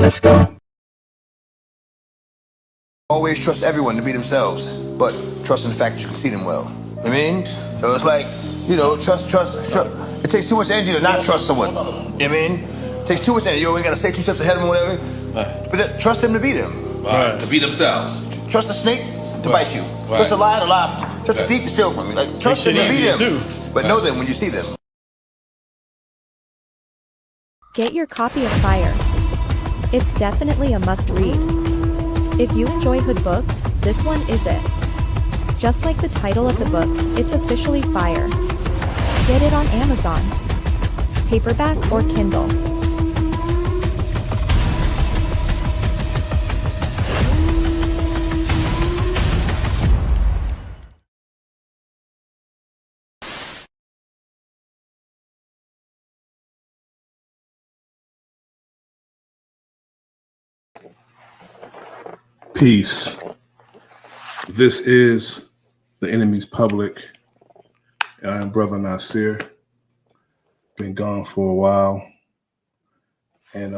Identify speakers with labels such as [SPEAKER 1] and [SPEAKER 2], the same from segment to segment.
[SPEAKER 1] Let's go.
[SPEAKER 2] Always trust everyone to be themselves, but trust in the fact that you can see them well. I mean, so it's like, trust. It takes too much energy to not trust someone. I mean, it takes too much energy. You always gotta stay 2 steps ahead of them or whatever. Right. But trust them to be them.
[SPEAKER 3] Right. To be themselves.
[SPEAKER 2] Trust a snake to bite you. Right. Trust a lion to laugh. Trust a thief to steal from you. Like, trust them to be them. Too. But know them when you see them.
[SPEAKER 4] Get your copy of Fire. It's definitely a must-read. If you enjoy hood books, this one is it. Just like the title of the book, it's officially Fire. Get it on Amazon, paperback or Kindle.
[SPEAKER 5] Peace. This is the enemy's public. I am Bro.Nasir. Been gone for a while. And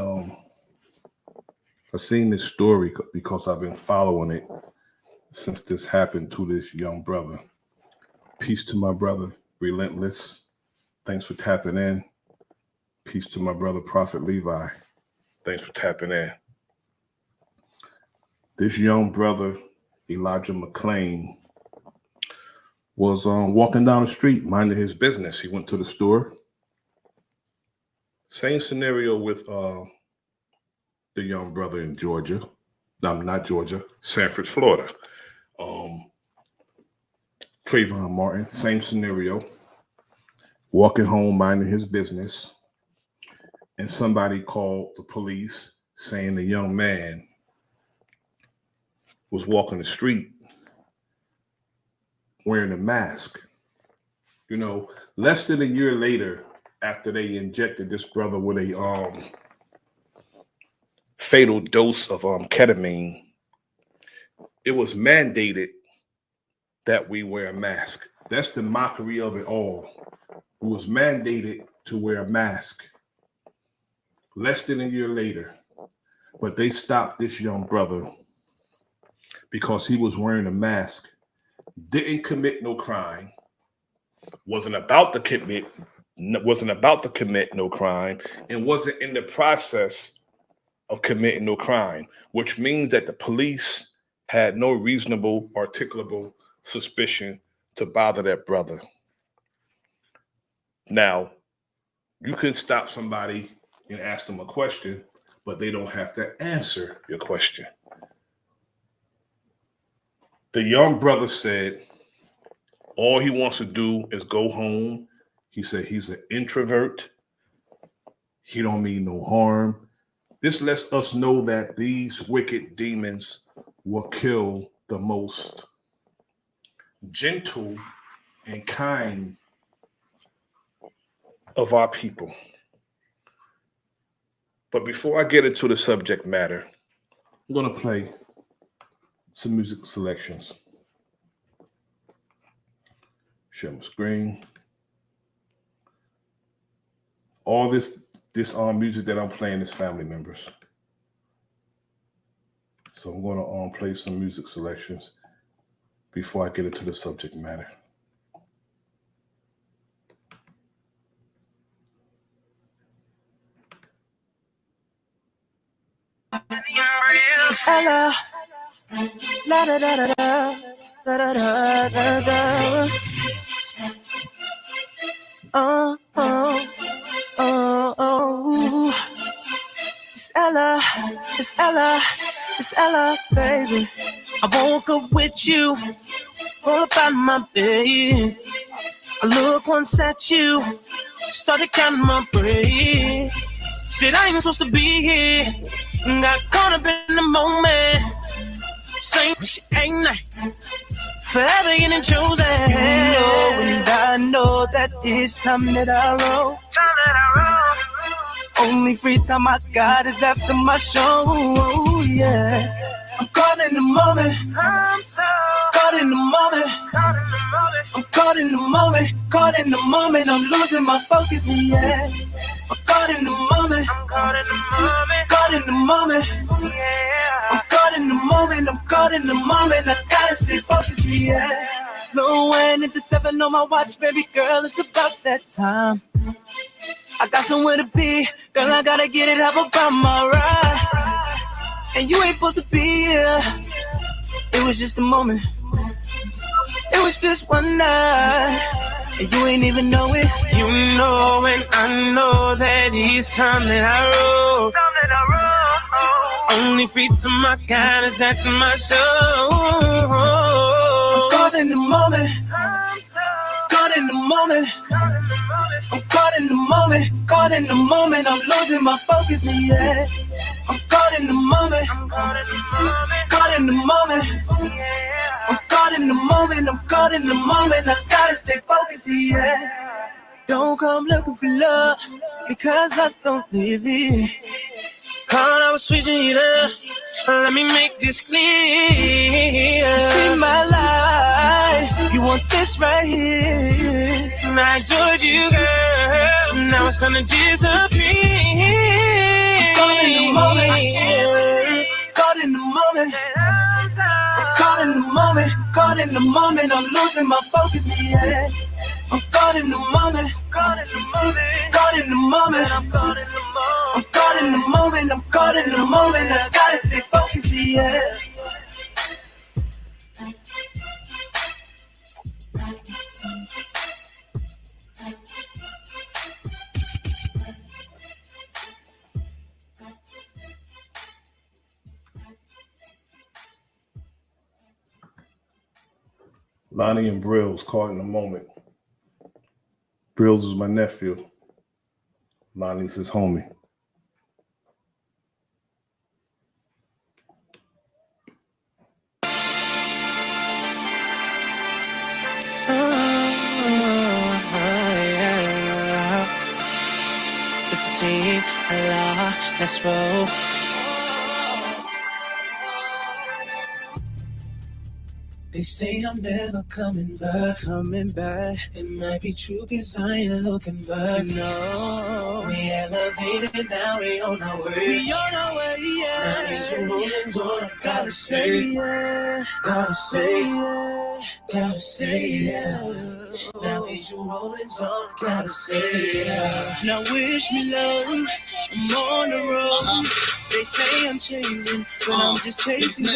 [SPEAKER 5] I've seen this story because I've been following it since this happened to this young brother. Peace to my brother, Relentless. Thanks for tapping in. Peace to my brother, Prophet Levi. Thanks for tapping in. This young brother, Elijah McClain, was walking down the street, minding his business. He went to the store. Same scenario with the young brother in Georgia. No, not Georgia, Sanford, Florida. Trayvon Martin, same scenario. Walking home, minding his business. And somebody called the police saying the young man was walking the street wearing a mask. Less than a year later, after they injected this brother with a fatal dose of ketamine, it was mandated that we wear a mask. That's the mockery of it all. It was mandated to wear a mask. Less than a year later, but they stopped this young brother because he was wearing a mask, didn't commit no crime, wasn't about to commit no crime, and wasn't in the process of committing no crime, which means that the police had no reasonable, articulable suspicion to bother that brother. Now, you can stop somebody and ask them a question, but they don't have to answer your question. The young brother said all he wants to do is go home. He said he's an introvert. He don't mean no harm. This lets us know that these wicked demons will kill the most gentle and kind of our people. But before I get into the subject matter, I'm going to play some music selections. Share my screen. All this music that I'm playing is family members. So I'm going to play some music selections before I get into the subject matter.
[SPEAKER 6] It's Ella. La da da da da da da da da da. Oh oh oh oh. It's Ella, it's Ella, it's Ella, baby. I woke up with you, all up on my bed. I look once at you, started counting my bread. Said I ain't supposed to be here, got caught up in the moment. Same shit ain't night, forever getting chosen. You know, and I know that this time that I roll, only free time I got is after my show. Yeah, I'm caught in the moment. Caught in the moment. I'm caught in the moment. Caught in the moment. I'm losing my focus. Yeah, I'm caught caught in the moment. I'm caught in the moment. Caught in the moment. Yeah. I'm caught in the moment. I'm caught in the moment. I gotta stay focused, yeah. Low end at the 7 on my watch, baby girl, it's about that time. I got somewhere to be, girl, I gotta get it, how about my ride? And you ain't supposed to be here. It was just a moment. It was just one night. And you ain't even know it. You know and I know that each time that I roll, only free to my guidance after my show. I'm caught in the moment. Caught in the moment. I'm caught in the moment. Caught in the moment. I'm losing my focus, yeah. I'm caught in the moment. Caught in the moment. I'm caught in the moment. I'm caught in the moment. I gotta stay focused, yeah. Don't come looking for love, because love don't live here. Thought I was switching it up. Let me make this clear. You see my life, you want this right here. And I enjoyed you, girl. Now it's time to disappear. Caught in the moment. Caught in the moment. Caught in the moment. Caught in the moment. I'm losing my focus, yeah. I'm caught in the moment. Caught in the moment. Caught in the moment. I'm caught in the moment. I'm caught in the moment. I'm caught in the moment. I gotta stay focused, yeah.
[SPEAKER 5] Lonnie and Brills, caught in the moment. Brills is my nephew. Lonnie's his homie.
[SPEAKER 6] It's a team, Allah, let's roll. They say I'm never coming back. It might be true, cause I ain't looking back. No, we elevated, now we on our way. We on our way, yeah. Now these rolling on, I gotta say, yeah. Gotta say, yeah. Gotta say, yeah. Now these rolling on, I gotta say, yeah. Now wish me love, I'm on the road. They say I'm changing, but I'm just chasing the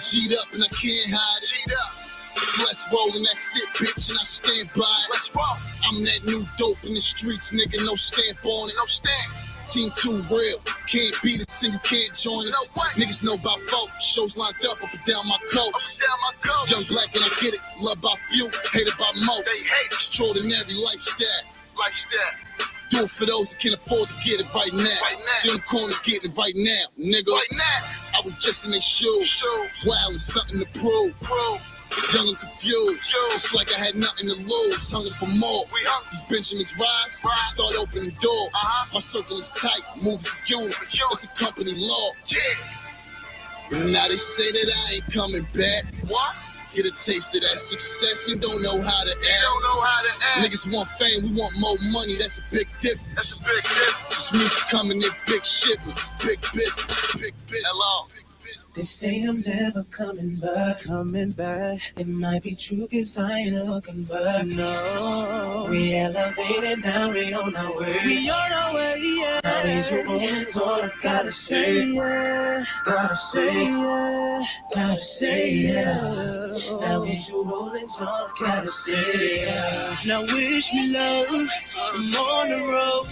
[SPEAKER 2] G'd up and I can't hide it. It's less rolling that shit, bitch, and I stand by it. I'm that new dope in the streets, nigga, no stamp on it. Team too real, can't beat us and you can't join us. Niggas know about folk, shows lined up and down my coast. Young black and I get it, loved by few, hated by most. Extraordinary lifestyle. Do it for those who can afford to get it right now. Them corners getting it right now, nigga. I was just in their shoes, wild and something to prove. Young and confused, it's like I had nothing to lose. Hungry for more. These Benjamins rise, start opening doors. My circle is tight, moves a unit. It's a company law. And now they say that I ain't coming back. What? Get a taste of that success and don't know how to act. Niggas want fame, we want more money, that's a big difference. This music coming in big shipments, big business. Hello.
[SPEAKER 6] They say I'm never coming back. It might be true, cause I ain't looking back. No, we elevated, now we on our way. We on our way, yeah. Now these rolling on, I gotta say, yeah. Gotta say, yeah. Gotta say, yeah. Now these rolling on, I gotta say, yeah. Now wish me love, I'm on the road.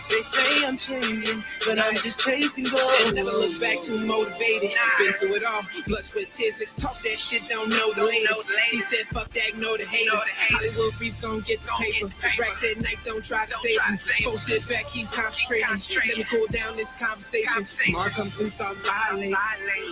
[SPEAKER 6] They say I'm changing, but I'm just chasing gold. Said never look back, too motivated. Been through it all, blood, sweat, tears. Let's talk that shit, don't know the latest. She said, fuck that, ignore the haters. Hollywood beef, gon' get the paper. Racks at night, don't try to save them. Folks sit back, keep concentrating. Let me cool down this conversation. Mark come through, start violating.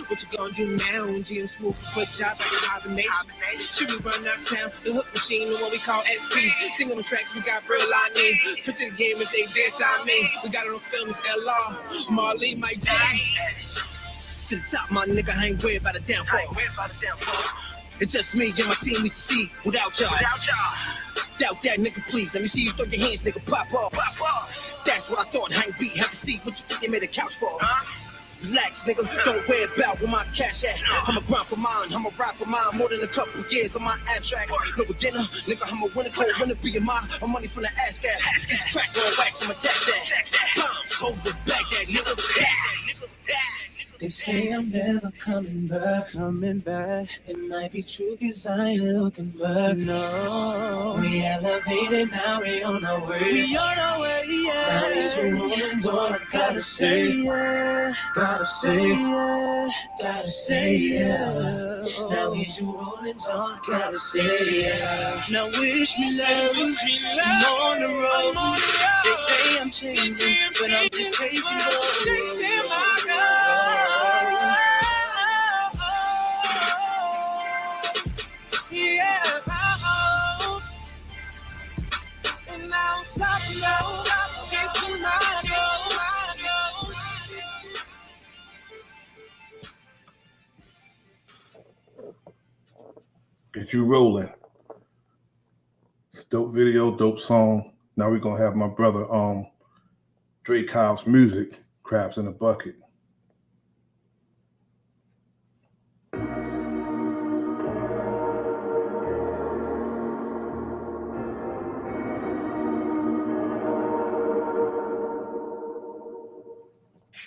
[SPEAKER 6] What you gonna do now when GM smooth put job back in hibernation? Should we run out town, the hook machine, the one we call SP. Sing on the tracks, we got real I mean. Picture the game if they diss, I mean. We got it on film, it's LR, Marley, Mike G. To the top, my nigga, I ain't worried about a downfall. It's just me and my team, we succeed without y'all. doubt that, nigga, please. Let me see you throw your hands, nigga, pop off. That's what I thought, I ain't beat. Have a seat, what you think they made a couch for? Relax, nigga, don't worry about where my cash at. I'ma grind for mine, I'ma ride for mine. More than a couple years on my abstract. No beginner, nigga, I'm a winner, cold winner, be a mine. I'm money from the ass gap. This crack on wax, I'ma attach that. Bounce over, back that, nigga.
[SPEAKER 1] They say I'm never coming back. It might be true, cause I ain't looking back. No, we elevated, now we on our way. Yeah. Now these ruins, all I gotta say, yeah. Gotta say, yeah. Gotta say, yeah. Now these ruins, all I gotta say, yeah.
[SPEAKER 6] Now wish me love, I'm on the road. They say I'm changing, but I'm just chasing love. Chasing my girl. And now stop chasing my girl.
[SPEAKER 5] Get you rolling. It's a dope video, dope song. Now we're gonna have my brother Dre Kyle's music, Crabs in a Bucket.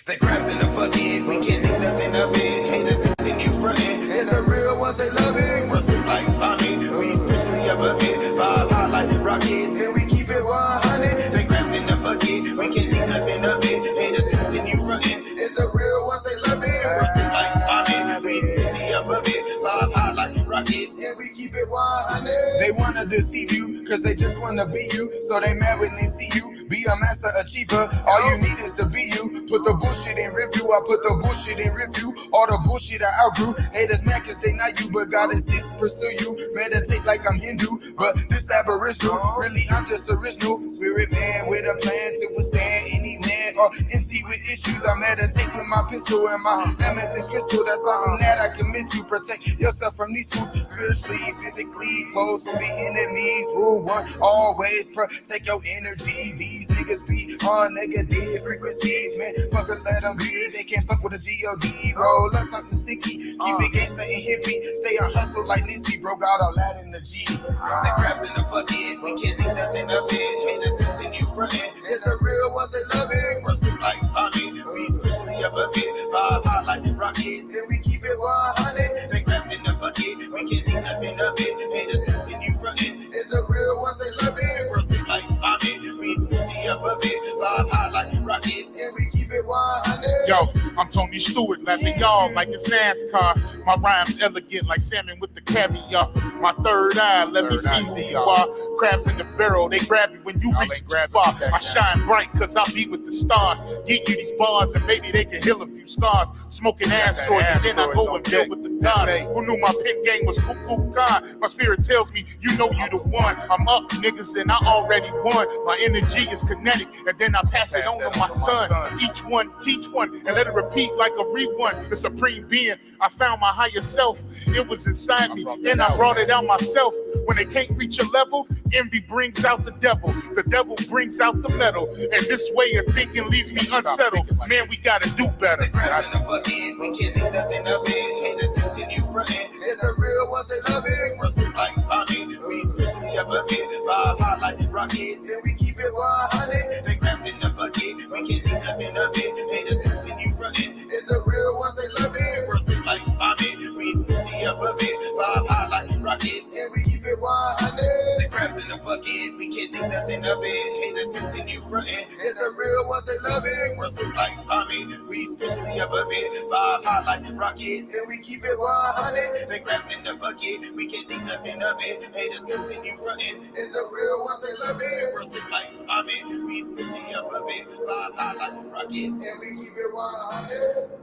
[SPEAKER 2] The crabs in the bucket, we can't think nothing of it. Haters continue fronting, and the real ones they love it. Rustle like vomit, we especially above it. Vibe high like rockets, and we keep it 100. The crabs in the bucket, we can't think nothing of it. Haters continue fronting, and the real ones they love it. Rustle like vomit, we especially above it. Vibe high like rockets, and we keep it 100. They wanna deceive you, cause they just wanna be you. So they mad when they see you. Be a master achiever, all you need is to be you. Put the bullshit in review, I put the bullshit in review. All the bullshit I outgrew. Haters mad cause they not you, but God insists pursue you. Meditate like I'm Hindu, but this aboriginal. Really, I'm just original. Spirit man with a plan to withstand any man or NT with issues. I meditate with my pistol and my amethyst crystal. That's something that I commit to. Protect yourself from these fools. Spiritually, physically, close from the enemies. Rule one, always protect your energy. These niggas be on negative frequencies, man. Fuck it, let them be. They can't fuck with a G.O.D. Roll up something sticky. Keep it gangsta and hippie. Stay on hustle like Nipsey. Bro got all that in the G. The crabs in the bucket. We can't think nothing of it. Haters continue fronting. And the real ones they love it. Rustle like vomit. We especially above it. Vibe high like rockets. And we keep it 100. The crabs in the bucket. We can't think nothing of it. Haters continue fronting. And the real ones they love it. Rustle like vomit. We especially above it. Vibe high like rockets. And we keep it 100.
[SPEAKER 3] Yo, I'm Tony Stewart, laughing y'all like it's NASCAR. My rhymes elegant like salmon with the caviar. My third eye, let me see who you are. Crabs in the barrel, they grab you when you reach too far. I shine bright cause I be with the stars. Get you these bars and maybe they can heal a few scars. Smoking asteroids and then I go and deal with the God. Who knew my pen game was cuckoo God? My spirit tells me, you know you the one. I'm up, niggas, and I already won. My energy is kinetic, and then I pass it on to my son. Each one, teach one, and let it repeat like a rerun. The supreme being, I found my higher self. It was inside me, and I brought it out myself. When they can't reach a level, envy brings out the devil. The devil brings out the metal. And this way of thinking leaves me unsettled. Man, we gotta do better.
[SPEAKER 2] The crabs in the bucket, we can't think nothing of it. Haters continue fronting, and the real ones they love it. Rustle like vomit, we especially above it. Vibe high like rockets, and we keep it 100. The crabs in the bucket, we can't think nothing of it. Haters continue fronting, and the real ones they love it. Rustle like vomit, we especially above it. Vibe high like rockets, and we keep it 100. The crabs in the bucket, we can't think nothing of it. Haters continue fronting, and the real ones they love it. Rustle like vomit, we especially above it. Vibe high like rockets, and we keep it 100. The crabs in the bucket, we can't think nothing of it. Haters continue fronting, and the real ones they love it. Rustle like vomit, we especially above it. Vibe high like rockets, and we keep it 100.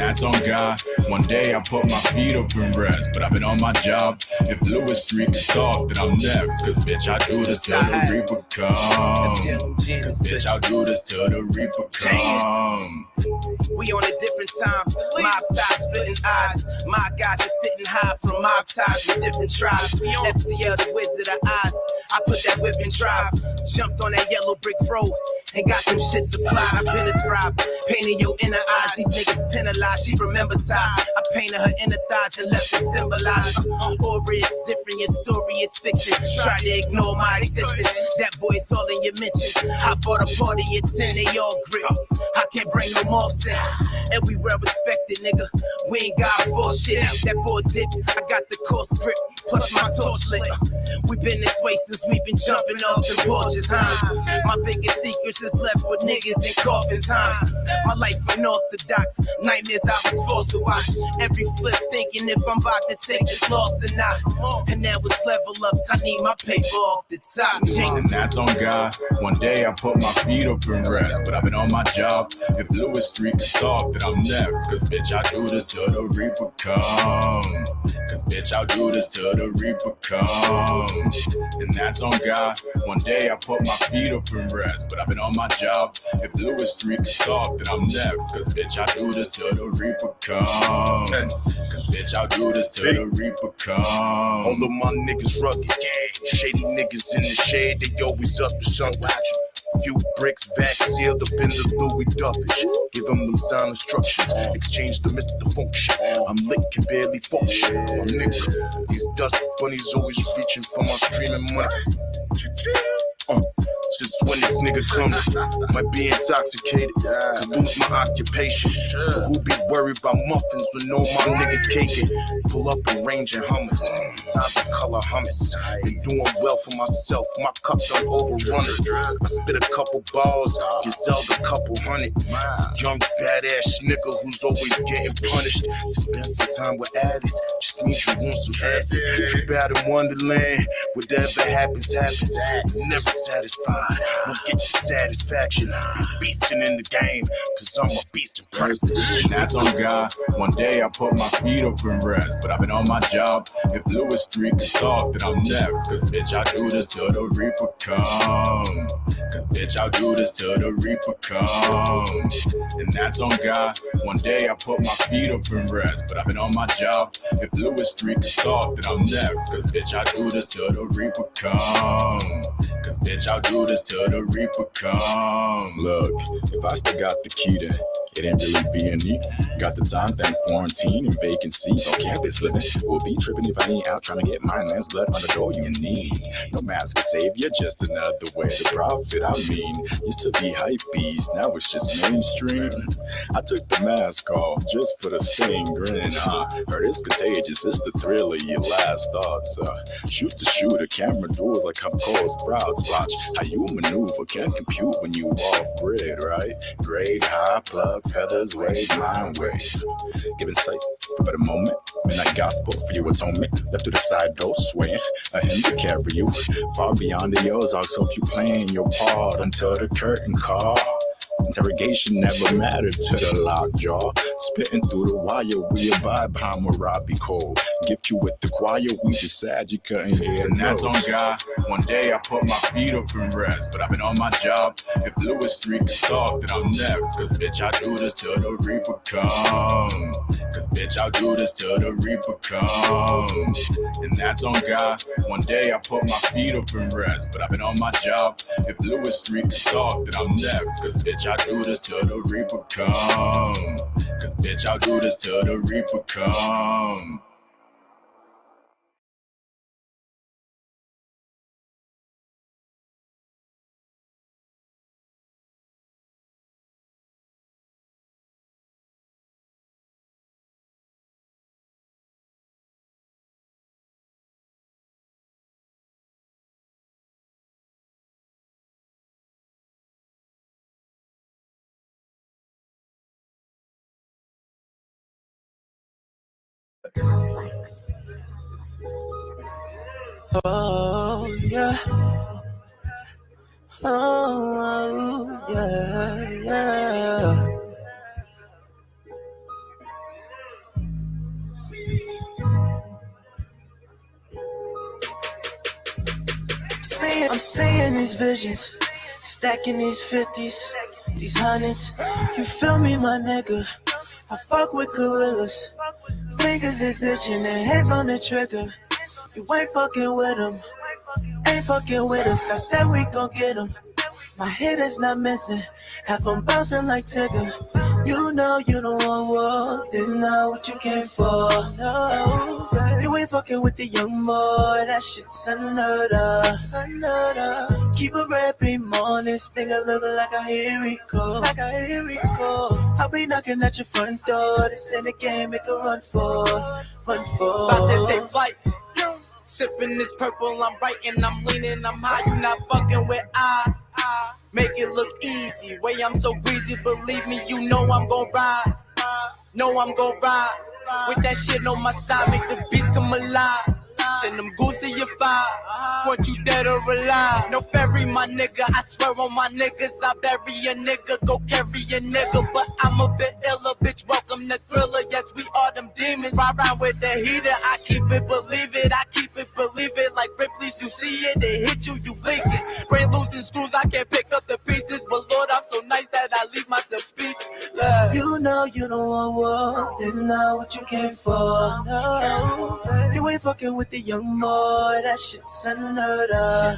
[SPEAKER 1] that's on God. One day I put my feet up and rest, but I've been on my job. If Lewis Street could talk, then I'm next. Cause bitch, I do this till the Reaper come. Cause bitch, I'll do this till the Reaper come.
[SPEAKER 6] We on a different time, mob size splitting odds. My guys are sitting high from mob ties with different tribes. FTL, the Wizard of Oz. I put that whip in drive. Jumped on that yellow brick road and got them shit supplied. I've been a thrive, painting your inner eyes. These niggas penalized. She remembers how I painted her inner thighs and left it symbolized. Aura is different, your story is fiction. Try to ignore my existence. That boy is all in your mentions. I bought a party at 10, they all grip. I can't bring no more sin. And we well respected, nigga. We ain't got full shit. That boy dip, I got the course grip. Plus my torch lit. We been this way since we been jumping off the porches, huh? My biggest secrets is left with niggas in coffins, huh? My life unorthodox, nightmares I was forced to watch. Every flip thinking if I'm about to take this loss or not. And now it's level ups, I need my paper off the top.
[SPEAKER 1] And that's on God. One day I put my feet up and rest, but I've been on my job. If Lewis Street could talk, then I'm next. Cause bitch, I do this till the Reaper come. Cause bitch, I'll do this till the Reaper come. And that's on God. One day I put my feet up and rest, but I've been on my job. If Lewis Street could talk, then I'm next. Cause bitch, I do this till the Reaper come. Cause bitch, I'll do this till the Reaper come.
[SPEAKER 5] All of my niggas rugged, shady niggas in the shade, they always up to something. Few bricks, vac sealed up in the Louis Duffage. Give them sound instructions, exchange the Mr. Function. I'm lit, can barely function. My nigga, these dust bunnies always reaching for my streaming money. Just when this nigga comes, might be intoxicated, could lose my occupation. But who be worried about muffins when all my niggas caking? Pull up and range and hummus, inside the color hummus. Been doing well for myself, my cup don't overrun it. I spit a couple balls, Gazelle a couple hundred. Young badass nigga who's always getting punished. To spend some time with addicts, just means you want some acid. Trip out in Wonderland, whatever happens, happens. Never satisfied. Don't get the satisfaction. Be beastin' in the game, cause I'm a beast in practice.
[SPEAKER 1] And that's on God. One day I put my feet up and rest, but I've been on my job. If Lewis Street could talk, then I'm next. Cause bitch, I do this till the Reaper come. Cause bitch, I'll do this till the Reaper come. And that's on God. One day I put my feet up and rest, but I've been on my job. If Lewis Street could talk, then I'm next. Cause bitch, I do this till the Reaper come. Cause bitch, I'll do this till the Reaper come.
[SPEAKER 7] Look, if I still got the key, then it ain't really being me. Got the time, then quarantine and vacancies on campus living. Will be tripping if I ain't out trying to get mine. That's blood on the door you need. No mask could save you, just another way to profit. I mean, used to be hype beast, now it's just mainstream. I took the mask off just for the sting grin. Heard it's contagious, it's the thrill of your last thoughts. Shoot the shooter, camera duels like I'm called sprouts. Watch how you maneuver, can't compute when you off grid, right? Grade high, plug feathers, weight, mind weight. Giving sight for better moment. Midnight gospel for your atonement. Left to the side door, swaying. A hymn to carry you far beyond the yours. Also keep playing your part until the curtain call. Interrogation never mattered to the lockjaw. Spitting through the wire, we abide by Hammurabi Code. Gift you with the choir, we just sad you couldn't hear.
[SPEAKER 1] And that's on God. One day I put my feet up and rest, but I've been on my job. If Lewis Street could talk, then I'm next. Cause bitch, I do this till the Reaper come. Cause bitch, I'll do this till the Reaper come. And that's on God. One day I put my feet up and rest, but I've been on my job. If Lewis Street could talk, then I'm next. Cause bitch, I do this till the Reaper come. Cause bitch, I'll do this till the Reaper come.
[SPEAKER 6] Oh, yeah. Oh, yeah, yeah. I'm seeing these visions, stacking these 50s, these hundreds. You feel me, my nigga? I fuck with gorillas. Fingers is itching and hands on the trigger. You ain't fucking with them, ain't fucking with us. I said we gon' get them. My head is not missing, have them bouncing like Tigger. You know you don't want war, this is not what you came for. No, you ain't fucking with the young boy, that shit's unheard of. Keep a red beam on this thing, I look like a hero, I'll be knocking at your front door, this ain't a game, make a run for. About to take flight. Sipping this purple, I'm writing, I'm leaning, I'm high, you not fucking with I. Make it look easy, way I'm so breezy, believe me, you know I'm gon' ride. Know I'm gon' ride. With that shit on my side, make the beast come alive. Send them goons to your fire. Want you dead or alive? No ferry, my nigga. I swear on my niggas, I bury a nigga, go carry a nigga. But I'm a bit iller, bitch. Welcome to Thriller. Yes, we are them demons. Ride around with the heater. I keep it, believe it. I keep it, believe it. Like Ripley's, you see it, they hit you, you blink it. Brain losing screws, I can't pick up the pieces. But Lord, I'm so nice that I leave myself speechless. You know you don't want war. This is not what you came for. No, you ain't fucking with the young boy, that shit's unheard of.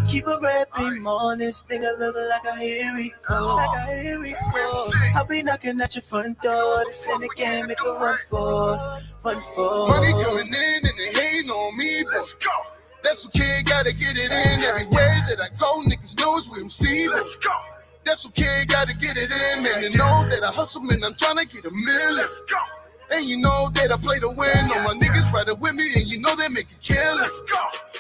[SPEAKER 6] Keep a red beam on this thing, I look like a hero, I'll be knocking at your front door, this ain't a game, make a run for.
[SPEAKER 8] Money coming in and they hating on me, but that's okay, gotta get it in. Everywhere that I go, niggas knows we MC, but that's okay, gotta get it in. Man, you know that I hustle, man, I'm trying to get a million. And you know that I play to win. All my niggas riding with me, and you know they make it killing.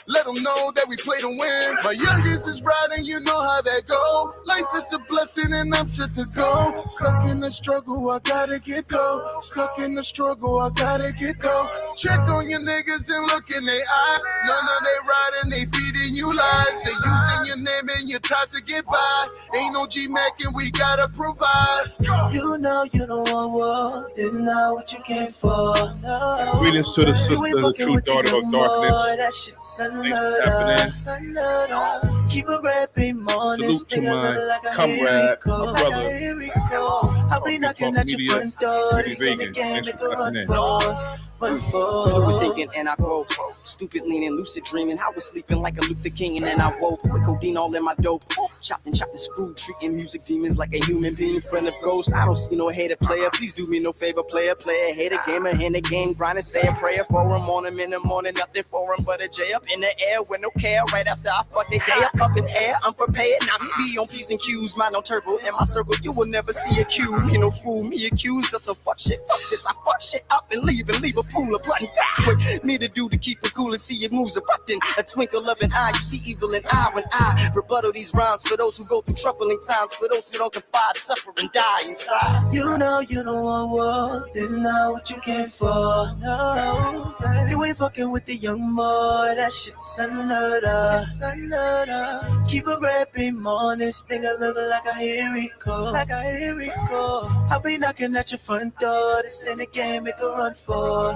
[SPEAKER 8] Let them know that we play to win. My youngest is riding, you know how that go. Life is a blessing, and I'm set to go. Stuck in the struggle, I gotta get go. Stuck in the struggle, I gotta get go. Check on your niggas and look in their eyes. None of they riding, they feeding you lies. They using your name and your ties to get by. Ain't no G-Mac, and we gotta provide.
[SPEAKER 6] You know you don't want war. This is not what you came for. No.
[SPEAKER 5] Greetings to the sister, the true daughter of darkness.
[SPEAKER 6] That shit's unheard of. Keep a red beam on this
[SPEAKER 5] Salute to
[SPEAKER 6] thing,
[SPEAKER 5] my
[SPEAKER 6] like a
[SPEAKER 5] comrade,
[SPEAKER 6] hero,
[SPEAKER 5] my brother.
[SPEAKER 6] I'll be knocking at your front door. This ain't a game, make a run for.
[SPEAKER 9] Fluid thinking and I grow. Stupid leaning, lucid dreaming. I was sleeping like a Luther King and then I woke with codeine all in my dope. Chopped and screwed, treating music demons like a human being, friend of ghost. I don't see no hater player. Please do me no favor, player. Hater gamer in the game, grinding, say a prayer for him on him in the morning. Nothing for him but a J up in the air with no care. Right after I fuck the day up in air, unprepared. Now me be on P's and Q's, mine on turbo. In my circle, you will never see a Q. Me no fool, me accused of some fuck shit. Fuck this, I fuck shit up and leave a pool of blood and guts quick. Need to do to keep it cool and see it moves erupting. A twinkle of an eye, you see evil in eye when I rebuttal these rhymes for those who go through troubling times, for those who don't confide, suffer and die inside.
[SPEAKER 6] You know you don't want war, this is not what you came for. No, you ain't fucking with the young boy, that shit's unheard of. Keep a red beam on this thing, I look like a hero, I'll be knocking at your front door, this ain't a game, make a run for.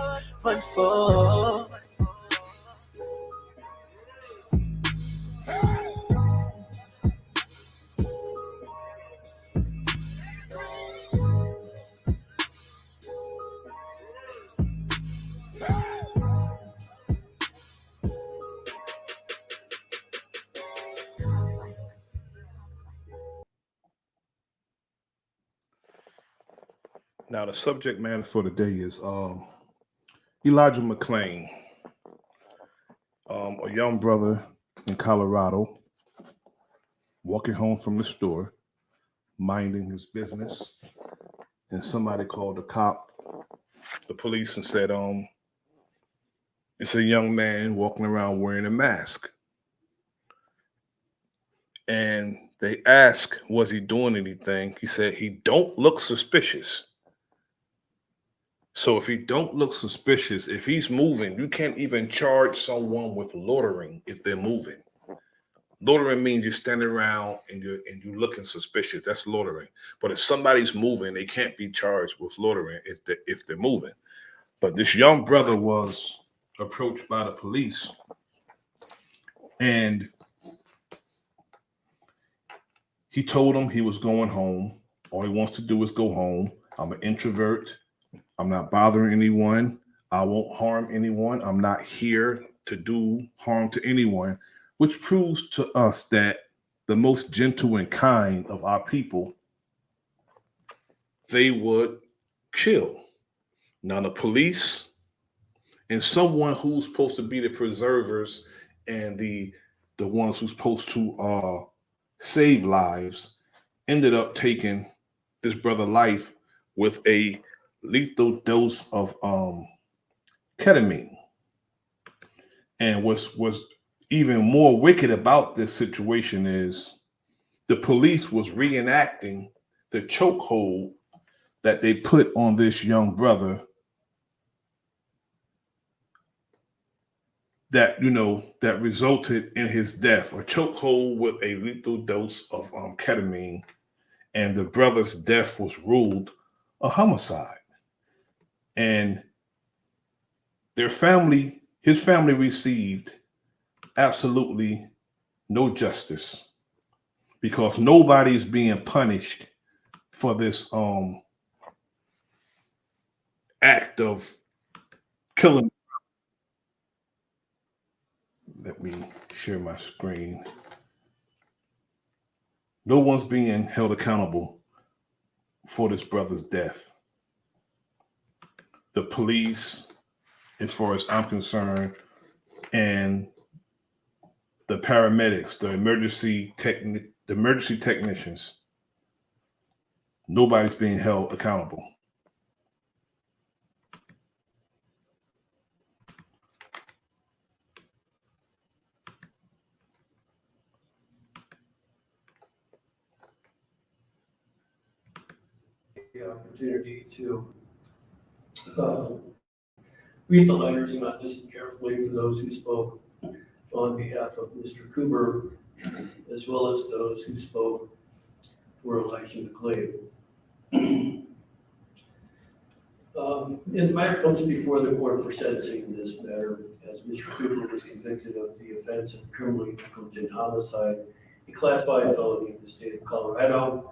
[SPEAKER 5] Now, the subject matter for the day is Elijah McClain, a young brother in Colorado, walking home from the store, minding his business, and somebody called the police, and said, it's a young man walking around wearing a mask. And they asked, was he doing anything? He said, he don't look suspicious. So if he don't look suspicious, if he's moving, you can't even charge someone with loitering if they're moving. Loitering means you're standing around and you're looking suspicious. That's loitering. But if somebody's moving, they can't be charged with loitering if they're moving. But this young brother was approached by the police, And he told him he was going home. All he wants to do is go home. I'm an introvert. I'm not bothering anyone. I won't harm anyone. I'm not here to do harm to anyone, which proves to us that the most gentle and kind of our people, they would chill. Now the police and someone who's supposed to be the preservers and the ones who's supposed to save lives ended up taking this brother's life with a lethal dose of ketamine. And what's even more wicked about this situation is the police was reenacting the chokehold that they put on this young brother that, that resulted in his death, a chokehold with a lethal dose of ketamine. And the brother's death was ruled a homicide. And his family received absolutely no justice because nobody's being punished for this act of killing. Let me share my screen. No one's being held accountable for this brother's death. The police, as far as I'm concerned, and the paramedics, the emergency technicians, nobody's being held accountable.
[SPEAKER 10] The opportunity to read the letters and I listened carefully for those who spoke on behalf of Mr. Cooper, as well as those who spoke for MCClain. And the matter comes before the court for sentencing in this matter, as Mr. Cooper was convicted of the offense of criminally negligent homicide, a Class 5 felony in the state of Colorado,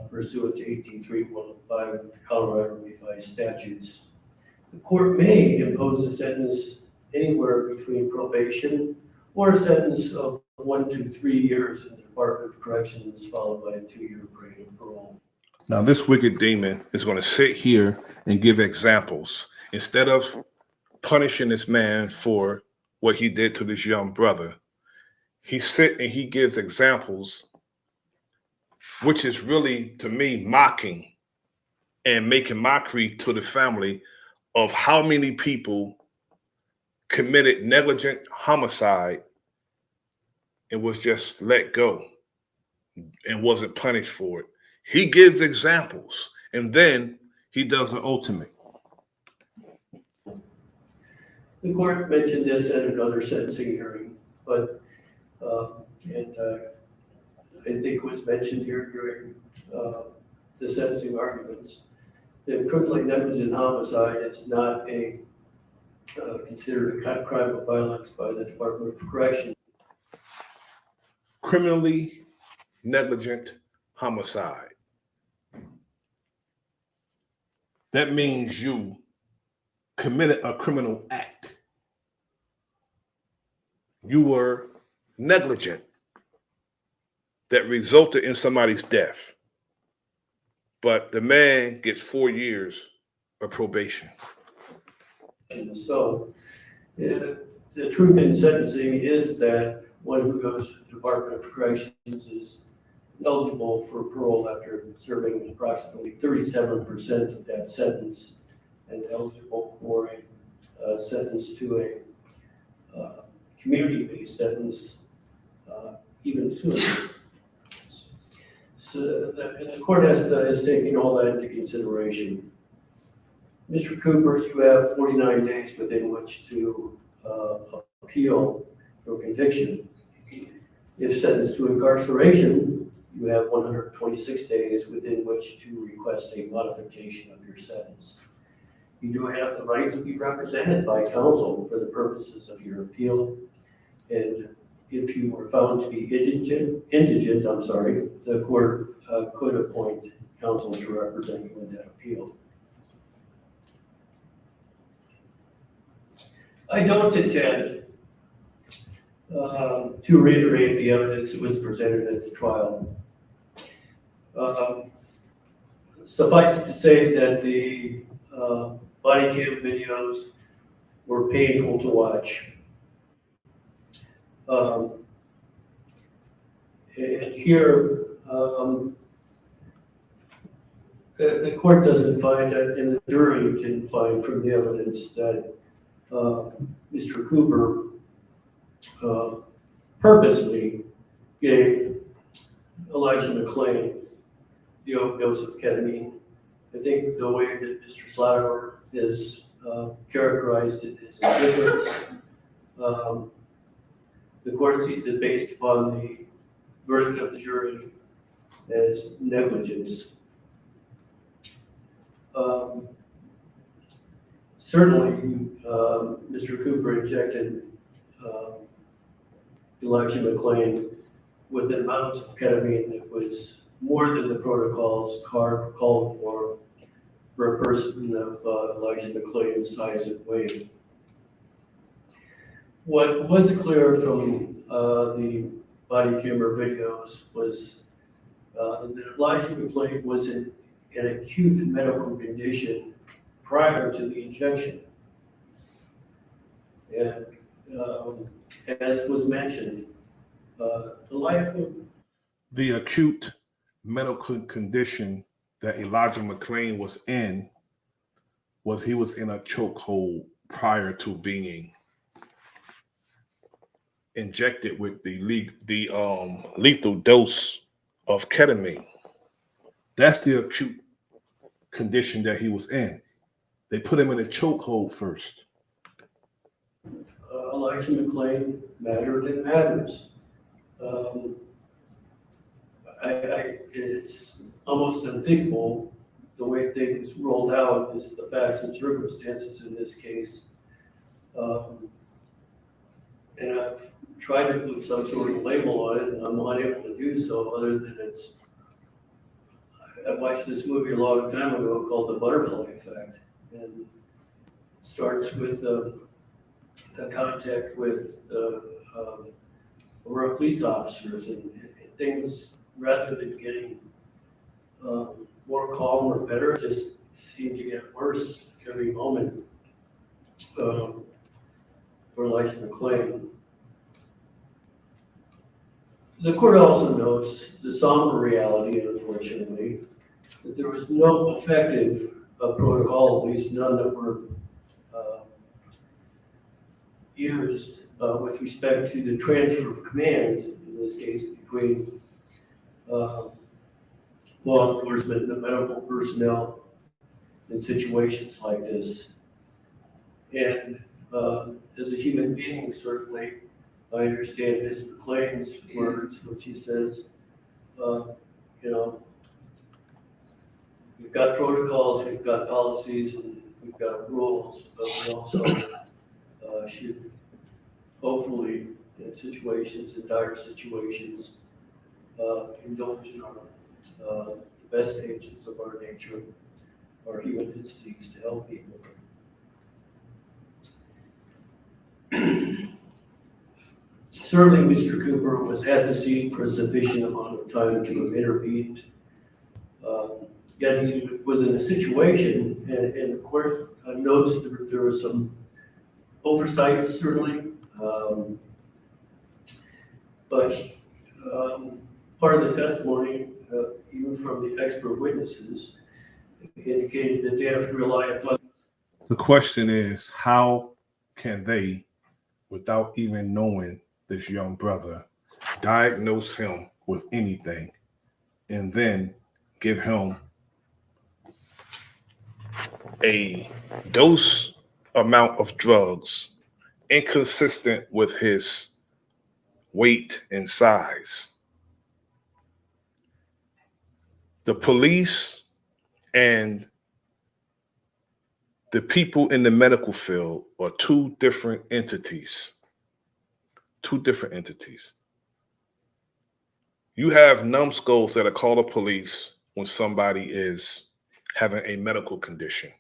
[SPEAKER 10] pursuant to 18.3.105 of the Colorado Revised Statutes. The court may impose a sentence anywhere between probation or a sentence of 1 to 3 years in the Department of Corrections, followed by a 2-year grade of parole.
[SPEAKER 5] Now, this wicked demon is going to sit here and give examples. Instead of punishing this man for what he did to this young brother, he sit and he gives examples, which is really, to me, mocking and making mockery to the family of how many people committed negligent homicide and was just let go and wasn't punished for it. He gives examples, and then he does an ultimate.
[SPEAKER 10] The court mentioned this at another sentencing hearing, but I think it was mentioned here during the sentencing arguments that criminally negligent homicide is not considered a crime of violence by the Department of Corrections.
[SPEAKER 5] Criminally negligent homicide. That means you committed a criminal act. You were negligent that resulted in somebody's death. But the man gets 4 years of probation.
[SPEAKER 10] So the truth in sentencing is that one who goes to the Department of Corrections is eligible for parole after serving approximately 37% of that sentence and eligible for a sentence to a community-based sentence even sooner. So the court has taken all that into consideration. Mr. Cooper, you have 49 days within which to appeal your conviction. If sentenced to incarceration, you have 126 days within which to request a modification of your sentence. You do have the right to be represented by counsel for the purposes of your appeal. And if you were found to be indigent, the court could appoint counsel to represent you in that appeal. I don't intend to reiterate the evidence that was presented at the trial. Suffice it to say that the body cam videos were painful to watch. And here, the court doesn't find, and the jury didn't find from the evidence that Mr. Cooper purposely gave Elijah McClain the overdose of ketamine. I think the way that Mr. Slaughter has characterized it is indifference. The court sees it based upon the verdict of the jury as negligence. Certainly, Mr. Cooper injected Elijah McClain with an amount of ketamine that was more than the protocols called for a person of Elijah McClain's size and weight. What was clear from the body camera videos was that Elijah McClain was in an acute medical condition prior to the injection. And as was mentioned, the life of
[SPEAKER 5] the acute medical condition that Elijah McClain was in was he was in a chokehold prior to being injected with the lethal dose of ketamine. That's the acute condition that he was in. They put him in a chokehold first.
[SPEAKER 10] Elijah McClain mattered and matters. It's almost unthinkable the way things rolled out is the facts and circumstances in this case. And I've tried to put some sort of label on it, and I'm unable to do so other than I watched this movie a long time ago called The Butterfly Effect, and it starts with the contact with Aurora police officers, and things, rather than getting more calm or better, just seem to get worse every moment for Elijah McClain. The court also notes the somber reality, unfortunately, that there was no effective protocol, at least none that were used with respect to the transfer of command, in this case, between law enforcement and the medical personnel in situations like this. And as a human being, certainly, I understand Ms. McClain's words, which he says, we've got protocols, we've got policies, and we've got rules, but we also should hopefully, in situations, in dire situations, indulge in the best agents of our nature, our human instincts to help people. Certainly, Mr. Cooper was at the scene for a sufficient amount of time to have intervened. Yet he was in a situation, and the court notes that there was some oversight, certainly, but part of the testimony, even from the expert witnesses, indicated that they have to rely upon.
[SPEAKER 5] The question is, how can they, without even knowing this young brother, diagnose him with anything and then give him a dose amount of drugs inconsistent with his weight and size? The police and the people in the medical field are two different entities. two different entities. You have numbskulls that are called the police when somebody is having a medical condition,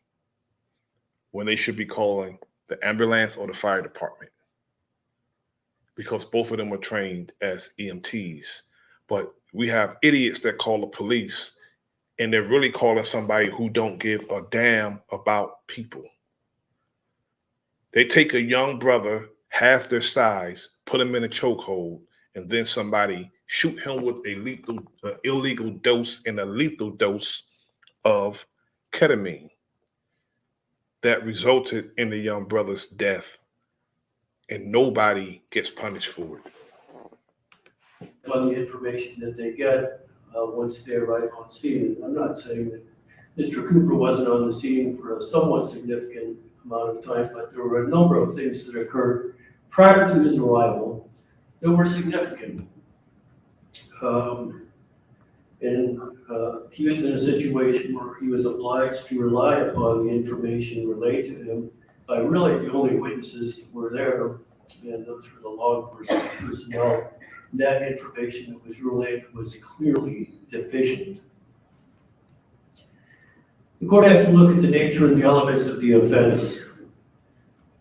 [SPEAKER 5] when they should be calling the ambulance or the fire department, because both of them are trained as EMTs. But we have idiots that call the police, and they're really calling somebody who don't give a damn about people. They take a young brother, half their size, put him in a chokehold, and then somebody shoot him with a illegal dose and a lethal dose of ketamine that resulted in the young brother's death, and nobody gets punished for it.
[SPEAKER 10] On the information that they get once they arrive on scene. I'm not saying that Mr. Cooper wasn't on the scene for a somewhat significant amount of time, but there were a number of things that occurred prior to his arrival that were significant. He was in a situation where he was obliged to rely upon the information relayed to him by really the only witnesses that were there, and those were the law enforcement personnel. That information that was relayed was clearly deficient. The court has to look at the nature and the elements of the offense.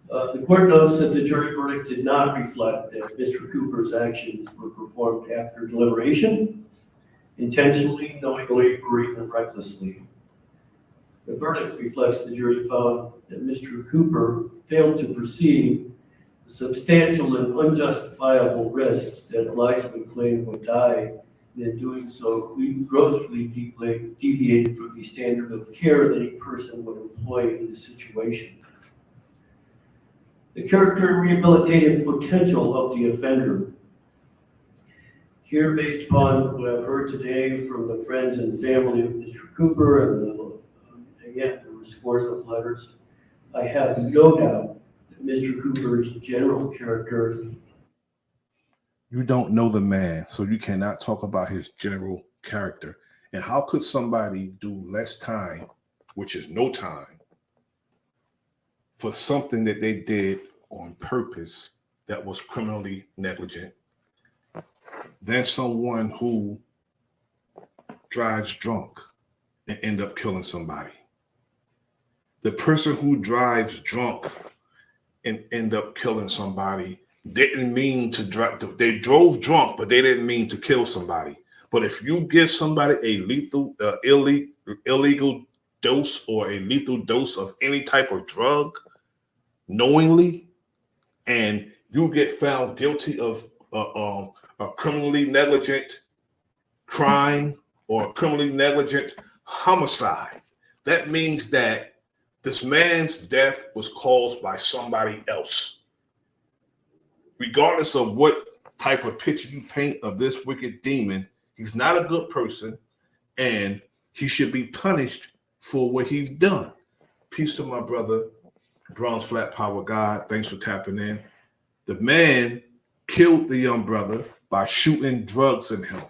[SPEAKER 10] The court notes that the jury verdict did not reflect that Mr. Cooper's actions were performed after deliberation, intentionally, knowingly, or even recklessly. The verdict reflects the jury found that Mr. Cooper failed to perceive the substantial and unjustifiable risk that Elijah MCClain would die, and in doing so, we grossly deviated from the standard of care that any person would employ in this situation. The character and rehabilitative potential of the offender. Here, based upon what I've heard today from the friends and family of Mr. Cooper, and again, there were scores of letters, I have no doubt that Mr. Cooper's general character.
[SPEAKER 5] You don't know the man, so you cannot talk about his general character. And how could somebody do less time, which is no time, for something that they did on purpose that was criminally negligent, than someone who drives drunk and end up killing somebody? The person who drives drunk and end up killing somebody didn't mean to drive. They drove drunk, but they didn't mean to kill somebody. But if you give somebody a lethal, illegal dose or a lethal dose of any type of drug knowingly, and you get found guilty of a criminally negligent crime or a criminally negligent homicide, that means that this man's death was caused by somebody else. Regardless of what type of picture you paint of this wicked demon, he's not a good person, and he should be punished for what he's done. Peace to my brother, Bronze Flat Power God. Thanks for tapping in. The man killed the young brother by shooting drugs in him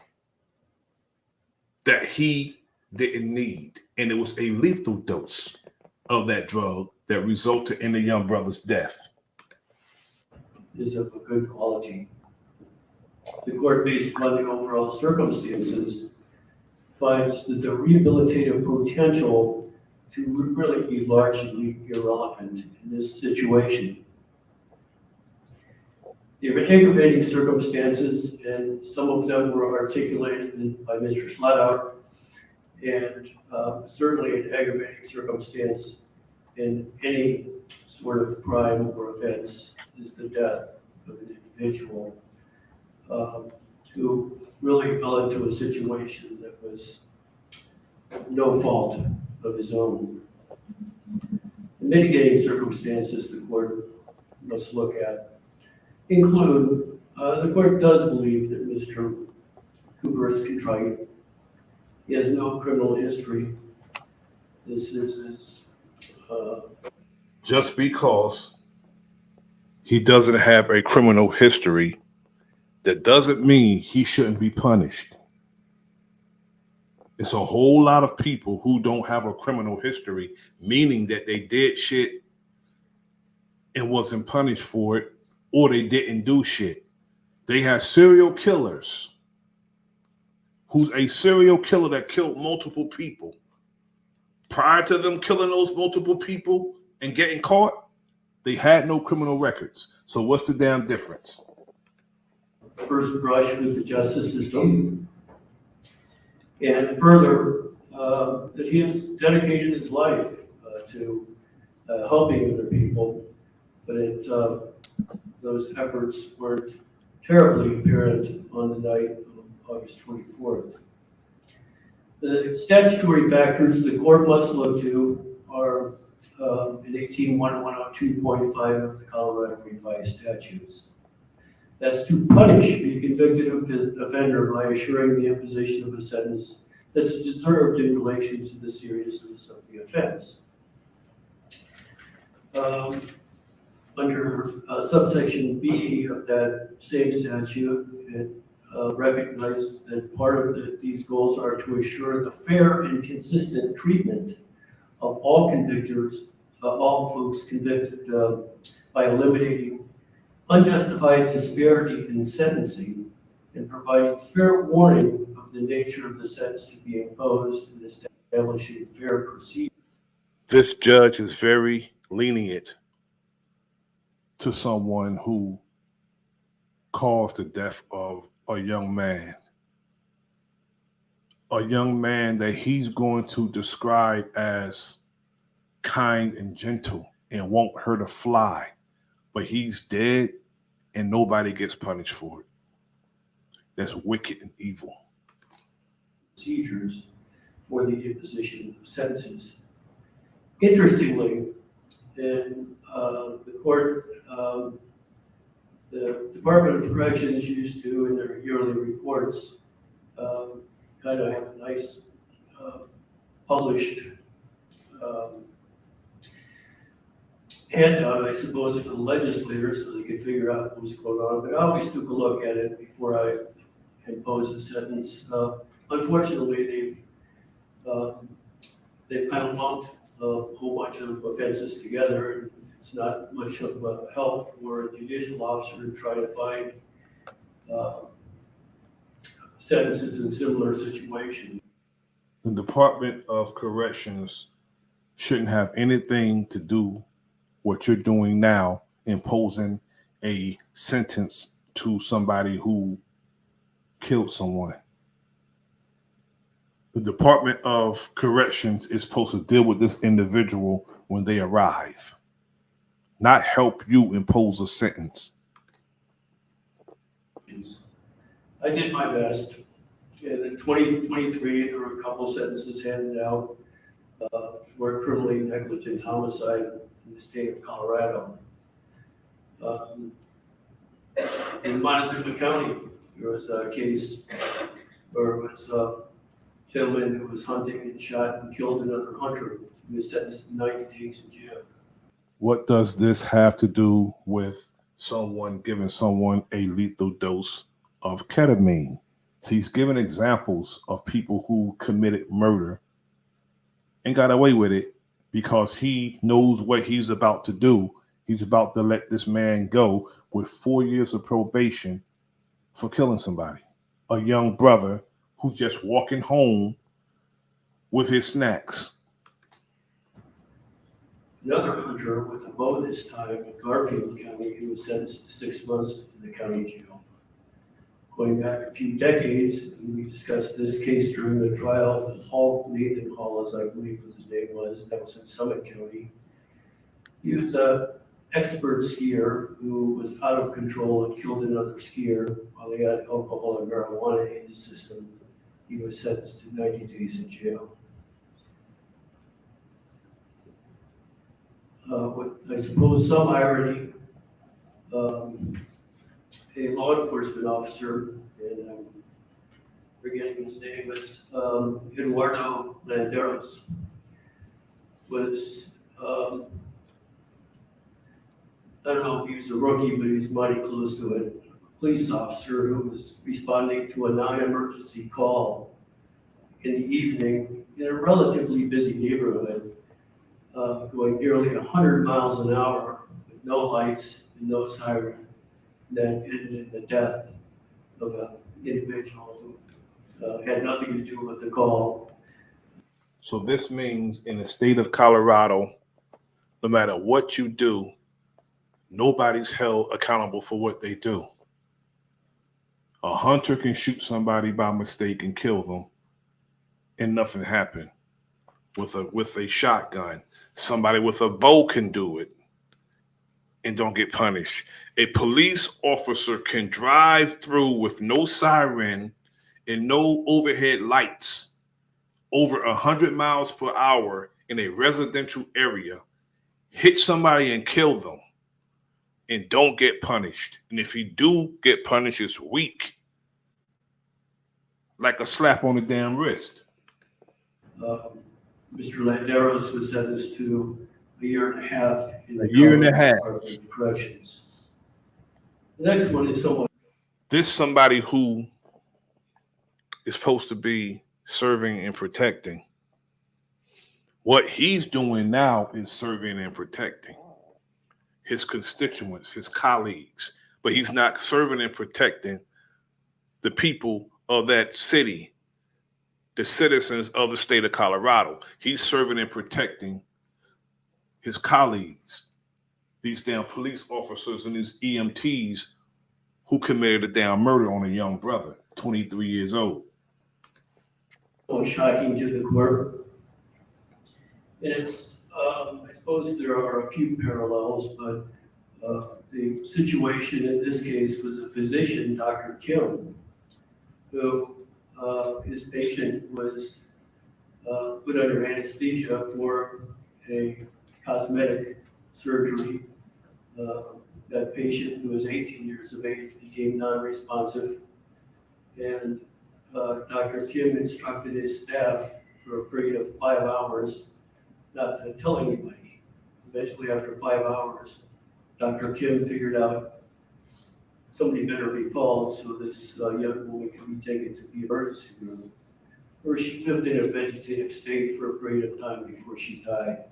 [SPEAKER 5] that he didn't need. And it was a lethal dose of that drug that resulted in the young brother's death.
[SPEAKER 10] Is of a good quality. The court, based upon the overall circumstances, finds that the rehabilitative potential to really be largely irrelevant in this situation. There were aggravating circumstances, and some of them were articulated by Mr. Slatow, and certainly an aggravating circumstance in any sort of crime or offense is the death of an individual who really fell into a situation that was no fault of his own. The mitigating circumstances the court must look at include, the court does believe that Mr. Cooper is contrite. He has no criminal history. This is his...
[SPEAKER 5] Just because he doesn't have a criminal history, that doesn't mean he shouldn't be punished. It's a whole lot of people who don't have a criminal history, meaning that they did shit and wasn't punished for it, or they didn't do shit. They had serial killers who's a serial killer that killed multiple people. Prior to them killing those multiple people and getting caught, they had no criminal records. So what's the damn difference?
[SPEAKER 10] First brush with the justice system. And further, that he has dedicated his life to helping other people, but those efforts weren't terribly apparent on the night of August 24th. The statutory factors the court must look to are in 18.102.5 of the Colorado Revised Statutes. That's to punish the convicted offender by assuring the imposition of a sentence that's deserved in relation to the seriousness of the offense. Under subsection B of that same statute, it recognizes that part of these goals are to assure the fair and consistent treatment of all convictors, all folks convicted by eliminating unjustified disparity in sentencing and providing fair warning of the nature of the sentence to be imposed and establishing fair procedure.
[SPEAKER 5] This judge is very lenient to someone who caused the death of a young man that he's going to describe as kind and gentle and won't hurt a fly, but he's dead and nobody gets punished for it. That's wicked and evil.
[SPEAKER 10] Procedures for the imposition of sentences. Interestingly, in the court, the Department of Corrections used to, in their yearly reports, kind of have a nice published handout, I suppose, for the legislators so they could figure out what was going on. But I always took a look at it before I imposed a sentence. Unfortunately, they've kind of lumped a whole bunch of offenses together, and it's not much of a help for a judicial officer to try to find sentences in similar situations.
[SPEAKER 5] The Department of Corrections shouldn't have anything to do what you're doing now, imposing a sentence to somebody who killed someone. The Department of Corrections is supposed to deal with this individual when they arrive, not help you impose a sentence.
[SPEAKER 10] I did my best. In 2023, there were a couple sentences handed out for criminally negligent homicide in the state of Colorado. In Montezuma County, there was a case where it was a gentleman who was hunting and shot and killed another hunter. He was sentenced to 90 days in jail.
[SPEAKER 5] What does this have to do with someone giving someone a lethal dose of ketamine? So he's given examples of people who committed murder and got away with it because he knows what he's about to do. He's about to let this man go with 4 years of probation for killing somebody. A young brother who's just walking home with his snacks.
[SPEAKER 10] Another hunter with a bow this time in Garfield County, who was sentenced to 6 months in the county jail. Going back a few decades, and we discussed this case during the trial, Nathan Hall, as I believe his name was, that was in Summit County. He was an expert skier who was out of control and killed another skier while he had alcohol and marijuana in his system. He was sentenced to 90 days in jail. With, I suppose, some irony, a law enforcement officer, and I'm forgetting his name, it's Eduardo Landeros, was, I don't know if he was a rookie, but he's mighty close to it, a police officer who was responding to a non-emergency call in the evening in a relatively busy neighborhood, going nearly 100 miles an hour with no lights and no siren. That ended in the death of an individual who had nothing to do with the call.
[SPEAKER 5] So this means in the state of Colorado, no matter what you do, nobody's held accountable for what they do. A hunter can shoot somebody by mistake and kill them, and nothing happened. With a shotgun, somebody with a bow can do it and don't get punished. A police officer can drive through with no siren and no overhead lights over 100 miles per hour in a residential area, hit somebody and kill them, and don't get punished. And if he do get punished, it's weak, like a slap on the damn wrist.
[SPEAKER 10] Mr. Landeros was sentenced to a year and a half in the Department of Corrections. The next one is someone.
[SPEAKER 5] This somebody who is supposed to be serving and protecting. What he's doing now is serving and protecting his constituents, his colleagues, but he's not serving and protecting the people of that city, the citizens of the state of Colorado. He's serving and protecting his colleagues, these damn police officers and these EMTs who committed a damn murder on a young brother, 23 years old.
[SPEAKER 10] Shocking to the court. And it's, I suppose there are a few parallels, but the situation in this case was a physician, Dr. Kim, who his patient was put under anesthesia for a cosmetic surgery. That patient, who was 18 years of age, became non-responsive, and Dr. Kim instructed his staff for a period of 5 hours not to tell anybody. Eventually, after 5 hours, Dr. Kim figured out somebody better be called so this young woman could be taken to the emergency room, where she lived in a vegetative state for a period of time before she died.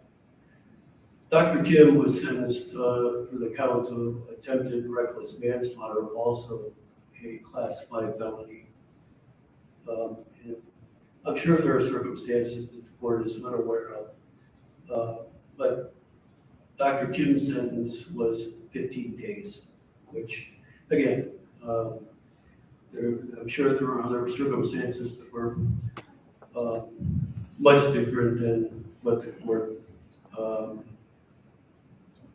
[SPEAKER 10] Dr. Kim was sentenced for the count of attempted reckless manslaughter, also a Class 5 felony. And I'm sure there are circumstances that the court is unaware of, but Dr. Kim's sentence was 15 days, which, again, I'm sure there were other circumstances that were much different than what the court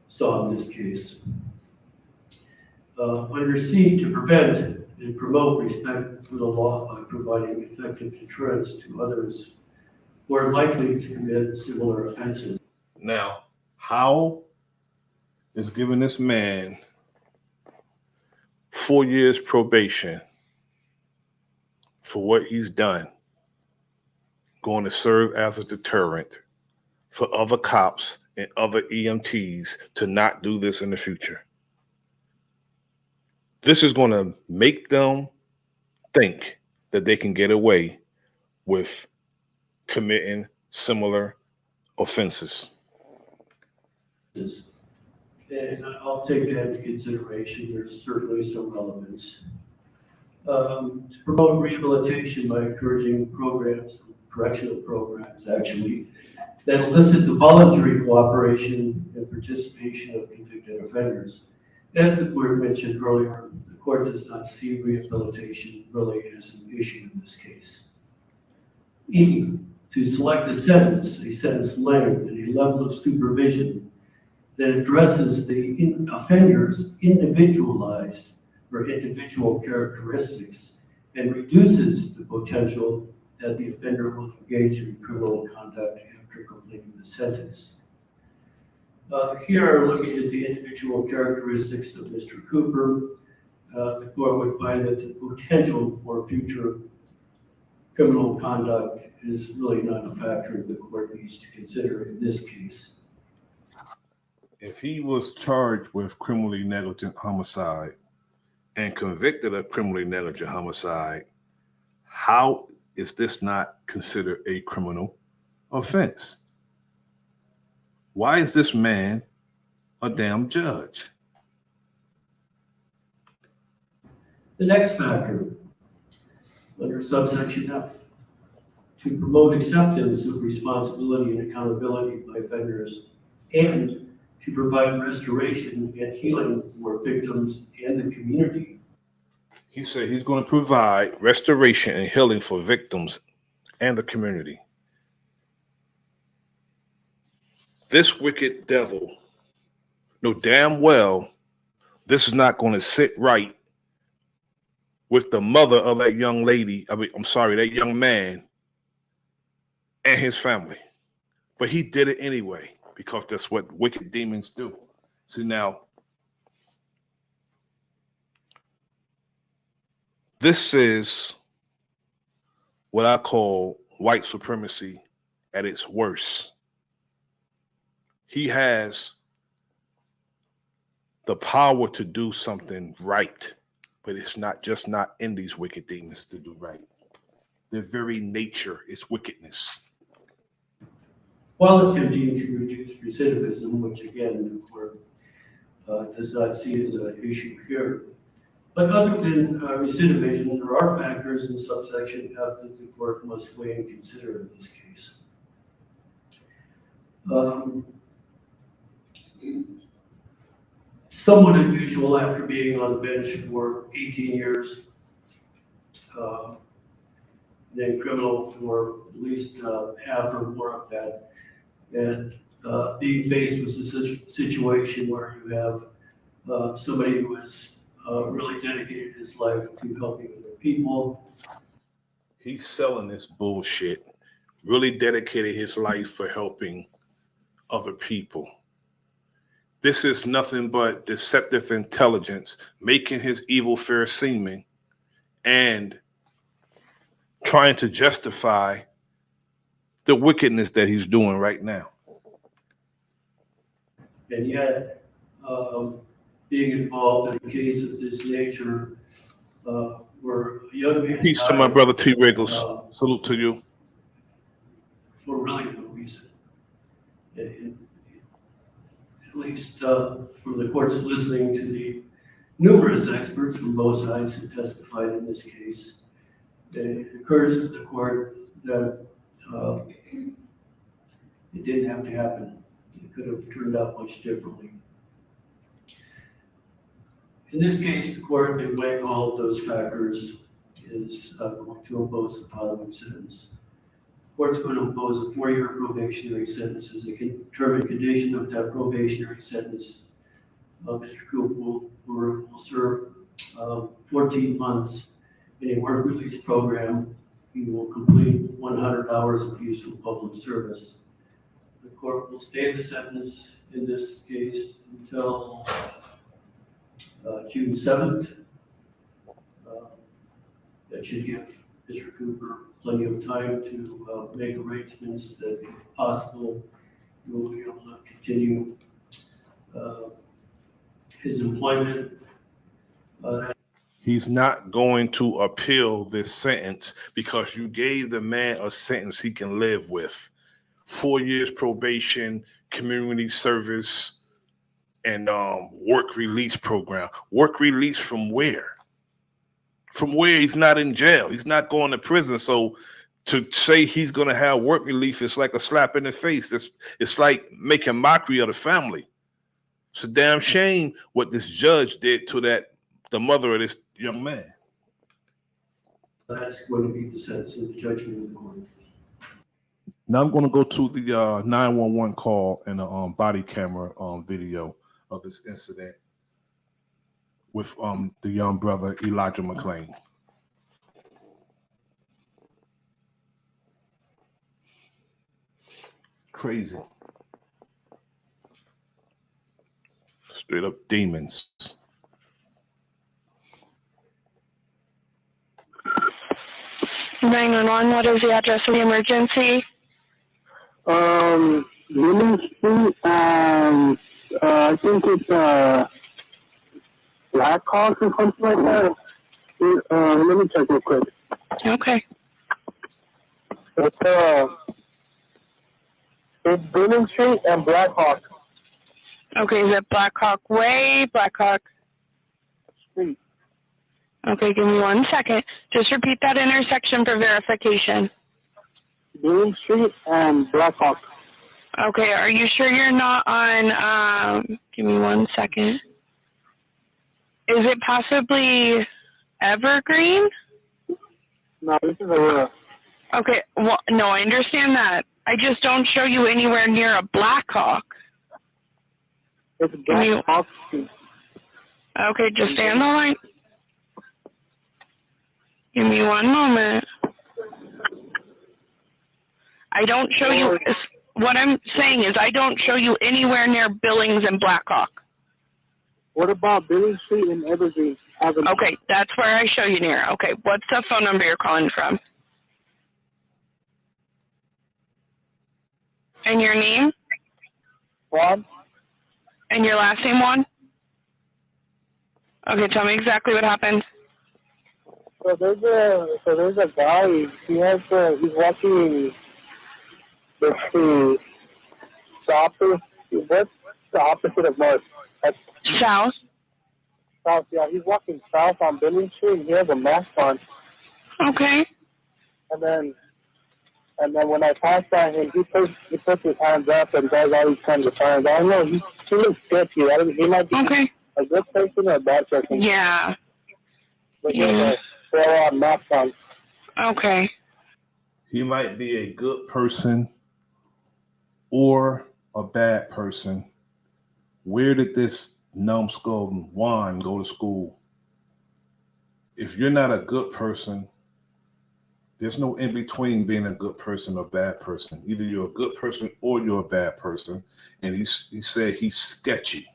[SPEAKER 10] saw in this case. Under C, to prevent and promote respect for the law by providing effective deterrence to others who are likely to commit similar offenses.
[SPEAKER 5] Now, how is giving this man 4 years probation for what he's done going to serve as a deterrent for other cops and other EMTs to not do this in the future? This is going to make them think that they can get away with committing similar offenses.
[SPEAKER 10] And I'll take that into consideration. There's certainly some relevance. To promote rehabilitation by encouraging programs, correctional programs actually, that elicit the voluntary cooperation and participation of convicted offenders. As the court mentioned earlier, the court does not see rehabilitation really as an issue in this case. E, to select a sentence length, and a level of supervision that addresses the offender's individualized or individual characteristics and reduces the potential that the offender will engage in criminal conduct after completing the sentence. Here, looking at the individual characteristics of Mr. Cooper, the court would find that the potential for future criminal conduct is really not a factor the court needs to consider in this case.
[SPEAKER 5] If he was charged with criminally negligent homicide and convicted of criminally negligent homicide, how is this not considered a criminal offense? Why is this man a damn judge?
[SPEAKER 10] The next factor, under subsection F, to promote acceptance of responsibility and accountability by offenders and to provide restoration and healing for victims and the community.
[SPEAKER 5] He said he's going to provide restoration and healing for victims and the community. This wicked devil know damn well this is not going to sit right with the mother of that young lady. That young man and his family. But he did it anyway because that's what wicked demons do. See, now, this is what I call white supremacy at its worst. He has the power to do something right, but it's not in these wicked demons to do right. Their very nature is wickedness.
[SPEAKER 10] While attempting to reduce recidivism, which again, the court does not see as an issue here. But other than recidivism, there are factors in subsection F that the court must weigh and consider in this case. Somewhat unusual after being on the bench for 18 years, then criminal for at least half or more of that, and being faced with a situation where you have somebody who has really dedicated his life to helping other people.
[SPEAKER 5] He's selling this bullshit, really dedicated his life for helping other people. This is nothing but deceptive intelligence, making his evil fair seeming and trying to justify the wickedness that he's doing right now.
[SPEAKER 10] And yet, being involved in a case of this nature, where a young man
[SPEAKER 5] Peace to my brother T. Riggles. Salute to you.
[SPEAKER 10] For really no reason. At least from the courts listening to the numerous experts from both sides who testified in this case, it occurs to the court that it didn't have to happen. It could have turned out much differently. In this case, the court, in weighing all of those factors, is going to impose the following sentence. The court's going to impose a 4-year probationary sentence as a determined condition of that probationary sentence. Mr. Cooper will serve 14 months in a work release program. He will complete 100 hours of useful public service. The court will stay the sentence in this case until June 7th. That should give Mr. Cooper plenty of time to make arrangements that, if possible, he will be able to continue his employment.
[SPEAKER 5] He's not going to appeal this sentence because you gave the man a sentence he can live with. 4 years probation, community service, and work release program. Work release from where? From where? He's not in jail. He's not going to prison. So to say he's going to have work relief is like a slap in the face. It's like making mockery of the family. It's a damn shame what this judge did to the mother of this young man.
[SPEAKER 10] That's going to be the sentence of the judgment of the court.
[SPEAKER 5] Now I'm going to go to the 911 call and a body camera video of this incident with the young brother Elijah McClain. Crazy. Straight up demons.
[SPEAKER 11] 911, what is the address of the emergency?
[SPEAKER 12] William Street, I think it's Black Hawk or something like that. Let me check real quick.
[SPEAKER 11] Okay.
[SPEAKER 12] It's William Street and Black Hawk.
[SPEAKER 11] Okay, is it Black Hawk Way, Black Hawk
[SPEAKER 12] Street?
[SPEAKER 11] Okay, give me 1 second. Just repeat that intersection for verification.
[SPEAKER 12] Billings Street and Blackhawk.
[SPEAKER 11] Okay, are you sure you're not on, give me 1 second. Is it possibly Evergreen?
[SPEAKER 12] No, this is Aurora.
[SPEAKER 11] Okay, well, no, I understand that. I just don't show you anywhere near a Blackhawk.
[SPEAKER 12] It's Blackhawk Street.
[SPEAKER 11] Okay, just stay on the line. Give me 1 moment. I don't show you, what I'm saying is I don't show you anywhere near Billings and Blackhawk.
[SPEAKER 12] What about Billings Street and Evergreen Avenue?
[SPEAKER 11] Okay, that's where I show you near. Okay, what's the phone number you're calling from? And your name?
[SPEAKER 12] Juan.
[SPEAKER 11] And your last name, Juan? Okay, tell me exactly what happened.
[SPEAKER 12] So there's a guy. He's walking the what's the opposite of north?
[SPEAKER 11] South.
[SPEAKER 12] South, yeah. He's walking south on Billings Street. And he has a mask on.
[SPEAKER 11] Okay.
[SPEAKER 12] And then when I passed by him, he puts his hands up and does all these kinds of signs. I don't know. He looks sketchy. He might be a good person or a bad person.
[SPEAKER 11] Yeah.
[SPEAKER 12] But yeah. Throw on mask on.
[SPEAKER 11] Okay.
[SPEAKER 5] He might be a good person or a bad person. Where did this numbskull Juan go to school? If you're not a good person, there's no in between being a good person or bad person. Either you're a good person or you're a bad person. And he said he's sketchy.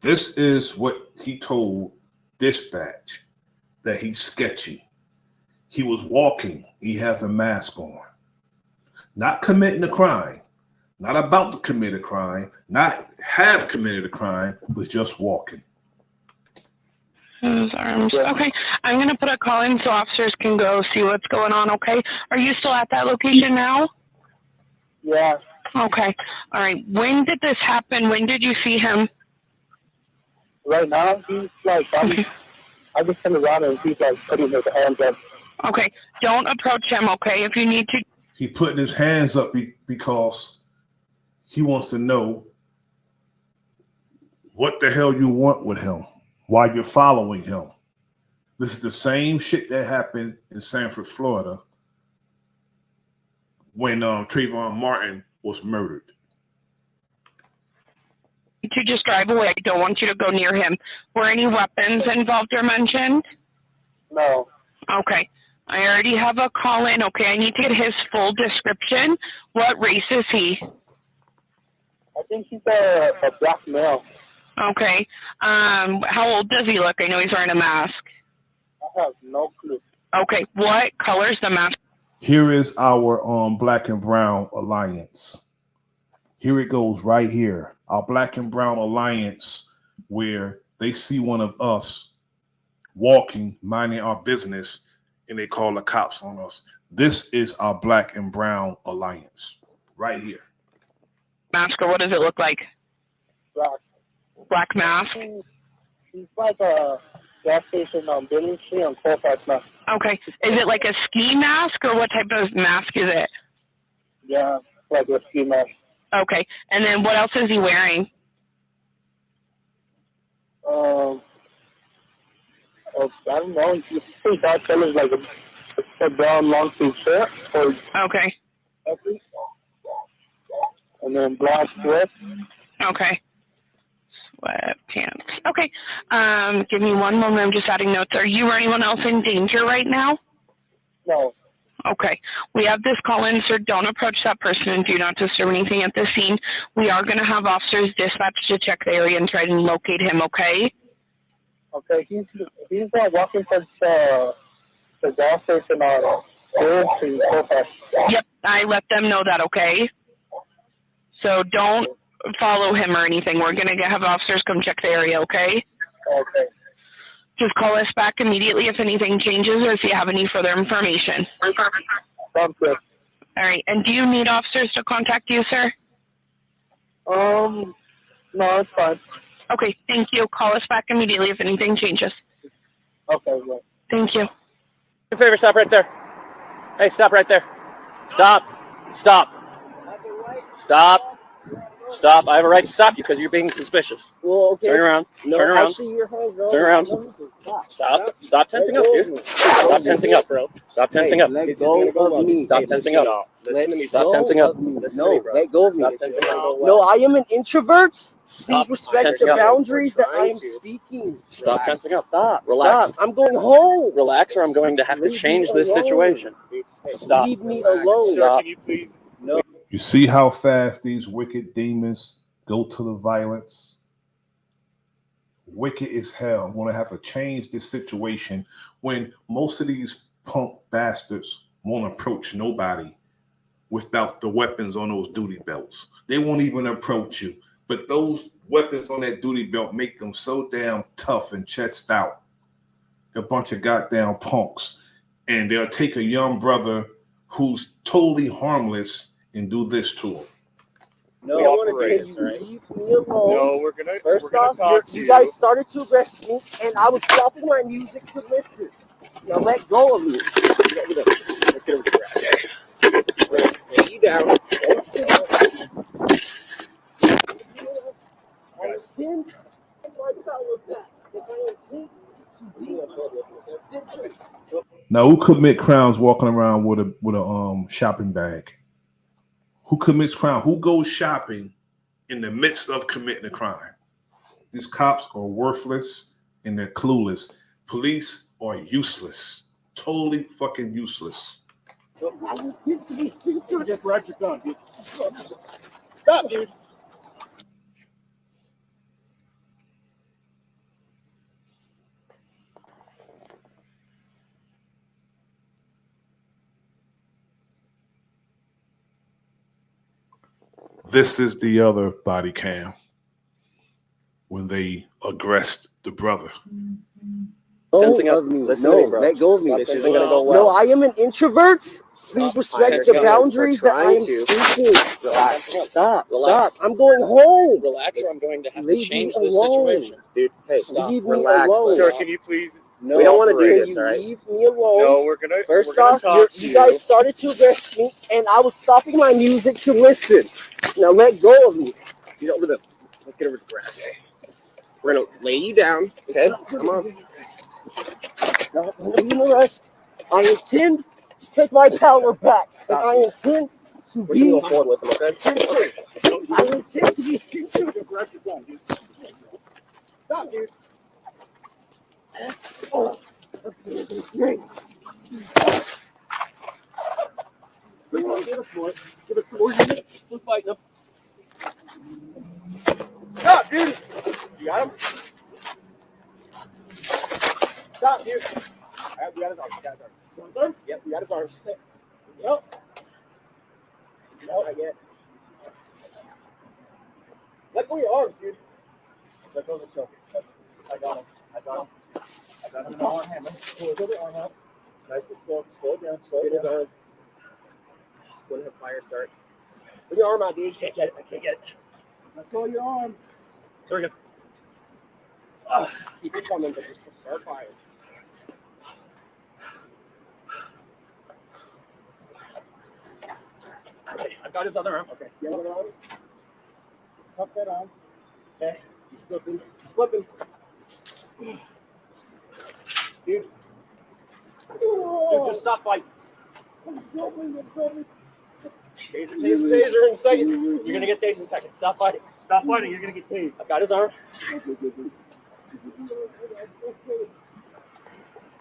[SPEAKER 5] This is what he told dispatch, that he's sketchy. He was walking. He has a mask on. Not committing a crime. Not about to commit a crime. Not have committed a crime, but just walking.
[SPEAKER 11] His arms. Okay, I'm going to put a call in so officers can go see what's going on, okay? Are you still at that location now?
[SPEAKER 12] Yeah.
[SPEAKER 11] Okay. All right. When did this happen? When did you see him?
[SPEAKER 12] Right now, he's like, I just turned around and he's like putting his hands up.
[SPEAKER 11] Okay. Don't approach him, okay? If you need to.
[SPEAKER 5] He putting his hands up because he wants to know what the hell you want with him while you're following him. This is the same shit that happened in Sanford, Florida, when Trayvon Martin was murdered.
[SPEAKER 11] To just drive away. I don't want you to go near him. Were any weapons involved or mentioned?
[SPEAKER 12] No.
[SPEAKER 11] Okay. I already have a call in. Okay, I need to get his full description. What race is he?
[SPEAKER 12] I think he's a black male.
[SPEAKER 11] Okay. How old does he look? I know he's wearing a mask.
[SPEAKER 12] I have no clue.
[SPEAKER 11] Okay. What color's the mask?
[SPEAKER 5] Here is our Black and Brown Alliance. Here it goes right here. Our Black and Brown Alliance, where they see one of us walking, minding our business, and they call the cops on us. This is our Black and Brown Alliance right here.
[SPEAKER 11] Mask, or what does it look like?
[SPEAKER 12] Black.
[SPEAKER 11] Black mask?
[SPEAKER 12] He's like a gas station on Billings Street on Colfax mask.
[SPEAKER 11] Okay. Is it like a ski mask, or what type of mask is it?
[SPEAKER 12] Yeah, like a ski mask.
[SPEAKER 11] Okay. And then what else is he wearing?
[SPEAKER 12] I don't know. You think that color's like a brown long sleeve shirt?
[SPEAKER 11] Okay.
[SPEAKER 12] And then black sweat.
[SPEAKER 11] Okay. Sweatpants. Okay. Give me one moment. I'm just adding notes. Are you or anyone else in danger right now?
[SPEAKER 12] No.
[SPEAKER 11] Okay. We have this call in, sir. Don't approach that person and do not disturb anything at the scene. We are going to have officers dispatched to check the area and try to locate him, okay?
[SPEAKER 12] Okay. He's walking towards the gas station on Billings Street, Colfax.
[SPEAKER 11] Yep. I let them know that, okay? So don't follow him or anything. We're going to have officers come check the area, okay?
[SPEAKER 12] Okay.
[SPEAKER 11] Just call us back immediately if anything changes or if you have any further information.
[SPEAKER 12] Sounds good.
[SPEAKER 11] All right. And do you need officers to contact you, sir?
[SPEAKER 12] No, it's fine.
[SPEAKER 11] Okay. Thank you. Call us back immediately if anything changes.
[SPEAKER 12] Okay, well.
[SPEAKER 11] Thank you.
[SPEAKER 13] Do a favor, stop right there. Hey, stop right there. Stop. Stop. Stop. I have a right to stop you because you're being suspicious.
[SPEAKER 14] Well, okay.
[SPEAKER 13] Turn around.
[SPEAKER 14] No,
[SPEAKER 13] Turn around.
[SPEAKER 14] I see your hands, bro.
[SPEAKER 13] Turn around. Stop tensing up, dude. Stop tensing up, bro. Stop tensing up.
[SPEAKER 14] Let go of me.
[SPEAKER 13] Stop tensing up. Stop tensing up.
[SPEAKER 14] No, let go of me. No, I am an introvert. Please respect the boundaries that I am speaking.
[SPEAKER 13] Stop tensing up.
[SPEAKER 14] Stop.
[SPEAKER 13] Relax.
[SPEAKER 14] Stop. I'm going home.
[SPEAKER 13] Relax, or I'm going to have to change this situation. Stop.
[SPEAKER 14] Leave me alone.
[SPEAKER 13] Stop.
[SPEAKER 14] Can you please? No.
[SPEAKER 5] You see how fast these wicked demons go to the violence? Wicked as hell. I'm going to have to change this situation when most of these punk bastards won't approach nobody without the weapons on those duty belts. They won't even approach you. But those weapons on that duty belt make them so damn tough and chest out. They're a bunch of goddamn punks. And they'll take a young brother who's totally harmless and do this to him.
[SPEAKER 14] No, I want to leave me alone.
[SPEAKER 13] No, we're gonna
[SPEAKER 14] talk to you. You guys started to arrest me, and I was stopping my music to listen. Now let go of me.
[SPEAKER 13] Let's get over the grass.
[SPEAKER 14] Lay you down.
[SPEAKER 5] Now, who commit crimes walking around with a shopping bag? Who commits crime? Who goes shopping in the midst of committing a crime? These cops are worthless and they're clueless. Police are useless. Totally fucking useless.
[SPEAKER 14] Just write your gun, dude. Stop, dude.
[SPEAKER 5] This is the other body cam when they aggressed the brother.
[SPEAKER 14] Tensing up. No, let go of me.
[SPEAKER 13] This isn't gonna go well.
[SPEAKER 14] No, I am an introvert. Please respect the boundaries that I am speaking.
[SPEAKER 13] Relax.
[SPEAKER 14] Stop.
[SPEAKER 13] Relax.
[SPEAKER 14] I'm going home.
[SPEAKER 13] Relax, or I'm going to have to
[SPEAKER 14] Leave
[SPEAKER 13] change
[SPEAKER 14] me
[SPEAKER 13] this
[SPEAKER 14] alone.
[SPEAKER 13] situation. Dude, hey, stop.
[SPEAKER 14] Leave me
[SPEAKER 13] Relax.
[SPEAKER 14] alone.
[SPEAKER 13] Sir, can you please?
[SPEAKER 14] No,
[SPEAKER 13] we don't want to do this,
[SPEAKER 14] you
[SPEAKER 13] all right?
[SPEAKER 14] leave me alone.
[SPEAKER 13] No, we're gonna.
[SPEAKER 14] First
[SPEAKER 13] we're gonna
[SPEAKER 14] off,
[SPEAKER 13] talk to
[SPEAKER 14] you guys started to arrest me, and I was stopping my music to listen. Now let go of me.
[SPEAKER 13] You know, let's get over the grass. We're gonna lay you down. Okay, come on.
[SPEAKER 14] Stop leaving arrest. I intend to take my power back. And I intend to
[SPEAKER 13] We're gonna go forward with him, okay?
[SPEAKER 14] I intend to be Stop, dude. Oh. Give us more. Give us some more units. We're fighting them. Stop, dude. You got him? Stop, dude. All right, we got his arms. We got his arms. Yep, we got his arms. Yep. No, not yet. Let go of your arms, dude. Let go of the choke. I got him. I got him. I got him. Arm hammer. Pull the arm out. Nice and slow. Slow it down. Slow it down. Wouldn't have fire start. Put your arm out, dude. Can't get it. I can't get it. Let go of your arm.
[SPEAKER 13] There we go.
[SPEAKER 14] Keep it coming, but just start firing. Okay, I've got his other arm. Okay, the other arm. Cup that on. Okay, he's flipping. He's flipping. Dude. Dude, just stop fighting. Taser in a second. You're gonna get tased in a second. Stop fighting. Stop fighting. You're gonna get tased. I've got his arm.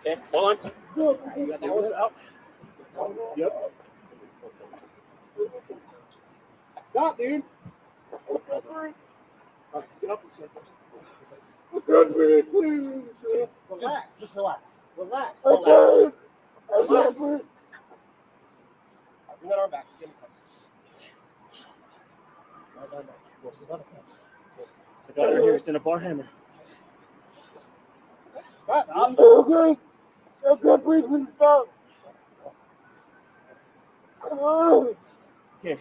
[SPEAKER 14] Okay, hold on. You got that one out. Yep. Stop, dude. Get up a second. Relax. Just relax. Relax. Relax. Relax. Bring that arm back. Get him close. Where's our back? Where's his other hand? I got it right here. It's in a bar hammer. Stop. Okay. Okay, please stop. Okay.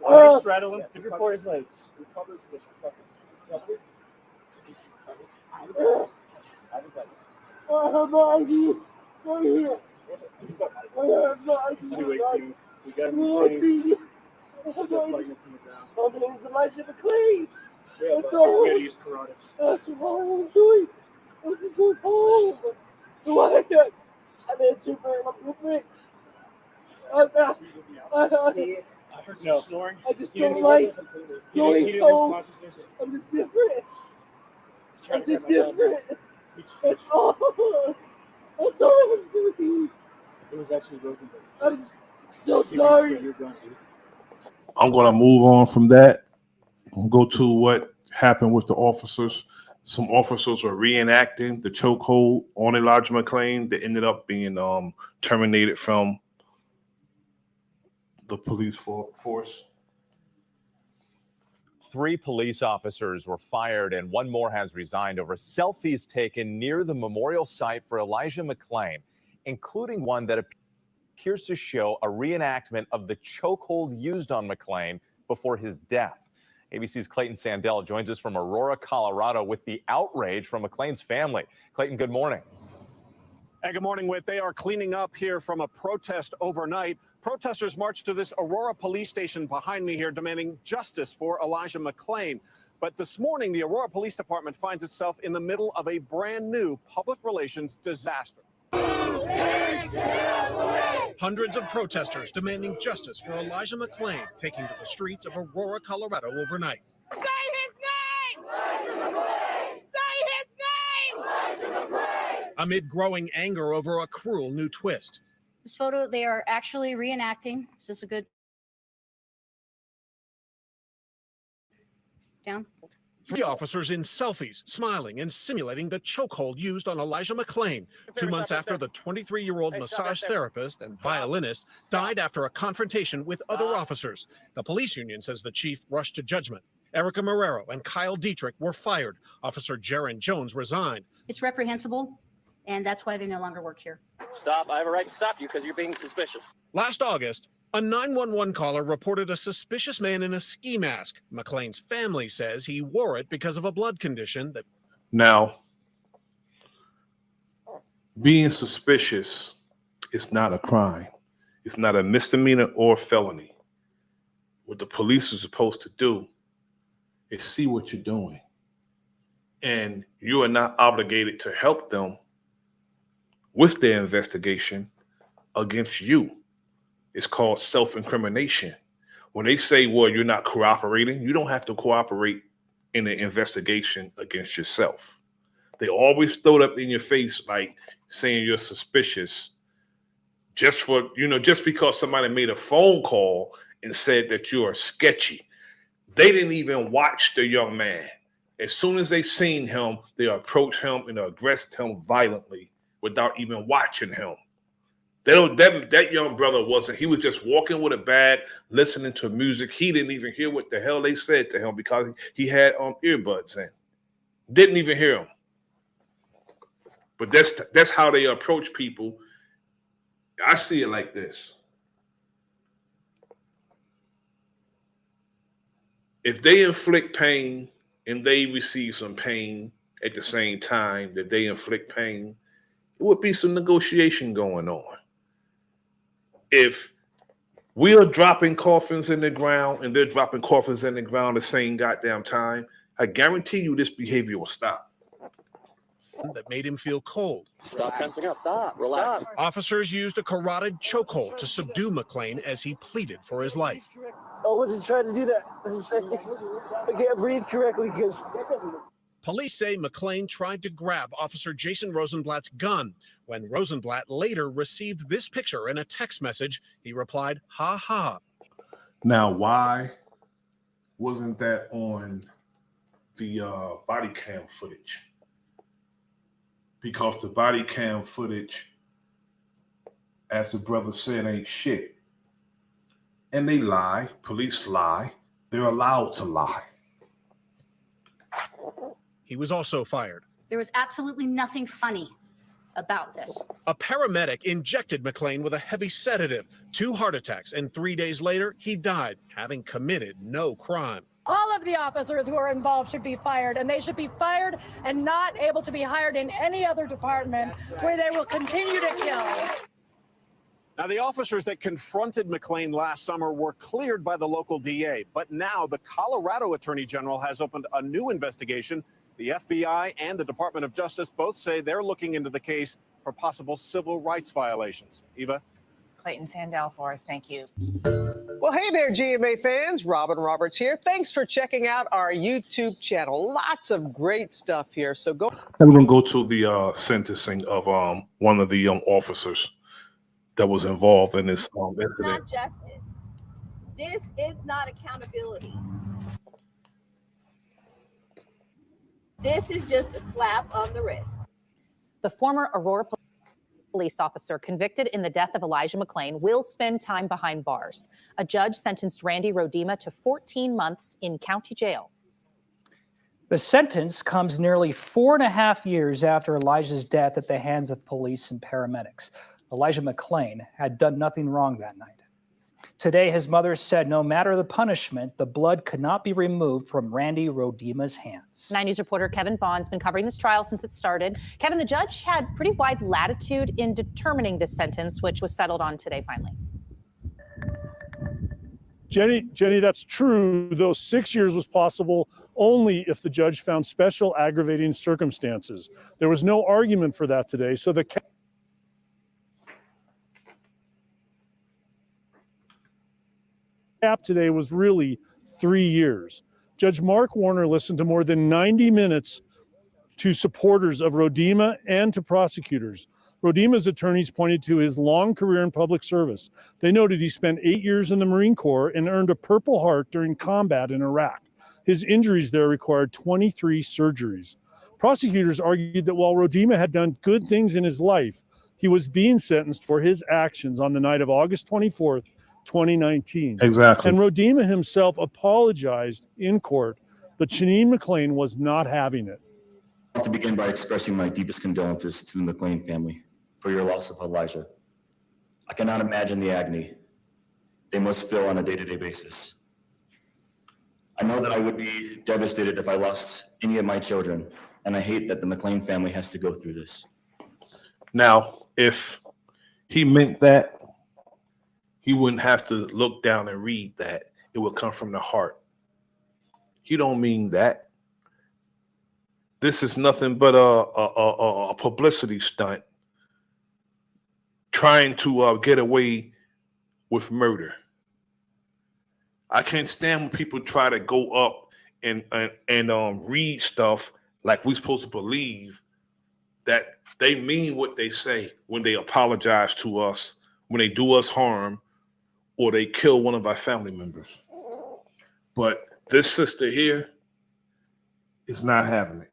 [SPEAKER 14] Right, straddle him. Keep your for his legs. Recover position. Trust me. Have his legs. I have no idea. Right here. I have no idea.
[SPEAKER 15] We got to change.
[SPEAKER 14] My name is Elijah McClain.
[SPEAKER 15] Yeah,
[SPEAKER 14] That's all.
[SPEAKER 15] East Colorado.
[SPEAKER 14] That's what I was doing. I was just going home. Why? I made two very much quick. I
[SPEAKER 15] heard some snoring.
[SPEAKER 14] I just don't like going home. I'm just different. I'm just different. That's all. That's all I was doing.
[SPEAKER 15] It was actually Rosenberg.
[SPEAKER 14] I'm so sorry.
[SPEAKER 5] I'm going to move on from that and go to what happened with the officers. Some officers were reenacting the chokehold on Elijah McClain that ended up being terminated from the police force.
[SPEAKER 16] 3 police officers were fired and 1 more has resigned over selfies taken near the memorial site for Elijah McClain, including one that appears to show a reenactment of the chokehold used on McClain before his death. ABC's Clayton Sandell joins us from Aurora, Colorado with the outrage from McClain's family. Clayton, good morning.
[SPEAKER 17] Hey, good morning, Whit. They are cleaning up here from a protest overnight. Protesters marched to this Aurora police station behind me here, demanding justice for Elijah McClain. But this morning, the Aurora Police Department finds itself in the middle of a brand new public relations disaster. Hundreds of protesters demanding justice for Elijah McClain, taking to the streets of Aurora, Colorado overnight.
[SPEAKER 18] Say his name! Say his name!
[SPEAKER 17] Amid growing anger over a cruel new twist.
[SPEAKER 19] This photo, they are actually reenacting. Is this a good down?
[SPEAKER 17] 3 officers in selfies, smiling and simulating the chokehold used on Elijah McClain 2 months after the 23-year-old massage therapist and violinist died after a confrontation with other officers. The police union says the chief rushed to judgment. Erica Marrero and Kyle Dietrich were fired. Officer Jaron Jones resigned.
[SPEAKER 19] It's reprehensible, and that's why they no longer work here.
[SPEAKER 13] Stop. I have a right to stop you because you're being suspicious.
[SPEAKER 17] Last August, a 911 caller reported a suspicious man in a ski mask. McClain's family says he wore it because of a blood condition that...
[SPEAKER 5] Now, being suspicious is not a crime. It's not a misdemeanor or felony. What the police are supposed to do is see what you're doing. And you are not obligated to help them with their investigation against you. It's called self-incrimination. When they say, well, you're not cooperating, you don't have to cooperate in an investigation against yourself. They always throw it up in your face like saying you're suspicious just because somebody made a phone call and said that you are sketchy. They didn't even watch the young man. As soon as they seen him, they approached him and addressed him violently without even watching him. That young brother he was just walking with a bag, listening to music. He didn't even hear what the hell they said to him because he had earbuds in. Didn't even hear him. But that's how they approach people. I see it like this. If they inflict pain and they receive some pain at the same time that they inflict pain, there would be some negotiation going on. If we are dropping coffins in the ground and they're dropping coffins in the ground the same goddamn time, I guarantee you this behavior will stop.
[SPEAKER 17] That made him feel cold.
[SPEAKER 13] Stop tensing up. Stop. Relax.
[SPEAKER 17] Officers used a carotid chokehold to subdue McClain as he pleaded for his life.
[SPEAKER 14] I wasn't trying to do that. I can't breathe correctly because...
[SPEAKER 17] Police say McClain tried to grab Officer Jason Rosenblatt's gun. When Rosenblatt later received this picture in a text message, he replied, "Ha ha."
[SPEAKER 5] Now, why wasn't that on the body cam footage? Because the body cam footage, as the brother said, ain't shit. And they lie. Police lie. They're allowed to lie.
[SPEAKER 17] He was also fired.
[SPEAKER 19] There was absolutely nothing funny about this.
[SPEAKER 17] A paramedic injected McClain with a heavy sedative, 2 heart attacks, and 3 days later, he died, having committed no crime.
[SPEAKER 20] All of the officers who are involved should be fired, and they should be fired and not able to be hired in any other department where they will continue to kill.
[SPEAKER 17] Now, the officers that confronted McClain last summer were cleared by the local DA, but now the Colorado Attorney General has opened a new investigation. The FBI and the Department of Justice both say they're looking into the case for possible civil rights violations. Eva?
[SPEAKER 21] Clayton Sandell for us. Thank you.
[SPEAKER 22] Well, hey there, GMA fans. Robin Roberts here. Thanks for checking out our YouTube channel. Lots of great stuff here. So go.
[SPEAKER 5] I'm going to go to the sentencing of one of the young officers that was involved in this incident.
[SPEAKER 23] It's not justice. This is not accountability. This is just a slap on the wrist.
[SPEAKER 24] The former Aurora police officer convicted in the death of Elijah McClain will spend time behind bars. A judge sentenced Randy Rodema to 14 months in county jail.
[SPEAKER 25] The sentence comes nearly 4.5 years after Elijah's death at the hands of police and paramedics. Elijah McClain had done nothing wrong that night. Today, his mother said no matter the punishment, the blood could not be removed from Randy Rodema's hands.
[SPEAKER 24] 9 News reporter Kevin Vaughn's been covering this trial since it started. Kevin, the judge had pretty wide latitude in determining this sentence, which was settled on today finally.
[SPEAKER 26] Jenny, that's true, though 6 years was possible only if the judge found special aggravating circumstances. There was no argument for that today, so the cap today was really 3 years. Judge Mark Warner listened to more than 90 minutes to supporters of Rodema and to prosecutors. Rodema's attorneys pointed to his long career in public service. They noted he spent 8 years in the Marine Corps and earned a Purple Heart during combat in Iraq. His injuries there required 23 surgeries. Prosecutors argued that while Rodema had done good things in his life, he was being sentenced for his actions on the night of August 24th, 2019.
[SPEAKER 5] Exactly.
[SPEAKER 26] And Rodema himself apologized in court, but Shanine McClain was not having it.
[SPEAKER 27] I want to begin by expressing my deepest condolences to the McClain family for your loss of Elijah. I cannot imagine the agony they must feel on a day-to-day basis. I know that I would be devastated if I lost any of my children, and I hate that the McClain family has to go through this.
[SPEAKER 5] Now, if he meant that, he wouldn't have to look down and read that. It would come from the heart. He don't mean that. This is nothing but a publicity stunt trying to get away with murder. I can't stand when people try to go up and read stuff like we're supposed to believe that they mean what they say when they apologize to us, when they do us harm, or they kill one of our family members. But this sister here is not having it.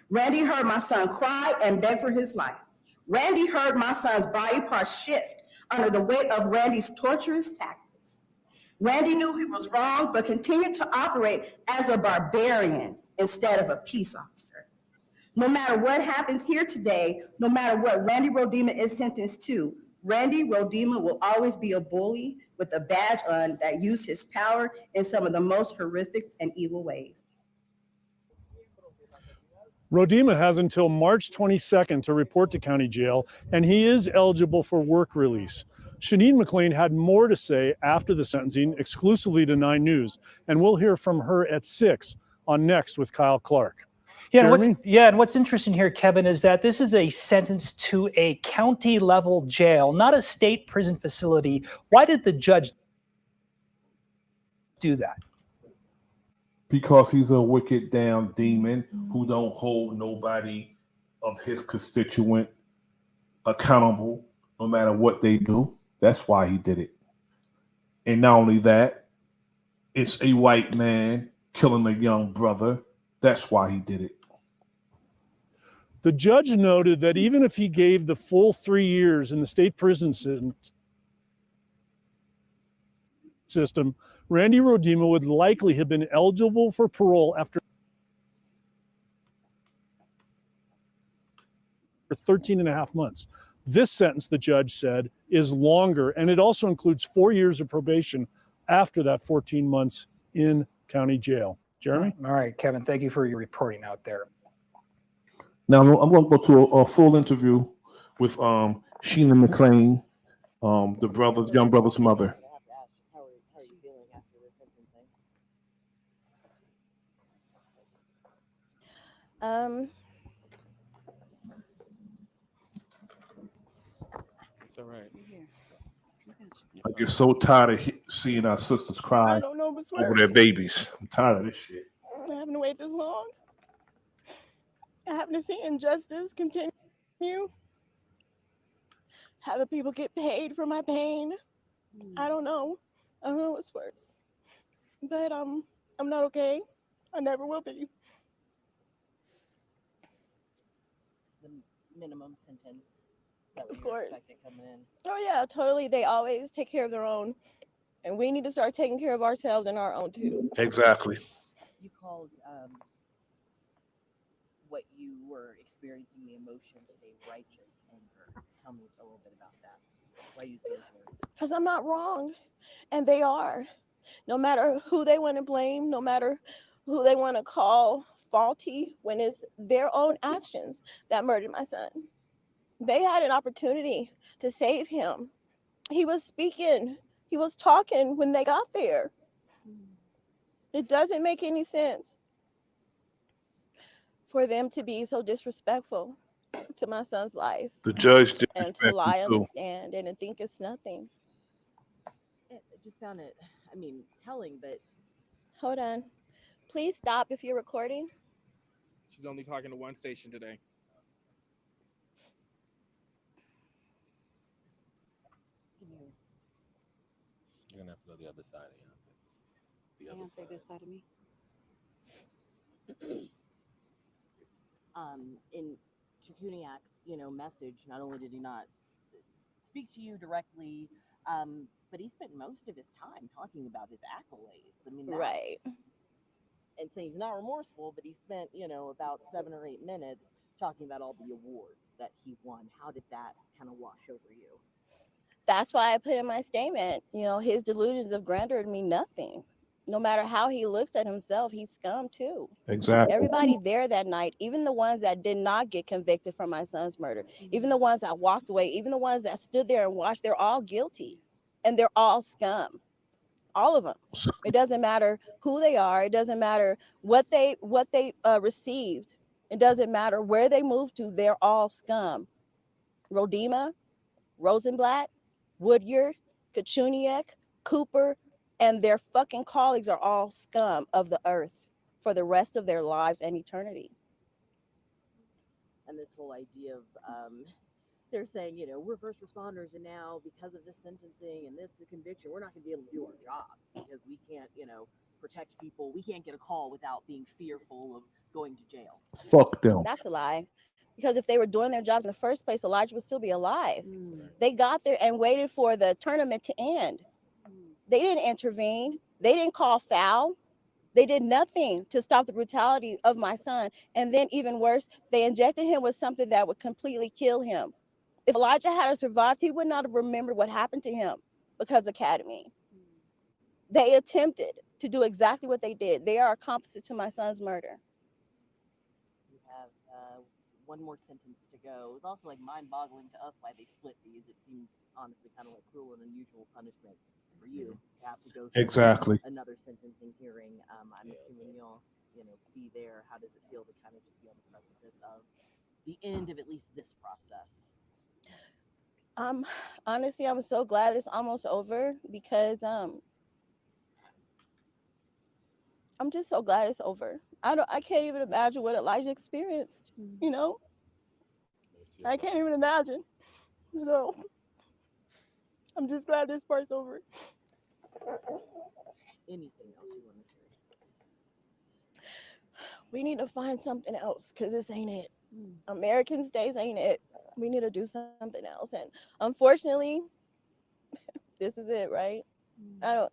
[SPEAKER 23] Randy heard my son cry and beg for his life. Randy heard my son's body parts shift under the weight of Randy's torturous tactics. Randy knew he was wrong, but continued to operate as a barbarian instead of a peace officer. No matter what happens here today, no matter what Randy Rodema is sentenced to, Randy Rodema will always be a bully with a badge on that used his power in some of the most horrific and evil ways.
[SPEAKER 26] Rodema has until March 22nd to report to county jail, and he is eligible for work release. Shanine McClain had more to say after the sentencing, exclusively to 9 News, and we'll hear from her at 6 on Next with Kyle Clark.
[SPEAKER 25] And what's interesting here, Kevin, is that this is a sentence to a county level jail, not a state prison facility. Why did the judge do that?
[SPEAKER 5] Because he's a wicked damn demon who don't hold nobody of his constituent accountable, no matter what they do. That's why he did it. And not only that, it's a white man killing a young brother. That's why he did it.
[SPEAKER 26] The judge noted that even if he gave the full 3 years in the state prison system, Randy Rodema would likely have been eligible for parole after 13 and a half months. This sentence, the judge said, is longer, and it also includes 4 years of probation after that 14 months in county jail. Jeremy?
[SPEAKER 25] All right, Kevin, thank you for your reporting out there.
[SPEAKER 5] Now I'm going to go to a full interview with Sheena McClain, the young brother's mother.
[SPEAKER 21] How are you feeling after the sentencing?
[SPEAKER 1] It's all right.
[SPEAKER 5] I get so tired of seeing our sisters cry
[SPEAKER 18] I don't know what's
[SPEAKER 5] over their
[SPEAKER 18] worse.
[SPEAKER 5] babies. I'm tired of this shit.
[SPEAKER 18] Having to wait this long. Having to see injustice continue. Having people get paid for my pain. I don't know. I don't know what's worse. But I'm not okay. I never will be.
[SPEAKER 21] The minimum sentence. Is that what
[SPEAKER 18] Of
[SPEAKER 21] you
[SPEAKER 18] course.
[SPEAKER 21] expected coming in?
[SPEAKER 18] Oh yeah, totally. They always take care of their own. And we need to start taking care of ourselves and our own too.
[SPEAKER 5] Exactly.
[SPEAKER 21] You called what you were experiencing, the emotion today, righteous anger. Tell me a little bit about that. Why use those words?
[SPEAKER 18] Because I'm not wrong. And they are. No matter who they want to blame, no matter who they want to call faulty, when it's their own actions that murdered my son. They had an opportunity to save him. He was speaking. He was talking when they got there. It doesn't make any sense for them to be so disrespectful to my son's life
[SPEAKER 5] The judge
[SPEAKER 18] and to
[SPEAKER 5] disrespected
[SPEAKER 18] lie on
[SPEAKER 5] too.
[SPEAKER 18] the stand and to think it's nothing.
[SPEAKER 21] I just found it, telling, but...
[SPEAKER 18] Hold on. Please stop if you're recording.
[SPEAKER 1] She's only talking to one station today.
[SPEAKER 2] You're gonna have to go the other side of you. The other side.
[SPEAKER 3] This side of me.
[SPEAKER 21] In Chakuniak's, message, not only did he not speak to you directly, but he spent most of his time talking about his accolades. I mean,
[SPEAKER 18] Right.
[SPEAKER 21] And saying he's not remorseful, but he spent, about 7 or 8 minutes talking about all the awards that he won. How did that kind of wash over you?
[SPEAKER 18] That's why I put in my statement, his delusions of grandeur mean nothing. No matter how he looks at himself, he's scum too.
[SPEAKER 5] Exactly.
[SPEAKER 18] Everybody there that night, even the ones that did not get convicted for my son's murder, even the ones that walked away, even the ones that stood there and watched, they're all guilty and they're all scum. All of them. It doesn't matter who they are. It doesn't matter what they received. It doesn't matter where they moved to. They're all scum. Rodima, Rosenblatt, Woodyard, Kachuniak, Cooper, and their fucking colleagues are all scum of the earth for the rest of their lives and eternity.
[SPEAKER 21] And this whole idea of they're saying, we're first responders, and now because of this sentencing and this conviction, we're not going to be able to do our jobs because we can't, protect people. We can't get a call without being fearful of going to jail.
[SPEAKER 5] Fuck them.
[SPEAKER 18] That's a lie. Because if they were doing their jobs in the first place, Elijah would still be alive. They got there and waited for the tournament to end. They didn't intervene. They didn't call foul. They did nothing to stop the brutality of my son. And then even worse, they injected him with something that would completely kill him. If Elijah had survived, he would not have remembered what happened to him because of Ketaminne. They attempted to do exactly what they did. They are accomplices to my son's murder.
[SPEAKER 21] You have one more sentence to go. It was also mind-boggling to us why they split these. It seems honestly kind of like cruel and unusual punishment for you to have to go through
[SPEAKER 5] Exactly.
[SPEAKER 21] another sentencing hearing. I'm assuming you'll be there. How does it feel to kind of just be on the precipice of the end of at least this process?
[SPEAKER 18] Honestly, I'm so glad it's almost over because I'm just so glad it's over. I can't even imagine what Elijah experienced, I can't even imagine. So I'm just glad this part's over.
[SPEAKER 21] Anything else you want to say?
[SPEAKER 18] We need to find something else because this ain't it. Americans Days ain't it. We need to do something else. And unfortunately, this is it, right? I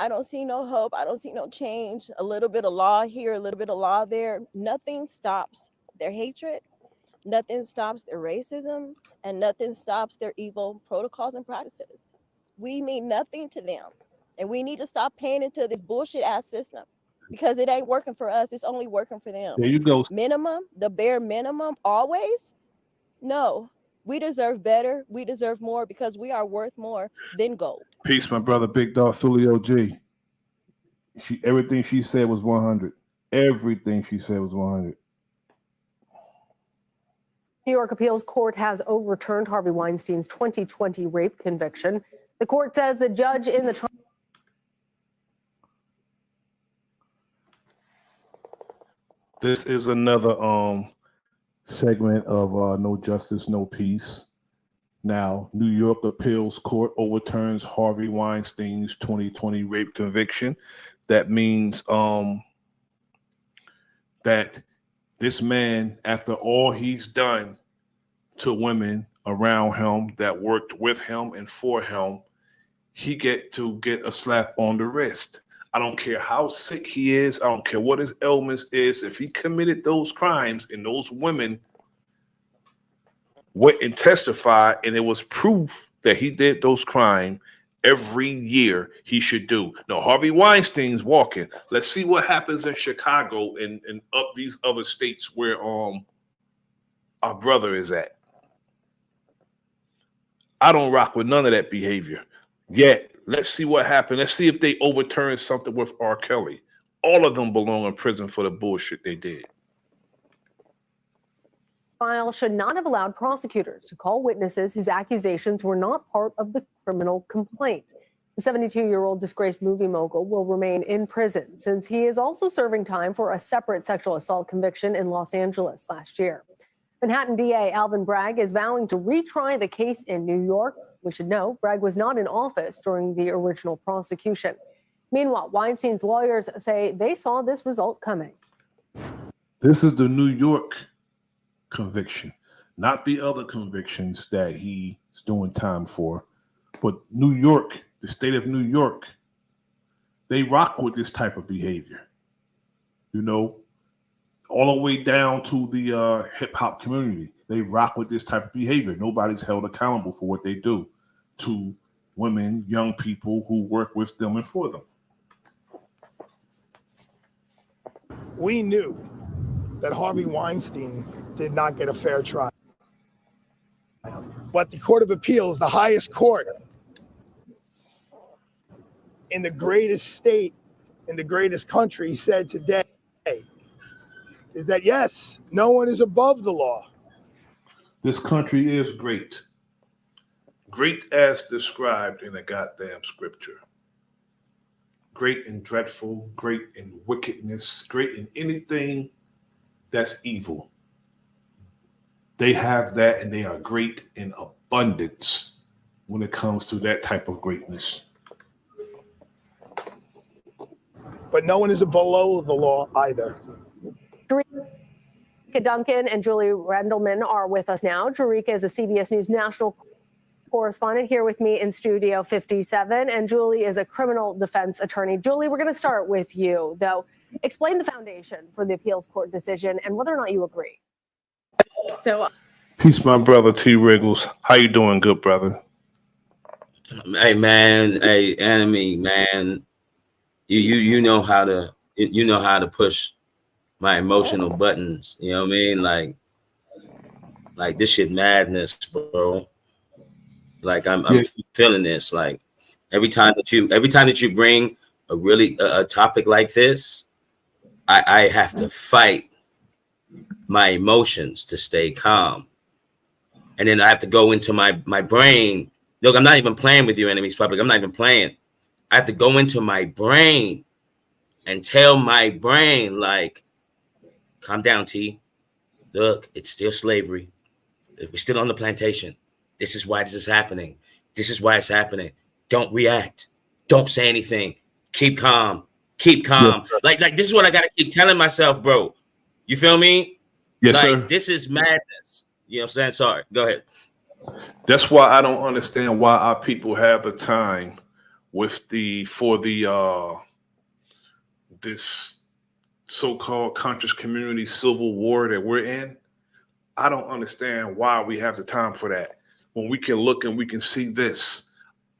[SPEAKER 18] don't see no hope. I don't see no change. A little bit of law here, a little bit of law there. Nothing stops their hatred. Nothing stops their racism. And nothing stops their evil protocols and practices. We mean nothing to them. And we need to stop paying into this bullshit ass system because it ain't working for us. It's only working for them.
[SPEAKER 5] There you go.
[SPEAKER 18] Minimum, the bare minimum, always. No, we deserve better. We deserve more because we are worth more than gold.
[SPEAKER 5] Peace, my brother, Big Dog Thulio G. Everything she said was 100. Everything she said was 100.
[SPEAKER 3] New York Appeals Court has overturned Harvey Weinstein's 2020 rape conviction. The court says the judge in the trial.
[SPEAKER 5] This is another segment of No Justice, No Peace. Now, New York Appeals Court overturns Harvey Weinstein's 2020 rape conviction. That means that this man, after all he's done to women around him that worked with him and for him, he get a slap on the wrist. I don't care how sick he is. I don't care what his ailments is. If he committed those crimes and those women went and testified and it was proof that he did those crimes, every year he should do. Now, Harvey Weinstein's walking. Let's see what happens in Chicago and up these other states where our brother is at. I don't rock with none of that behavior. Yet, let's see what happens. Let's see if they overturn something with R. Kelly. All of them belong in prison for the bullshit they did.
[SPEAKER 3] Trial should not have allowed prosecutors to call witnesses whose accusations were not part of the criminal complaint. The 72-year-old disgraced movie mogul will remain in prison since he is also serving time for a separate sexual assault conviction in Los Angeles last year. Manhattan DA Alvin Bragg is vowing to retry the case in New York. We should know Bragg was not in office during the original prosecution. Meanwhile, Weinstein's lawyers say they saw this result coming.
[SPEAKER 5] This is the New York conviction, not the other convictions that he's doing time for, but New York, the state of New York, they rock with this type of behavior. You know, all the way down to the hip hop community, they rock with this type of behavior. Nobody's held accountable for what they do to women, young people who work with them and for them.
[SPEAKER 4] We knew that Harvey Weinstein did not get a fair trial. But the Court of Appeals, the highest court in the greatest state, in the greatest country, said today is that, yes, no one is above the law.
[SPEAKER 5] This country is great. Great as described in the goddamn scripture. Great and dreadful, great in wickedness, great in anything that's evil. They have that, and they are great in abundance when it comes to that type of greatness.
[SPEAKER 4] But no one is below the law either.
[SPEAKER 3] Jerika Duncan and Julie Rendelman are with us now. Jerika is a CBS News national correspondent here with me in Studio 57, and Julie is a criminal defense attorney. Julie, we're going to start with you, though. Explain the foundation for the appeals court decision and whether or not you agree.
[SPEAKER 6] So,
[SPEAKER 5] Peace, my brother T. Wriggles. How you doing, good brother?
[SPEAKER 6] hey man, hey enemy man, you know how to push my emotional buttons. You know what I mean? Like this shit madness, bro. Like I'm feeling this. Like every time that you bring a topic like this, I have to fight my emotions to stay calm. And then I have to go into my brain. Look, I'm not even playing with you, enemies public. I'm not even playing. I have to go into my brain and tell my brain, like, calm down, T. Look, it's still slavery. We're still on the plantation. This is why this is happening. This is why it's happening. Don't react. Don't say anything. Keep calm. Keep calm. Yeah. Like this is what I gotta keep telling myself, bro. You feel me?
[SPEAKER 5] Yes,
[SPEAKER 6] like,
[SPEAKER 5] sir.
[SPEAKER 6] This is madness. You know what I'm saying? Sorry. Go ahead.
[SPEAKER 5] That's why I don't understand why our people have the time with this so-called conscious community civil war that we're in. I don't understand why we have the time for that. When we can look and we can see this.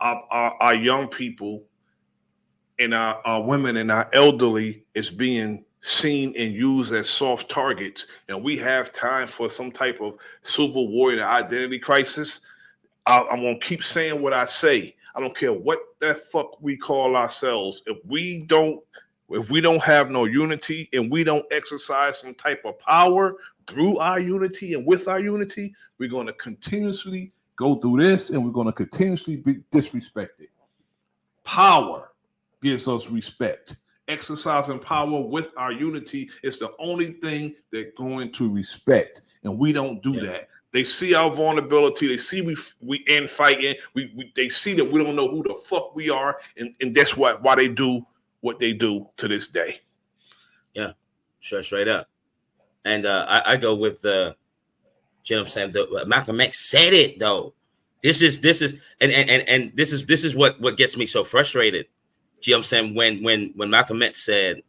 [SPEAKER 5] Our young people and our women and our elderly is being seen and used as soft targets, and we have time for some type of civil war and identity crisis, I'm gonna keep saying what I say. I don't care what the fuck we call ourselves. If we don't have no unity and we don't exercise some type of power through our unity and with our unity, we're going to continuously go through this and we're going to continuously be disrespected. Power gives us respect. Exercising power with our unity is the only thing they're going to respect, and we don't do that. They see our vulnerability. They see we end fighting. They see that we don't know who the fuck we are, and that's why they do what they do to this day.
[SPEAKER 6] Yeah, straight up. And I go with the, you know what I'm saying? Malcolm X said it though. This is and this is what gets me so frustrated. You know what I'm saying? When Malcolm X said,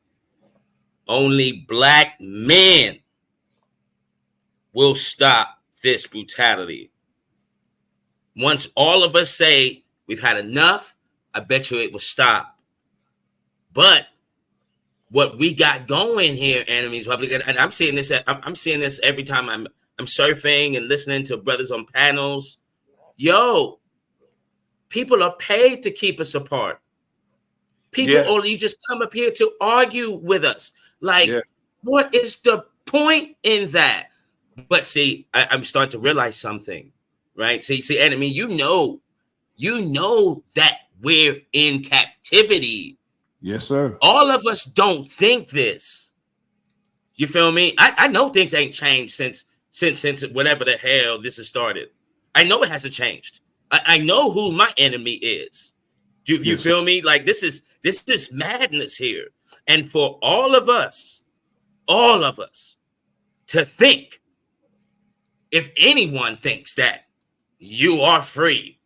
[SPEAKER 6] only black men will stop this brutality. Once all of us say we've had enough, I bet you it will stop. But what we got going here, enemies public, and I'm seeing this. I'm seeing this every time I'm surfing and listening to brothers on panels. Yo, people are paid to keep us apart. People only just come up here to argue with us. Like, what is the point in that? But see, I'm starting to realize something, right? See, enemy, you know that we're in captivity.
[SPEAKER 5] Yes, sir.
[SPEAKER 6] All of us don't think this. You feel me? I know things ain't changed since whatever the hell this has started. I know it hasn't changed. I know who my enemy is. Do you feel me? Like this is madness here. And for all of us to think, if anyone thinks that you are free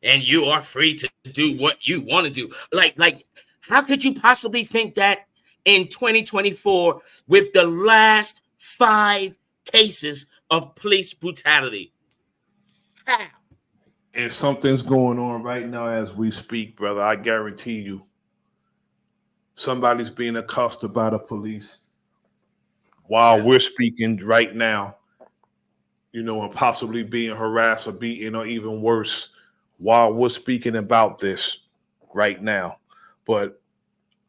[SPEAKER 6] and you are free to do what you want to do, like how could you possibly think that in 2024 with the last 5 cases of police brutality? How?
[SPEAKER 5] And something's going on right now as we speak, brother. I guarantee you. Somebody's being accosted by the police while we're speaking right now, you know, and possibly being harassed or beaten or even worse while we're speaking about this right now. But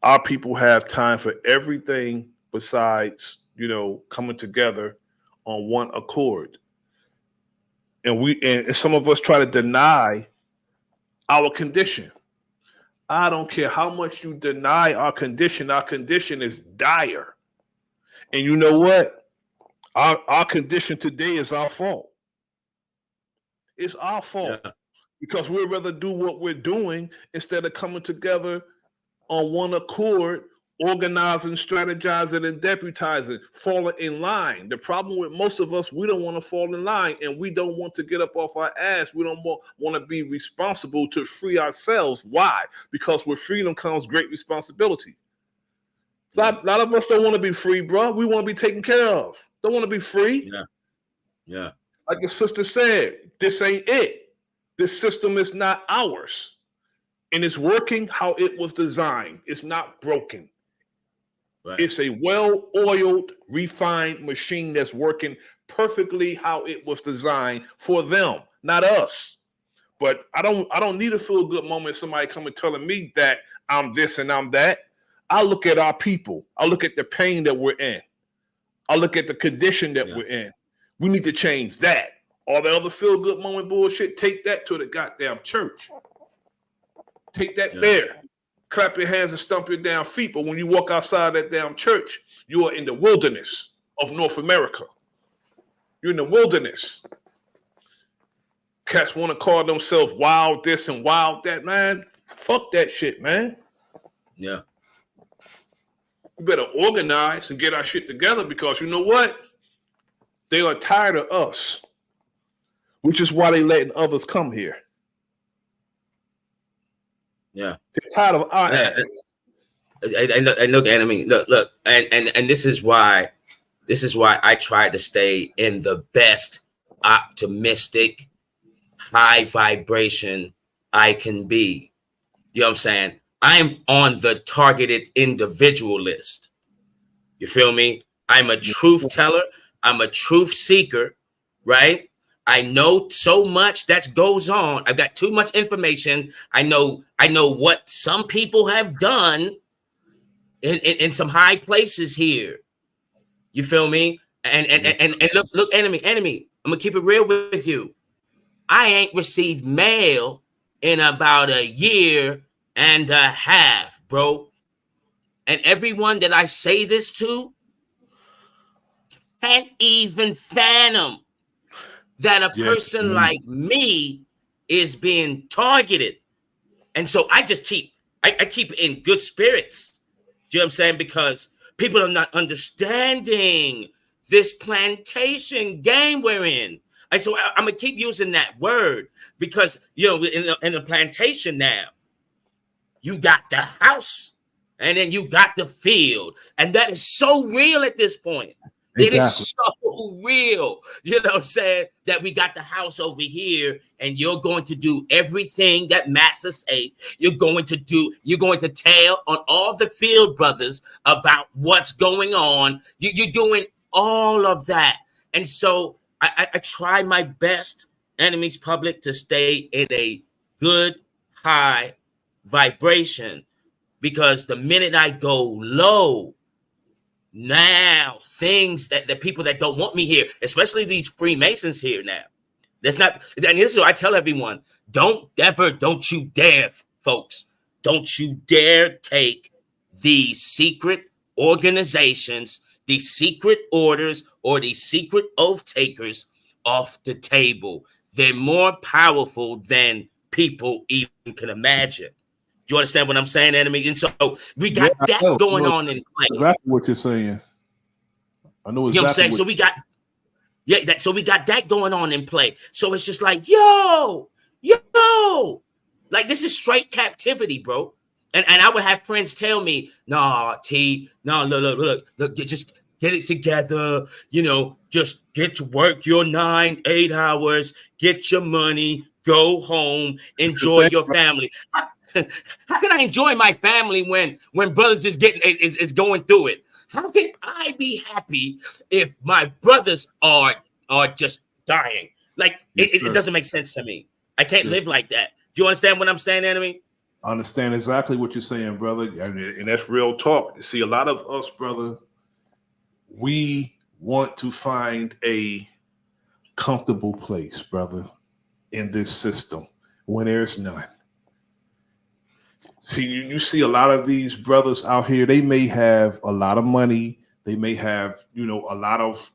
[SPEAKER 5] our people have time for everything besides, you know, coming together on one accord. And some of us try to deny our condition. I don't care how much you deny our condition is dire. And you know what? Our condition today is our fault. It's our fault because we'd rather do what we're doing instead of coming together on one accord, organizing, strategizing, and deputizing, falling in line. The problem with most of us, we don't want to fall in line, and we don't want to get up off our ass. We don't want to be responsible to free ourselves. Why? Because with freedom comes great responsibility. A lot of us don't want to be free, bro. We want to be taken care of. Don't want to be free.
[SPEAKER 6] Yeah.
[SPEAKER 5] Like the sister said, this ain't it. This system is not ours. And it's working how it was designed. It's not broken. Right. It's a well-oiled, refined machine that's working perfectly how it was designed for them, not us. But I don't need a feel-good moment, somebody coming telling me that I'm this and I'm that. I look at our people. I look at the pain that we're in. I look at the condition that we're in. We need to change that. All the other feel-good moment bullshit, take that to the goddamn church. Take that there. Clap your hands and stomp your damn feet. But when you walk outside that damn church, you are in the wilderness of North America. You're in the wilderness. Cats want to call themselves wild this and wild that, man. Fuck that shit, man.
[SPEAKER 6] Yeah.
[SPEAKER 5] We better organize and get our shit together because you know what? They are tired of us, which is why they letting others come here.
[SPEAKER 6] Yeah.
[SPEAKER 5] They're tired of our ass.
[SPEAKER 6] And look, enemy, look, and this is why I try to stay in the best optimistic, high vibration I can be. You know what I'm saying? I'm on the targeted individual list. You feel me? I'm a truth teller. I'm a truth seeker, right? I know so much that goes on. I've got too much information. I know what some people have done in some high places here. You feel me? And look, enemy. I'm gonna keep it real with you. I ain't received mail in about a year and a half, bro. And everyone that I say this to can't even fathom that a person like me is being targeted. And so I just keep in good spirits. Do you know what I'm saying? Because people are not understanding this plantation game we're in. And so I'm gonna keep using that word because in the plantation now, you got the house and then you got the field, and that is so real at this point. It is so real, you know what I'm saying, that we got the house over here, and you're going to do everything that Massa say. You're going to tell on all the field brothers about what's going on. You're doing all of that. And so I try my best, enemies public, to stay in a good, high vibration, because the minute I go low, now things that the people that don't want me here, especially these Freemasons here now, that's not, and this is what I tell everyone: don't you dare, folks, don't you dare take these secret organizations, these secret orders, or these secret oath takers off the table. They're more powerful than people even can imagine. Do you understand what I'm saying, enemy? And so we got that going on in play.
[SPEAKER 5] Exactly what you're saying. I know exactly.
[SPEAKER 6] You know what I'm saying? So we got that going on in play. So it's just like, yo, like this is straight captivity, bro. And I would have friends tell me, nah, T, no, look, just get it together. Just get to work your 9-8 hours, get your money, go home, enjoy your family. How can I enjoy my family when brothers is going through it? How can I be happy if my brothers are just dying? Like it doesn't make sense to me. I can't live like that. Do you understand what I'm saying, enemy?
[SPEAKER 5] I understand exactly what you're saying, brother, and that's real talk. You see, a lot of us, brother, we want to find a comfortable place, brother, in this system when there's none. See, you see a lot of these brothers out here, they may have a lot of money. They may have, a lot of,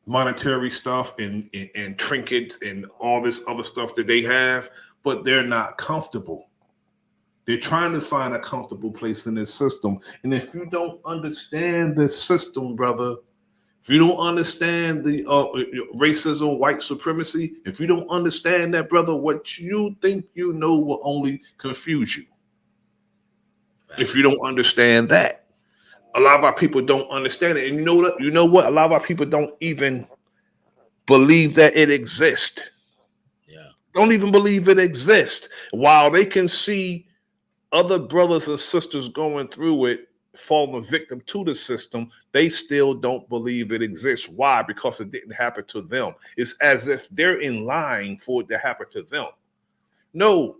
[SPEAKER 5] monetary stuff and trinkets and all this other stuff that they have, but they're not comfortable. They're trying to find a comfortable place in this system. And if you don't understand this system, brother, if you don't understand the racism, white supremacy, if you don't understand that, brother, what you think you know will only confuse you. If you don't understand that, a lot of our people don't understand it. And you know what? A lot of our people don't even believe that it exists.
[SPEAKER 6] Yeah.
[SPEAKER 5] Don't even believe it exists. While they can see other brothers and sisters going through it, falling victim to the system, they still don't believe it exists. Why? Because it didn't happen to them. It's as if they're in line for it to happen to them. No,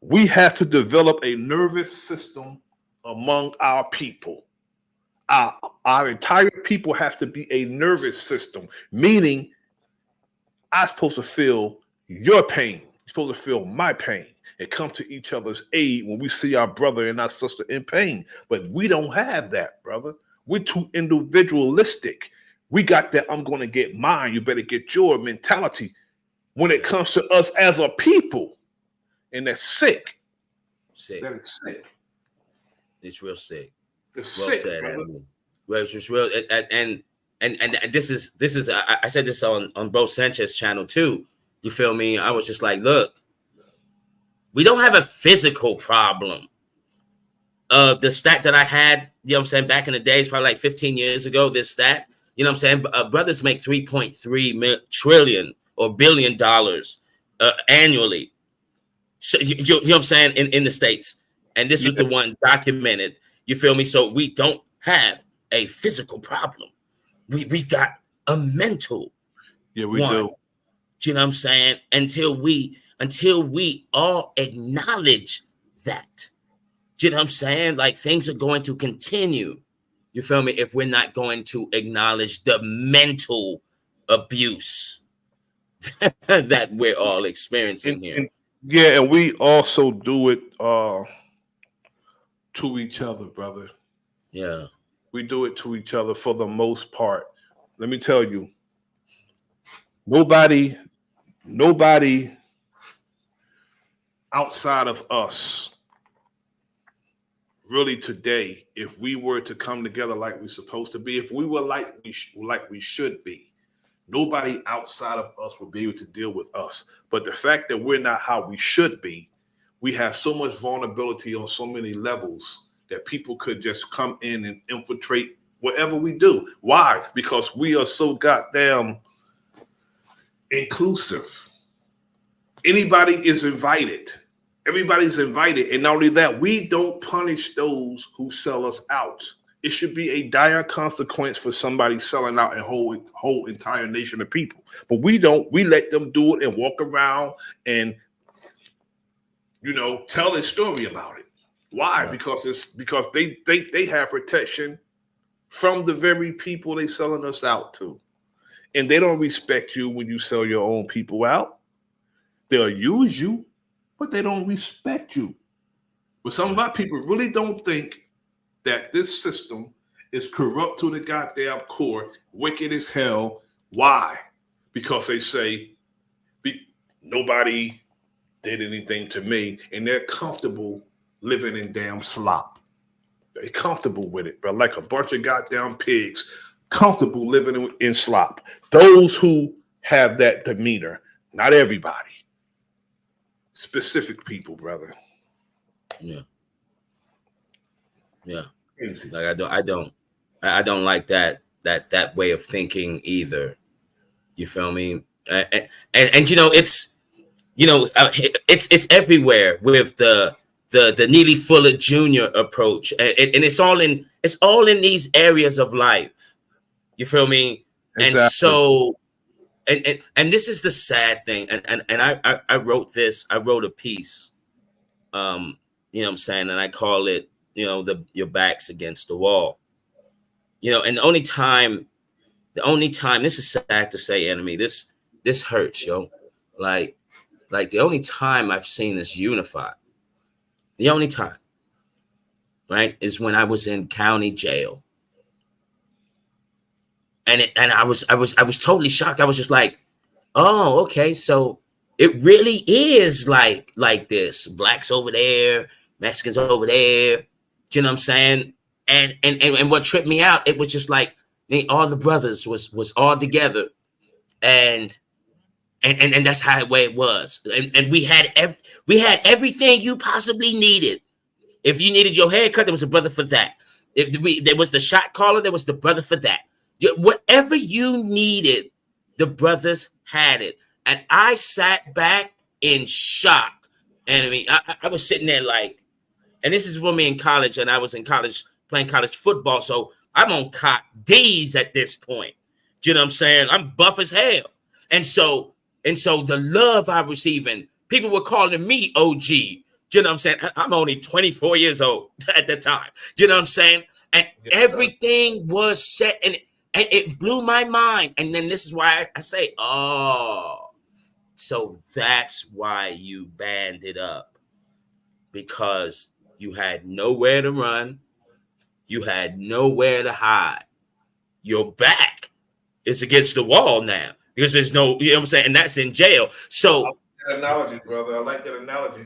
[SPEAKER 5] we have to develop a nervous system among our people. Our entire people has to be a nervous system, meaning I'm supposed to feel your pain. You're supposed to feel my pain and come to each other's aid when we see our brother and our sister in pain. But we don't have that, brother. We're too individualistic. We got that I'm going to get mine, you better get your mentality when it comes to us as a people. And that's sick. That is sick.
[SPEAKER 6] It's real sick.
[SPEAKER 5] It's
[SPEAKER 6] well
[SPEAKER 5] sick,
[SPEAKER 6] said,
[SPEAKER 5] brother.
[SPEAKER 6] enemy. Well, it's just real. And this is I said this on Bro Sanchez channel too. You feel me? I was just like, look, we don't have a physical problem. The stat that I had, you know what I'm saying, back in the days, probably like 15 years ago, this stat, you know what I'm saying, brothers make $3.3 trillion or billion annually. So, you know what I'm saying, in the States. And this was the one documented. You feel me? So we don't have a physical problem. We've got a mental
[SPEAKER 5] we
[SPEAKER 6] one.
[SPEAKER 5] do.
[SPEAKER 6] Do you know what I'm saying? Until we all acknowledge that. Do you know what I'm saying? Like, things are going to continue. You feel me? If we're not going to acknowledge the mental abuse that we're all experiencing here.
[SPEAKER 5] And we also do it to each other, brother.
[SPEAKER 6] Yeah.
[SPEAKER 5] We do it to each other for the most part. Let me tell you, nobody outside of us really today, if we were to come together like we're supposed to be, if we were like we should be, nobody outside of us will be able to deal with us. But the fact that we're not how we should be, we have so much vulnerability on so many levels that people could just come in and infiltrate whatever we do. Why? Because we are so goddamn inclusive. Anybody is invited. Everybody's invited. And not only that, we don't punish those who sell us out. It should be a dire consequence for somebody selling out a whole entire nation of people. But we don't. We let them do it and walk around and, tell a story about it. Why? Because they think they have protection from the very people they selling us out to. And they don't respect you when you sell your own people out. They'll use you, but they don't respect you. But some of our people really don't think that this system is corrupt to the goddamn core, wicked as hell. Why? Because they say nobody did anything to me, and they're comfortable living in damn slop. They're comfortable with it, but like a bunch of goddamn pigs, comfortable living in slop. Those who have that demeanor, not everybody. Specific people, brother.
[SPEAKER 6] Yeah. Like I don't like that way of thinking either. You feel me? And it's everywhere with the Neely Fuller Jr. approach, and it's all in these areas of life. You feel me? Exactly. And so, and this is the sad thing. And I wrote this. I wrote a piece. You know what I'm saying? And I call it, your back's against the wall. And the only time, this is sad to say, enemy, this hurts, yo. Like the only time I've seen this unified, the only time, right, is when I was in county jail. And I was totally shocked. I was just like, oh, okay, so it really is like this. Blacks over there, Mexicans over there. Do you know what I'm saying? And what tripped me out, it was just like all the brothers was all together, and that's how the way it was. And we had everything you possibly needed. If you needed your haircut, there was a brother for that. If there was the shot caller, there was the brother for that. Whatever you needed, the brothers had it. And I sat back in shock. And I mean, I was sitting there like, and this is for me in college, and I was in college playing college football, so I'm on cop D's at this point. Do you know what I'm saying? I'm buff as hell. And so the love I'm receiving, people were calling me OG. Do you know what I'm saying? I'm only 24 years old at the time. Do you know what I'm saying? And everything was set, and it blew my mind. And then this is why I say, oh, so that's why you banded up, because you had nowhere to run. You had nowhere to hide. Your back is against the wall now because there's no, you know what I'm saying? And that's in jail. So,
[SPEAKER 5] I like that analogy, brother. I like that analogy.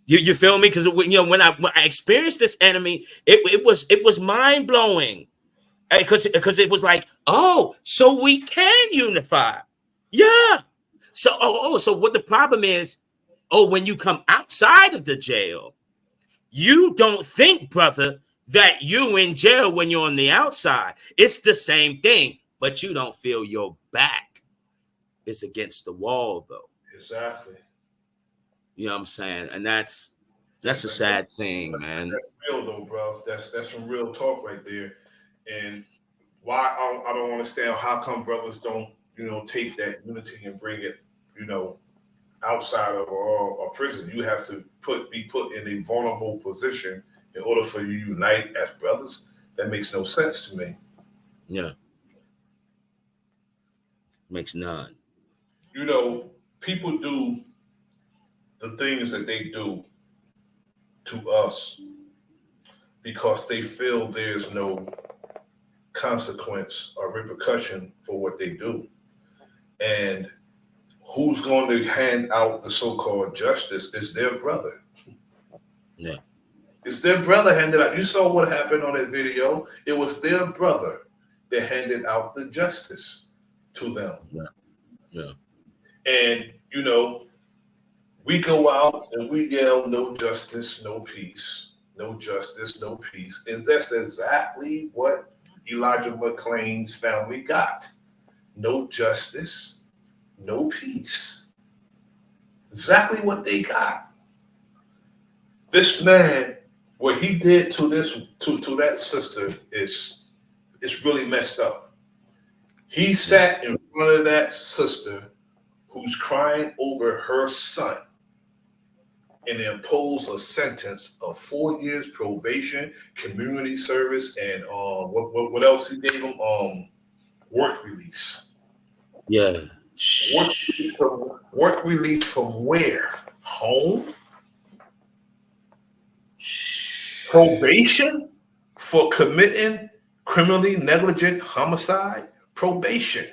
[SPEAKER 6] You feel me? Because when I experienced this enemy, it was mind blowing, because it was like, oh, so we can unify, yeah. So so what the problem is? Oh, when you come outside of the jail, you don't think, brother, that you in jail when you're on the outside. It's the same thing, but you don't feel your back is against the wall, though.
[SPEAKER 5] Exactly.
[SPEAKER 6] You know what I'm saying? And that's a sad thing, man.
[SPEAKER 5] That's real though, bro. That's some real talk right there. And why I don't understand how come brothers don't, take that unity and bring it, outside of a prison. You have to be put in a vulnerable position in order for you to unite as brothers. That makes no sense to me.
[SPEAKER 6] Yeah. Makes none.
[SPEAKER 5] People do the things that they do to us because they feel there's no consequence or repercussion for what they do. And who's going to hand out the so-called justice is their brother.
[SPEAKER 6] Yeah.
[SPEAKER 5] It's their brother handed out. You saw what happened on that video. It was their brother that handed out the justice to them.
[SPEAKER 6] Yeah. Yeah.
[SPEAKER 5] And, we go out and we yell, no justice, no peace. No justice, no peace. And that's exactly what Elijah McClain's family got. No justice, no peace. Exactly what they got. This man, what he did to that sister is really messed up. He sat in front of that sister who's crying over her son and imposed a sentence of 4 years probation, community service, and what else he gave him? Work release.
[SPEAKER 6] Yeah.
[SPEAKER 5] Work release from where? Home? Probation for committing criminally negligent homicide? Probation.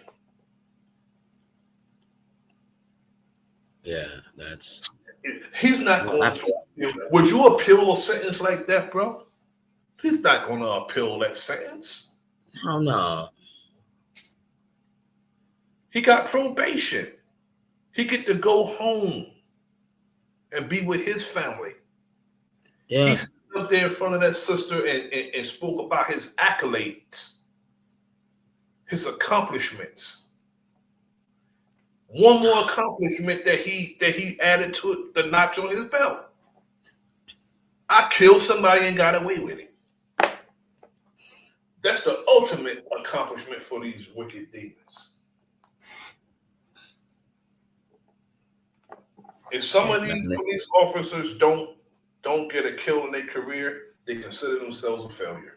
[SPEAKER 6] Yeah, that's...
[SPEAKER 5] He's not going to appeal. Would you appeal a sentence like that, bro? He's not going to appeal that sentence.
[SPEAKER 6] Oh, no.
[SPEAKER 5] He got probation. He get to go home and be with his family.
[SPEAKER 6] Yeah.
[SPEAKER 5] He stood up there in front of that sister and spoke about his accolades, his accomplishments. One more accomplishment that he added to the notch on his belt. I killed somebody and got away with it. That's the ultimate accomplishment for these wicked demons. If some of these police officers don't get a kill in their career, they consider themselves a failure.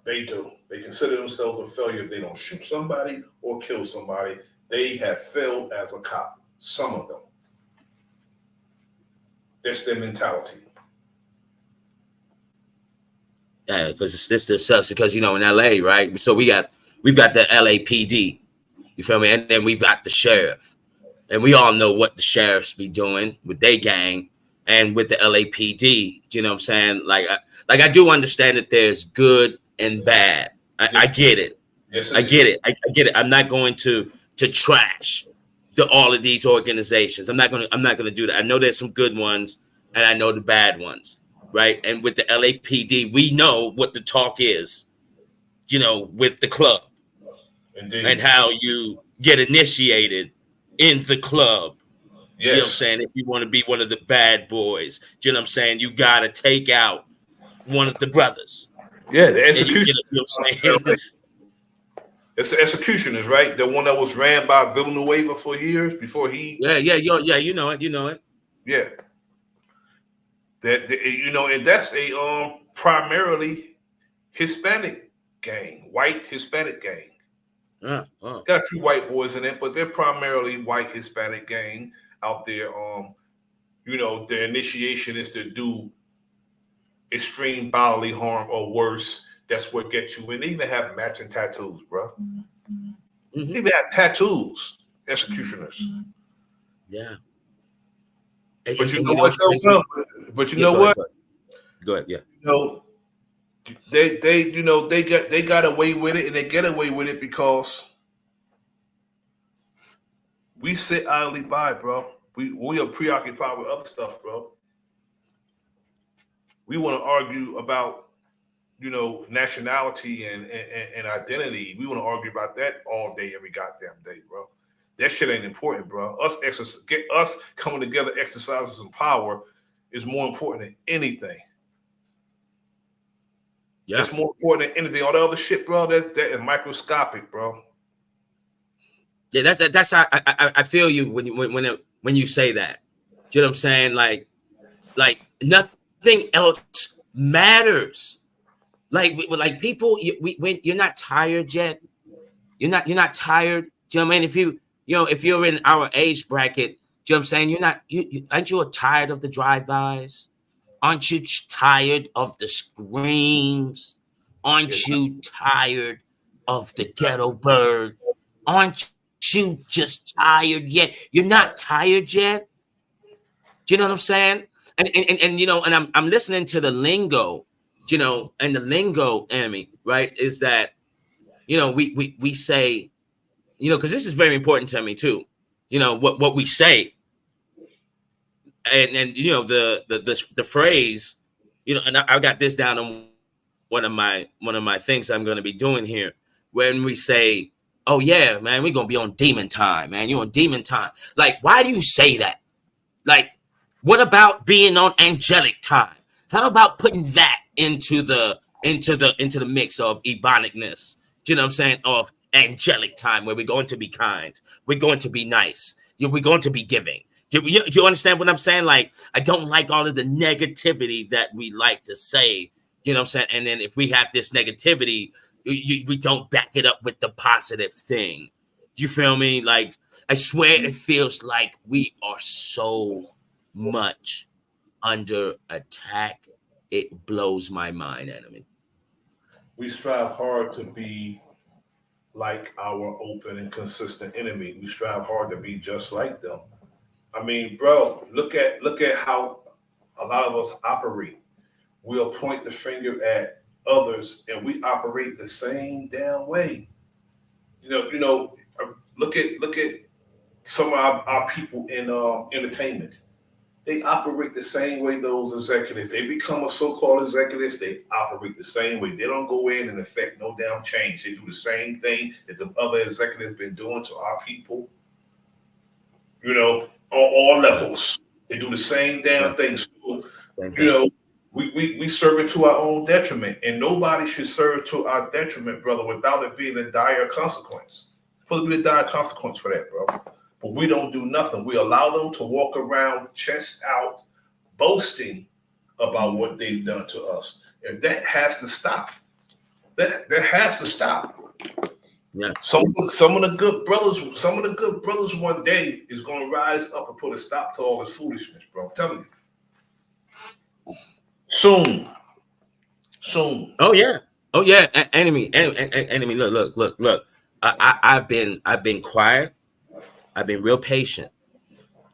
[SPEAKER 5] They do. They consider themselves a failure if they don't shoot somebody or kill somebody. They have failed as a cop. Some of them. That's their mentality.
[SPEAKER 6] Yeah, because this sucks because in LA, right? So we've got the LAPD, you feel me? And then we've got the sheriff. And we all know what the sheriffs be doing with their gang and with the LAPD. You know what I'm saying? Like I do understand that there's good and bad. I get it.
[SPEAKER 5] Yes,
[SPEAKER 6] I get it. I get it. I'm not going to trash all of these organizations. I'm not gonna do that. I know there's some good ones and I know the bad ones, right? And with the LAPD, we know what the talk is, with the club.
[SPEAKER 5] Indeed.
[SPEAKER 6] And how you get initiated in the club.
[SPEAKER 5] Yes.
[SPEAKER 6] You know what I'm saying? If you want to be one of the bad boys, you know what I'm saying? You got to take out one of the brothers.
[SPEAKER 5] Yeah, the execution.
[SPEAKER 6] You know what I'm saying?
[SPEAKER 5] It's the executioners, right? The one that was ran by Villanueva for years before he.
[SPEAKER 6] Yeah, you know it.
[SPEAKER 5] Yeah. And that's a primarily Hispanic gang, white Hispanic gang. Got a few white boys in it, but they're primarily white Hispanic gang out there. Their initiation is to do extreme bodily harm or worse. That's what gets you in. They even have matching tattoos, bro.
[SPEAKER 6] Mm-hmm.
[SPEAKER 5] They even have tattoos, executioners.
[SPEAKER 6] Yeah.
[SPEAKER 5] But you know what? But you know what?
[SPEAKER 6] Go ahead. Yeah.
[SPEAKER 5] They got away with it, and they get away with it because we sit idly by, bro. We are preoccupied with other stuff, bro. We want to argue about nationality and identity. We want to argue about that all day, every goddamn day, bro. That shit ain't important, bro. Us coming together, exercising some power is more important than anything.
[SPEAKER 6] Yeah.
[SPEAKER 5] It's more important than anything. All the other shit, bro, that is microscopic, bro.
[SPEAKER 6] Yeah, that's how I feel you when you say that. Do you know what I'm saying? Like nothing else matters. Like people, when you're not tired yet. You're not tired. Do you know what I mean? If you're in our age bracket, do you know what I'm saying? Aren't you tired of the drive-bys? Aren't you tired of the screams? Aren't you tired of the ghetto bird? Aren't you just tired yet? You're not tired yet. Do you know what I'm saying? And I'm listening to the lingo, and the lingo enemy, right? Is that we say, because this is very important to me too. What we say, and the phrase, and I got this down on one of my things I'm going to be doing here. When we say, "Oh yeah, man, we're gonna be on demon time, man. You're on demon time." Like, why do you say that? Like, what about being on angelic time? How about putting that into the mix of ebonicness? Do you know what I'm saying? Of angelic time, where we're going to be kind, we're going to be nice, we're going to be giving. Do you understand what I'm saying? Like, I don't like all of the negativity that we like to say. You know what I'm saying? And then if we have this negativity, we don't back it up with the positive thing. Do you feel me? Like, I swear it feels like we are so much under attack. It blows my mind, enemy.
[SPEAKER 5] We strive hard to be like our open and consistent enemy. We strive hard to be just like them. I mean, bro, look at how a lot of us operate. We'll point the finger at others, and we operate the same damn way. Look at some of our people in entertainment. They operate the same way those executives. They become a so-called executives. They operate the same way. They don't go in and affect no damn change. They do the same thing that the other executives been doing to our people. On all levels. They do the same damn thing. So, we serve it to our own detriment, and nobody should serve to our detriment, brother, without it being a dire consequence. It's supposed to be a dire consequence for that, bro. But we don't do nothing. We allow them to walk around chest out, boasting about what they've done to us. And that has to stop. That has to stop.
[SPEAKER 6] Yeah.
[SPEAKER 5] Some of the good brothers one day is gonna rise up and put a stop to all this foolishness, bro. I'm telling you. Soon.
[SPEAKER 6] Oh yeah. Enemy. Look. I've been quiet. I've been real patient.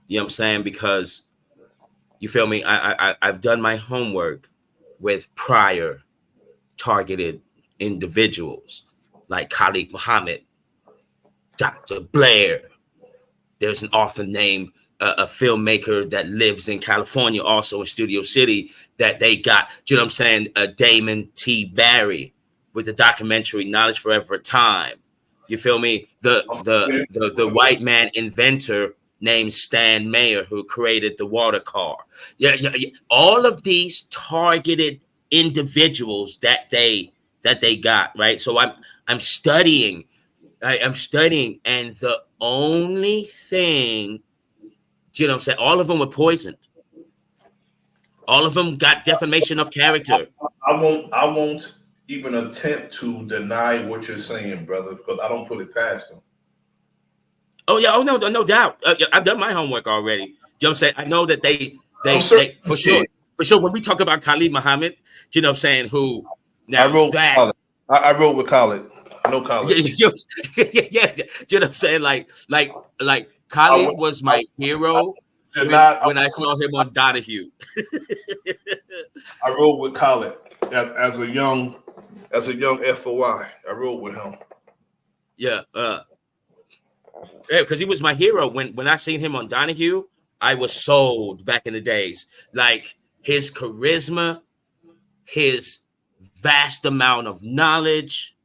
[SPEAKER 6] You know what I'm saying? Because you feel me? I've done my homework with prior targeted individuals like Khalid Muhammad, Dr. Blair. There's an author named a filmmaker that lives in California, also in Studio City, that they got. You know what I'm saying? Damon T. Barry with the documentary Knowledge Forever a Time. You feel me? The white man inventor named Stan Mayer, who created the water car. Yeah. All of these targeted individuals that they got, right? So I'm studying. I'm studying, and the only thing, you know what I'm saying? All of them were poisoned. All of them got defamation of character.
[SPEAKER 5] I won't even attempt to deny what you're saying, brother, because I don't put it past them.
[SPEAKER 6] Oh yeah, no doubt. I've done my homework already. You know what I'm saying? I know that they for sure. When we talk about Khalid Muhammad, you know what I'm saying? Who now
[SPEAKER 5] I wrote with Khalid. I know Khalid.
[SPEAKER 6] Yeah. You know what I'm saying? Like Khalid was my hero when I saw him on Donahue.
[SPEAKER 5] I rode with Khalid as a young FOI. I rode with him.
[SPEAKER 6] Yeah, because he was my hero. When I seen him on Donahue, I was sold back in the days. Like his charisma, his vast amount of knowledge,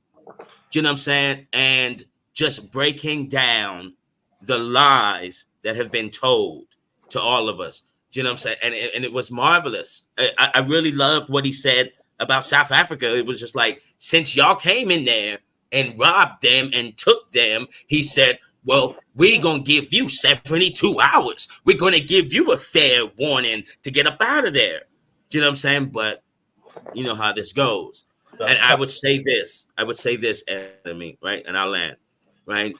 [SPEAKER 6] you know what I'm saying? And just breaking down the lies that have been told to all of us. Do you know what I'm saying? And it was marvelous. I really loved what he said about South Africa. It was just like, since y'all came in there and robbed them and took them, he said, well, we're going to give you 72 hours. We're going to give you a fair warning to get up out of there. Do you know what I'm saying? But you know how this goes. And I would say this, enemy, right? And I'll land, right?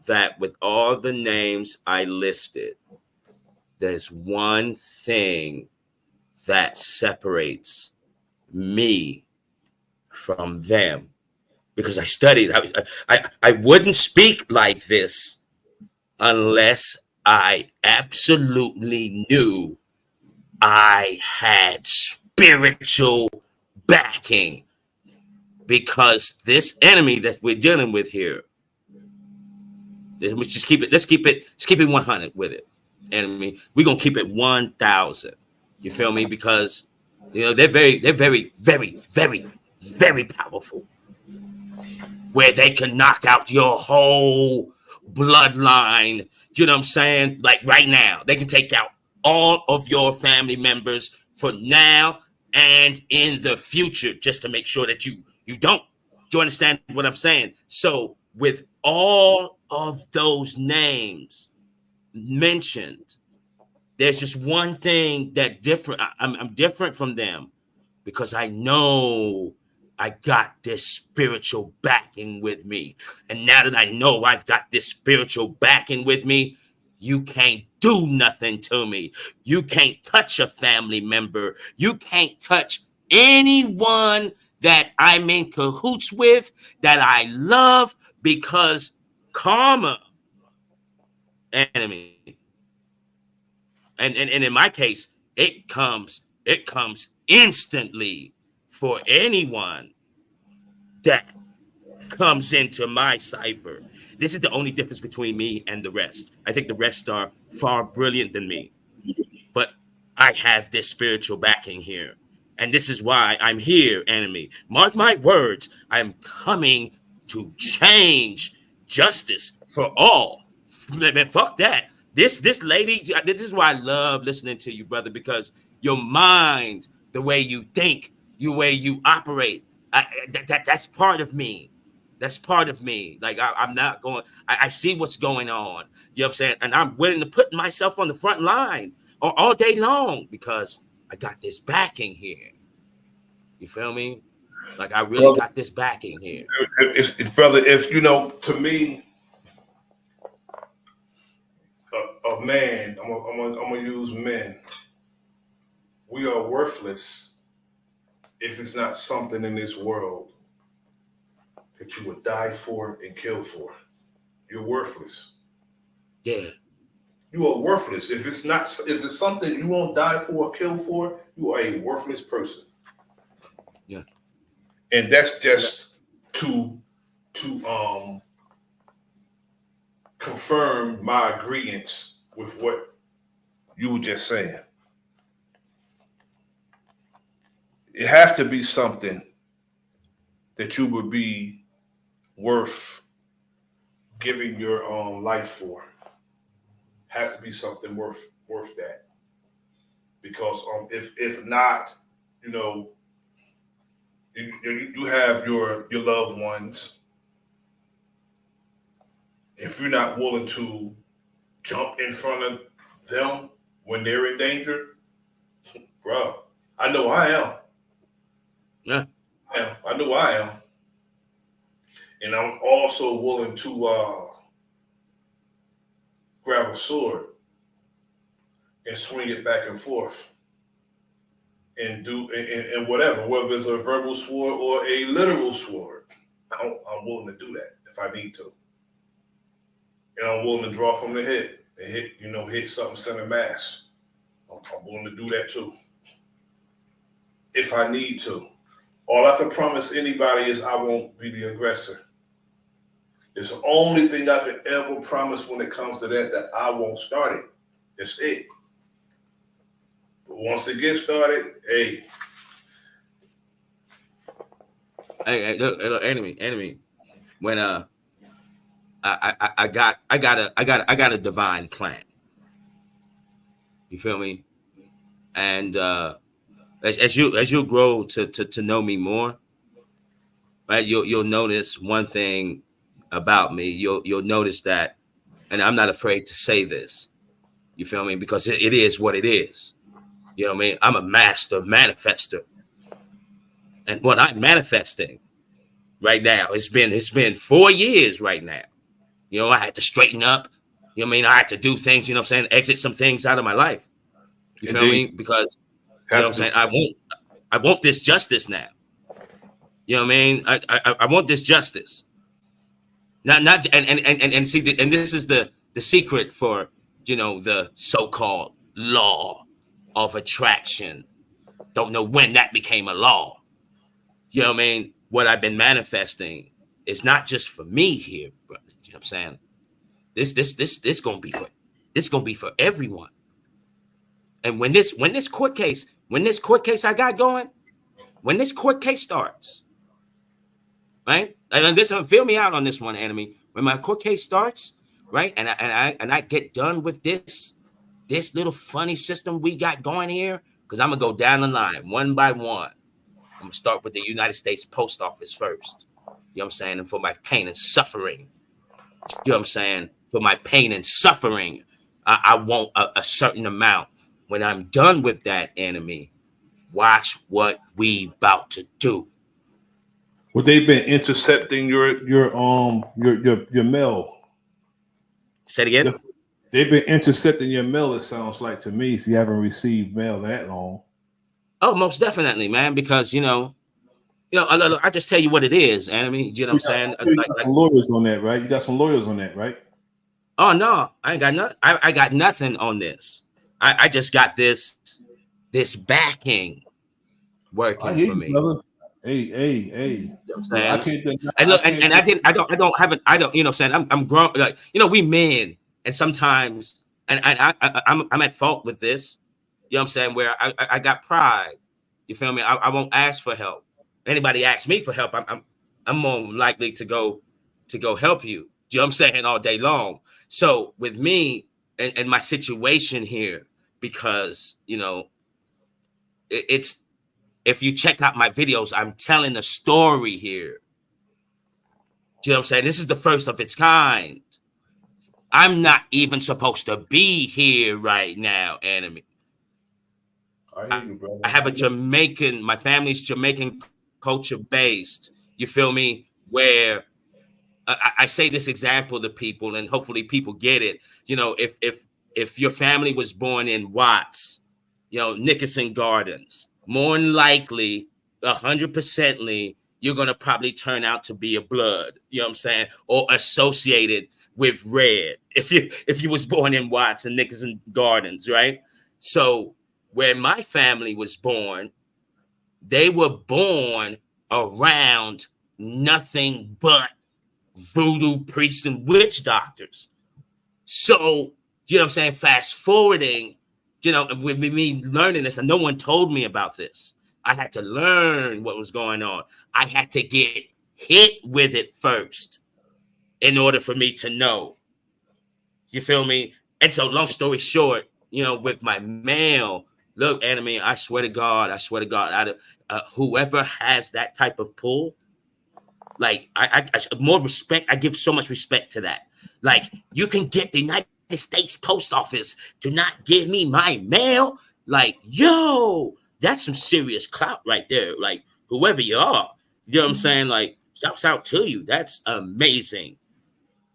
[SPEAKER 6] That with all the names I listed, there's one thing that separates me from them, because I studied. I wouldn't speak like this unless I absolutely knew I had spiritual backing, because this enemy that we're dealing with here, let's keep it 100 with it. Enemy, we're gonna keep it 1,000. You feel me? Because they're very, very powerful, where they can knock out your whole bloodline. Do you know what I'm saying? Like right now, they can take out all of your family members for now and in the future, just to make sure that you don't. Do you understand what I'm saying? So with all of those names mentioned, there's just one thing that different. I'm different from them, because I know I got this spiritual backing with me. And now that I know I've got this spiritual backing with me, you can't do nothing to me. You can't touch a family member. You can't touch anyone that I'm in cahoots with, that I love, because karma, enemy. And in my case, it comes instantly for anyone that comes into my cipher. This is the only difference between me and the rest. I think the rest are far brilliant than me, but I have this spiritual backing here. And this is why I'm here, enemy. Mark my words, I'm coming to change justice for all. Man, fuck that. This lady, this is why I love listening to you, brother, because your mind, the way you think, the way you operate, that's part of me. That's part of me. Like I'm not going. I see what's going on. You know what I'm saying? And I'm willing to put myself on the front line all day long, because I got this backing here. You feel me? Like I really got this backing here.
[SPEAKER 5] Brother, if to me, a man, I'm gonna use men. We are worthless if it's not something in this world that you would die for and kill for. You're worthless.
[SPEAKER 6] Yeah.
[SPEAKER 5] You are worthless. If it's something you won't die for or kill for, you are a worthless person.
[SPEAKER 6] Yeah.
[SPEAKER 5] And that's just to confirm my agreement with what you were just saying. It has to be something that you would be worth giving your life for. Has to be something worth that. Because if not, you have your loved ones. If you're not willing to jump in front of them when they're in danger, bro, I know I am.
[SPEAKER 6] Yeah.
[SPEAKER 5] I know I am. And I'm also willing to grab a sword and swing it back and forth and do and whatever, whether it's a verbal sword or a literal sword. I'm willing to do that if I need to. And I'm willing to draw from the hip and hit something center mass. I'm willing to do that too, if I need to. All I can promise anybody is I won't be the aggressor. It's the only thing I can ever promise when it comes to that I won't start it. It's it. But once it gets started, hey.
[SPEAKER 6] Hey, look, enemy. When I got a divine plan. You feel me? And as you grow to know me more, right? You'll notice one thing about me. You'll notice that, and I'm not afraid to say this. You feel me? Because it is what it is. You know what I mean? I'm a master manifester, and what I'm manifesting right now, it's been 4 years right now. You know, I had to straighten up. You know what I mean? I had to do things. You know what I'm saying? Exit some things out of my life. You feel me? Because you know what I'm saying? I want this justice now. You know what I mean? I want this justice. Not and see, and this is the secret for, you know, the so-called law of attraction. Don't know when that became a law. You know what I mean? What I've been manifesting is not just for me here, brother. You know what I'm saying? This gonna be for everyone. And when this court case I got going, when this court case starts, right? And this, feel me out on this one, Enemy. When my court case starts, right, and I get done with this little funny system we got going here, because I'm gonna go down the line one by one. I'm gonna start with the United States Post Office first. You know what I'm saying? And for my pain and suffering, you know what I'm saying? For my pain and suffering, I want a certain amount. When I'm done with that, Enemy, watch what we about to do.
[SPEAKER 5] Well, they've been intercepting your mail.
[SPEAKER 6] Say it again.
[SPEAKER 5] They've been intercepting your mail. It sounds like to me, if you haven't received mail that long.
[SPEAKER 6] Oh, most definitely, man. Because you know, I just tell you what it is, Enemy. You know what I'm saying?
[SPEAKER 5] You got some lawyers on that, right? You got some lawyers on that, right?
[SPEAKER 6] Oh no, I ain't got nothing. I got nothing on this. I just got this backing working for me.
[SPEAKER 5] Brother. Hey.
[SPEAKER 6] You know what I'm saying? And look, I don't, you know what I'm saying? I'm grown, like, you know, we men, and sometimes, and I'm at fault with this, you know what I'm saying, where I got pride. You feel me? I won't ask for help. Anybody asks me for help, I'm more likely to go help you. You know what I'm saying? All day long. So with me and my situation here, because, you know, it's, if you check out my videos, I'm telling a story here. Do you know what I'm saying? This is the first of its kind. I'm not even supposed to be here right now, Enemy.
[SPEAKER 5] I hear you, brother.
[SPEAKER 6] I have a Jamaican, my family's Jamaican culture based. You feel me? Where I say this example to people, and hopefully people get it. You know, if your family was born in Watts, you know, Nickerson Gardens, more than likely, 100%ly, you're gonna probably turn out to be a blood. You know what I'm saying? Or associated with red. If you was born in Watts and Nickerson Gardens, right? So where my family was born, they were born around nothing but voodoo priests and witch doctors. So, you know what I'm saying? Fast forwarding, you know, with me learning this, and no one told me about this. I had to learn what was going on. I had to get hit with it first in order for me to know. You feel me? And so, long story short, you know, with my mail, look, Enemy, I swear to God, whoever has that type of pull, like, I more respect. I give so much respect to that. Like, you can get the United States Post Office to not give me my mail. Like, yo, that's some serious clout right there. Like, whoever you are, you know what I'm saying? Like, shouts out to you. That's amazing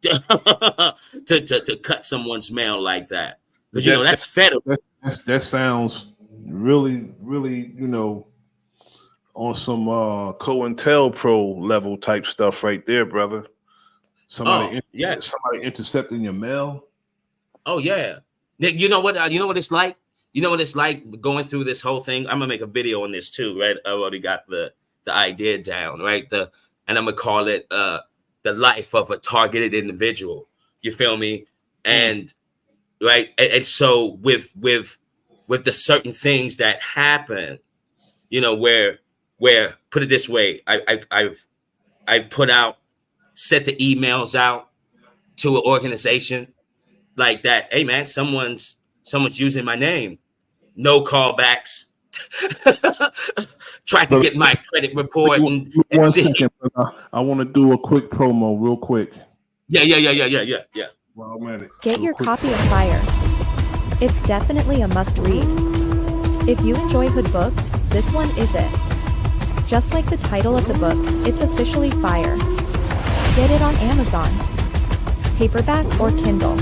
[SPEAKER 6] to cut someone's mail like that. Because, you know, that's federal.
[SPEAKER 5] That sounds really, really, you know, on some COINTELPRO level type stuff right there, brother. Somebody intercepting your mail.
[SPEAKER 6] Oh yeah. You know what it's like? You know what it's like going through this whole thing? I'm gonna make a video on this too, right? I already got the idea down, right? And I'm gonna call it the life of a targeted individual. You feel me? And right, and so with the certain things that happen, you know, where put it this way, I've put out, set the emails out, to an organization like that. Hey man, someone's using my name. No callbacks. Tried to get my credit report and
[SPEAKER 5] One
[SPEAKER 6] see.
[SPEAKER 5] second, I want to do a quick promo, real quick.
[SPEAKER 6] Yeah.
[SPEAKER 5] Well, I'm at it.
[SPEAKER 7] Get your copy of Fire. It's definitely a must-read. If you enjoy hood books, this one is it. Just like the title of the book, it's officially Fire. Get it on Amazon, paperback or Kindle.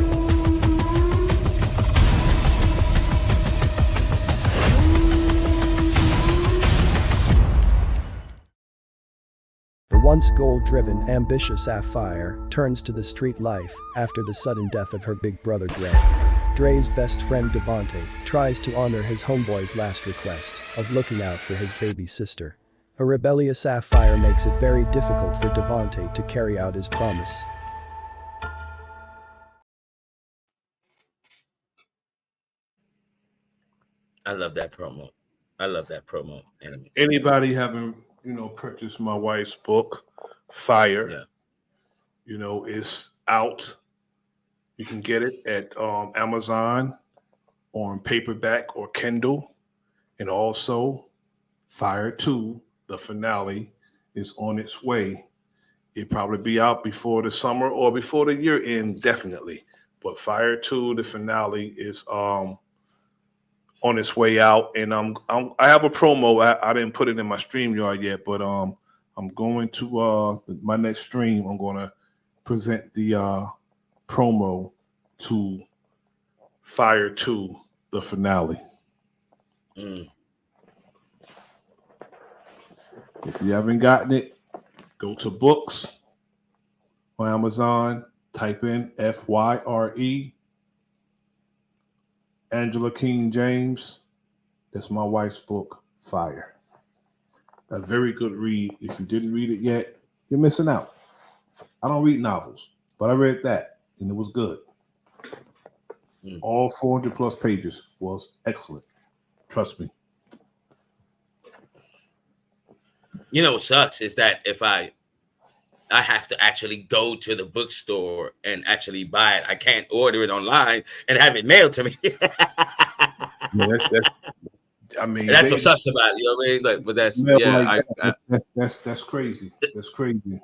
[SPEAKER 8] The once goal-driven, ambitious Sapphire turns to the street life after the sudden death of her big brother Dre. Dre's best friend Devontae tries to honor his homeboy's last request of looking out for his baby sister. A rebellious Sapphire makes it very difficult for Devontae to carry out his promise.
[SPEAKER 6] I love that promo. Anyway.
[SPEAKER 5] Anybody having, purchased my wife's book, Fire, it's out. You can get it at Amazon on paperback or Kindle. And also, Fire 2, the finale, is on its way. It'll probably be out before the summer or before the year end, definitely. But Fire 2, the finale, is on its way out. And I have a promo. I didn't put it in my StreamYard yet, but I'm going to my next stream. I'm going to present the promo to Fire 2, the finale. If you haven't gotten it, go to books on Amazon, type in FYRE, Angela King James. That's my wife's book, Fire. A very good read. If you didn't read it yet, you're missing out. I don't read novels, but I read that, and it was good. All 400 plus pages was excellent. Trust me.
[SPEAKER 6] You know what sucks is that if I have to actually go to the bookstore and actually buy it. I can't order it online and have it mailed to me. That's what sucks about it. You know what I mean? Like, but that's
[SPEAKER 5] that's crazy. That's crazy.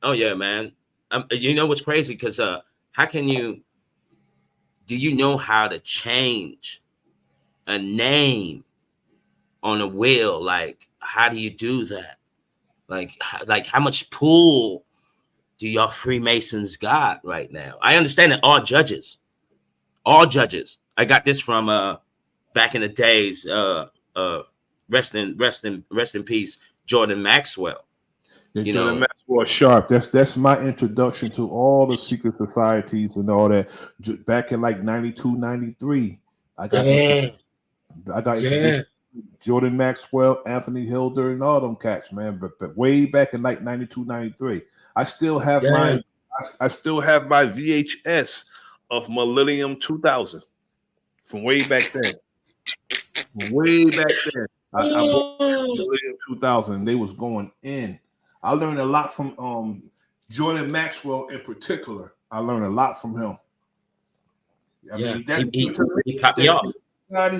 [SPEAKER 6] Oh yeah, man. You know what's crazy? Because how can you? Do you know how to change a name on a will? Like, how do you do that? Like how much pull do y'all Freemasons got right now? I understand that all judges. I got this from back in the days. Rest in peace, Jordan Maxwell.
[SPEAKER 5] Yeah, Jordan Maxwell Sharp. That's my introduction to all the secret societies and all that. Back in like 92, 93. I got Jordan Maxwell, Anthony Hilder, and all them cats, man. But way back in like 92, 93. I still have my VHS of Millennium 2000 from way back then. I bought Millennium 2000. They was going in. I learned a lot from Jordan Maxwell in particular. I learned a lot from him.
[SPEAKER 6] He popped me off.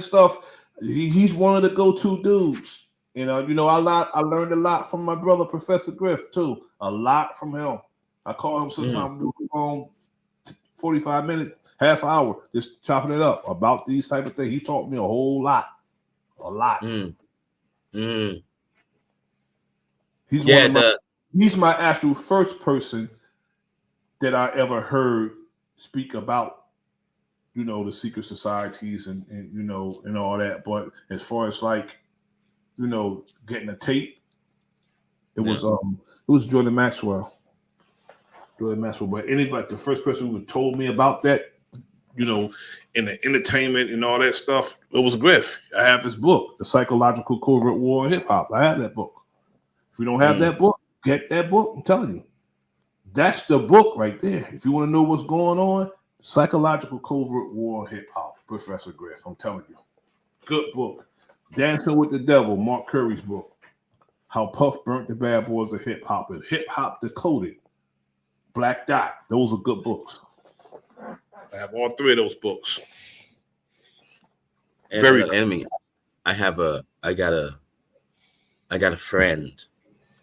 [SPEAKER 5] Stuff. He's one of the go-to dudes. I learned a lot from my brother, Professor Griff, too. A lot from him. I call him sometimes on the phone 45 minutes, half hour, just chopping it up about these type of things. He taught me a whole lot. He's my actual first person that I ever heard speak about, the secret societies and all that. But as far as getting a tape, it was Jordan Maxwell. But anybody, the first person who told me about that, in the entertainment and all that stuff, it was Griff. I have his book, The Psychological Covert War in Hip Hop. I have that book. If you don't have that book, get that book. I'm telling you, that's the book right there. If you want to know what's going on, Psychological Covert War in Hip Hop, Professor Griff. I'm telling you, good book. Dancing with the Devil, Mark Curry's book. How Puff burnt the bad boys of hip hop and hip hop decoded. Black Dot. Those are good books. I have all 3 of those books.
[SPEAKER 6] And,
[SPEAKER 5] Very
[SPEAKER 6] enemy. I got a friend.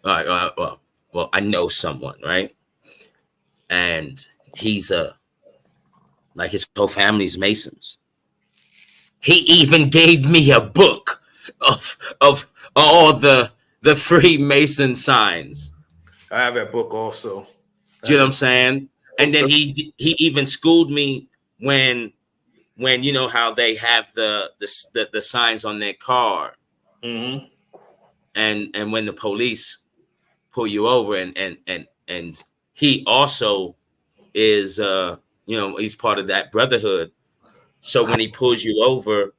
[SPEAKER 6] Well, I know someone, right? And he's like his whole family's Masons. He even gave me a book of all the Freemason signs.
[SPEAKER 5] I have that book also.
[SPEAKER 6] Do you know what I'm saying? And then he even schooled me when you know how they have the signs on their car,
[SPEAKER 5] mm-hmm.
[SPEAKER 6] and when the police pull you over, and he also is he's part of that brotherhood. So when he pulls you over,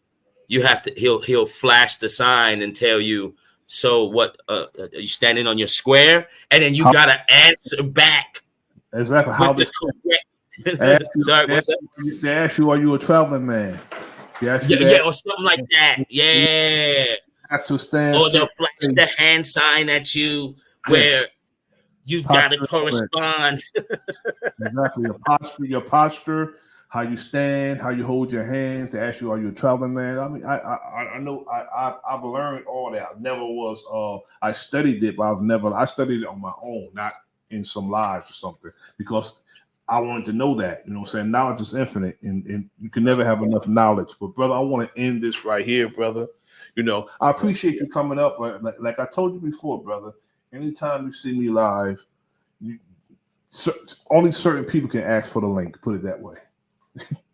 [SPEAKER 6] you have to he'll flash the sign and tell you, so what are you standing on your square? And then you gotta answer back.
[SPEAKER 5] Exactly. How
[SPEAKER 6] the correct. Sorry, what's that?
[SPEAKER 5] They ask you, are you a traveling man?
[SPEAKER 6] Yeah, or something like that. Yeah.
[SPEAKER 5] Have to stand.
[SPEAKER 6] Or they'll flash the hand sign at you where you've got to correspond.
[SPEAKER 5] Exactly. Your posture, how you stand, how you hold your hands. They ask you, are you a traveling man? I mean, I know I've learned all that. I never was. I studied it, but I studied it on my own, not in some lodge or something, because I wanted to know that, you know what I'm saying? Knowledge is infinite, and you can never have enough knowledge. But brother, I want to end this right here, brother. You know, I appreciate you coming up. Like I told you before, brother, anytime you see me live, only certain people can ask for the link, put it that way.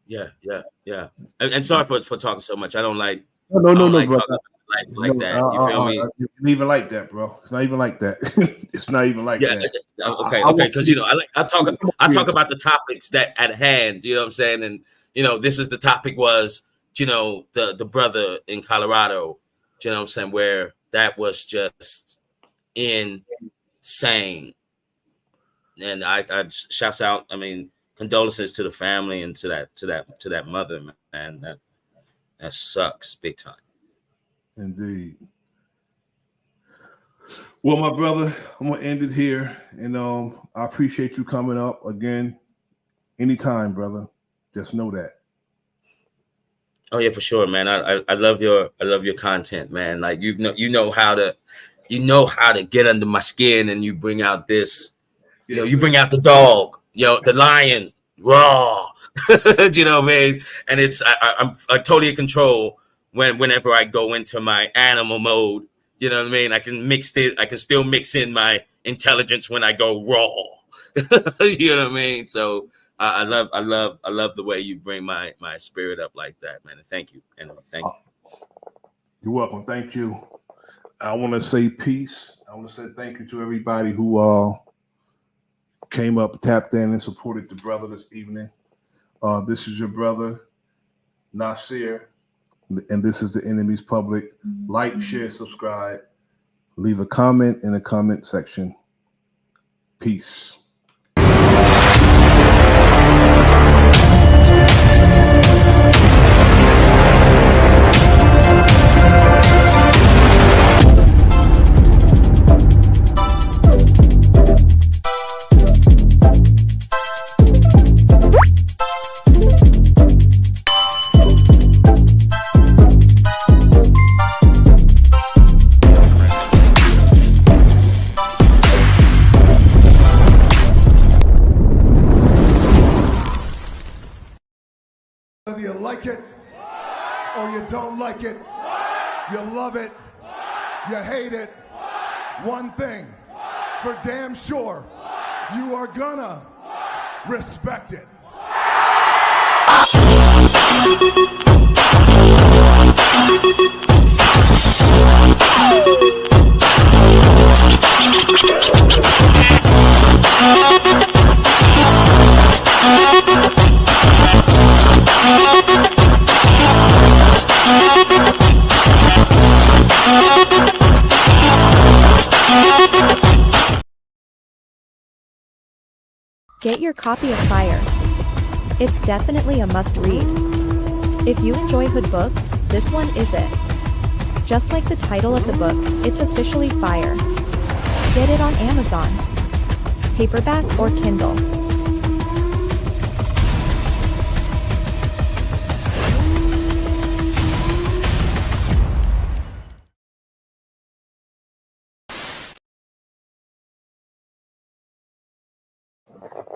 [SPEAKER 6] Yeah. And sorry for talking so much. I don't like
[SPEAKER 5] no,
[SPEAKER 6] like
[SPEAKER 5] brother.
[SPEAKER 6] Like that. You feel me?
[SPEAKER 5] It's not even like that, bro. It's not even like that. It's not even like that.
[SPEAKER 6] Okay. Because I talk about the topics that at hand. You know what I'm saying? And this is the topic was the brother in Colorado. You know what I'm saying? Where that was just insane. And I shouts out. I mean, condolences to the family and to that mother, man. That sucks big time.
[SPEAKER 5] Indeed. Well, my brother, I'm gonna end it here, and I appreciate you coming up again. Anytime, brother. Just know that.
[SPEAKER 6] Oh yeah, for sure, man. I love your content, man. Like you know how to get under my skin, and you bring out this. You bring out the dog, the lion, raw. Do you know what I mean? And it's I'm totally in control. Whenever I go into my animal mode, you know what I mean? I can still mix in my intelligence when I go raw. You know what I mean? So I love the way you bring my spirit up like that, man. And thank you. And thank you.
[SPEAKER 5] You're welcome. Thank you. I want to say peace. I want to say thank you to everybody who came up, tapped in, and supported the brother this evening. This is your brother, Nasir. And this is the Enemy's Public. Like, share, subscribe. Leave a comment in the comment section. Peace.
[SPEAKER 9] Whether you like it or you don't like it, you love it, you hate it, one thing for damn sure, you are gonna respect it.
[SPEAKER 7] Get your copy of Fire. It's definitely a must-read. If you enjoy hood books, this one is it. Just like the title of the book, it's officially fire. Get it on Amazon. paperback, or Kindle.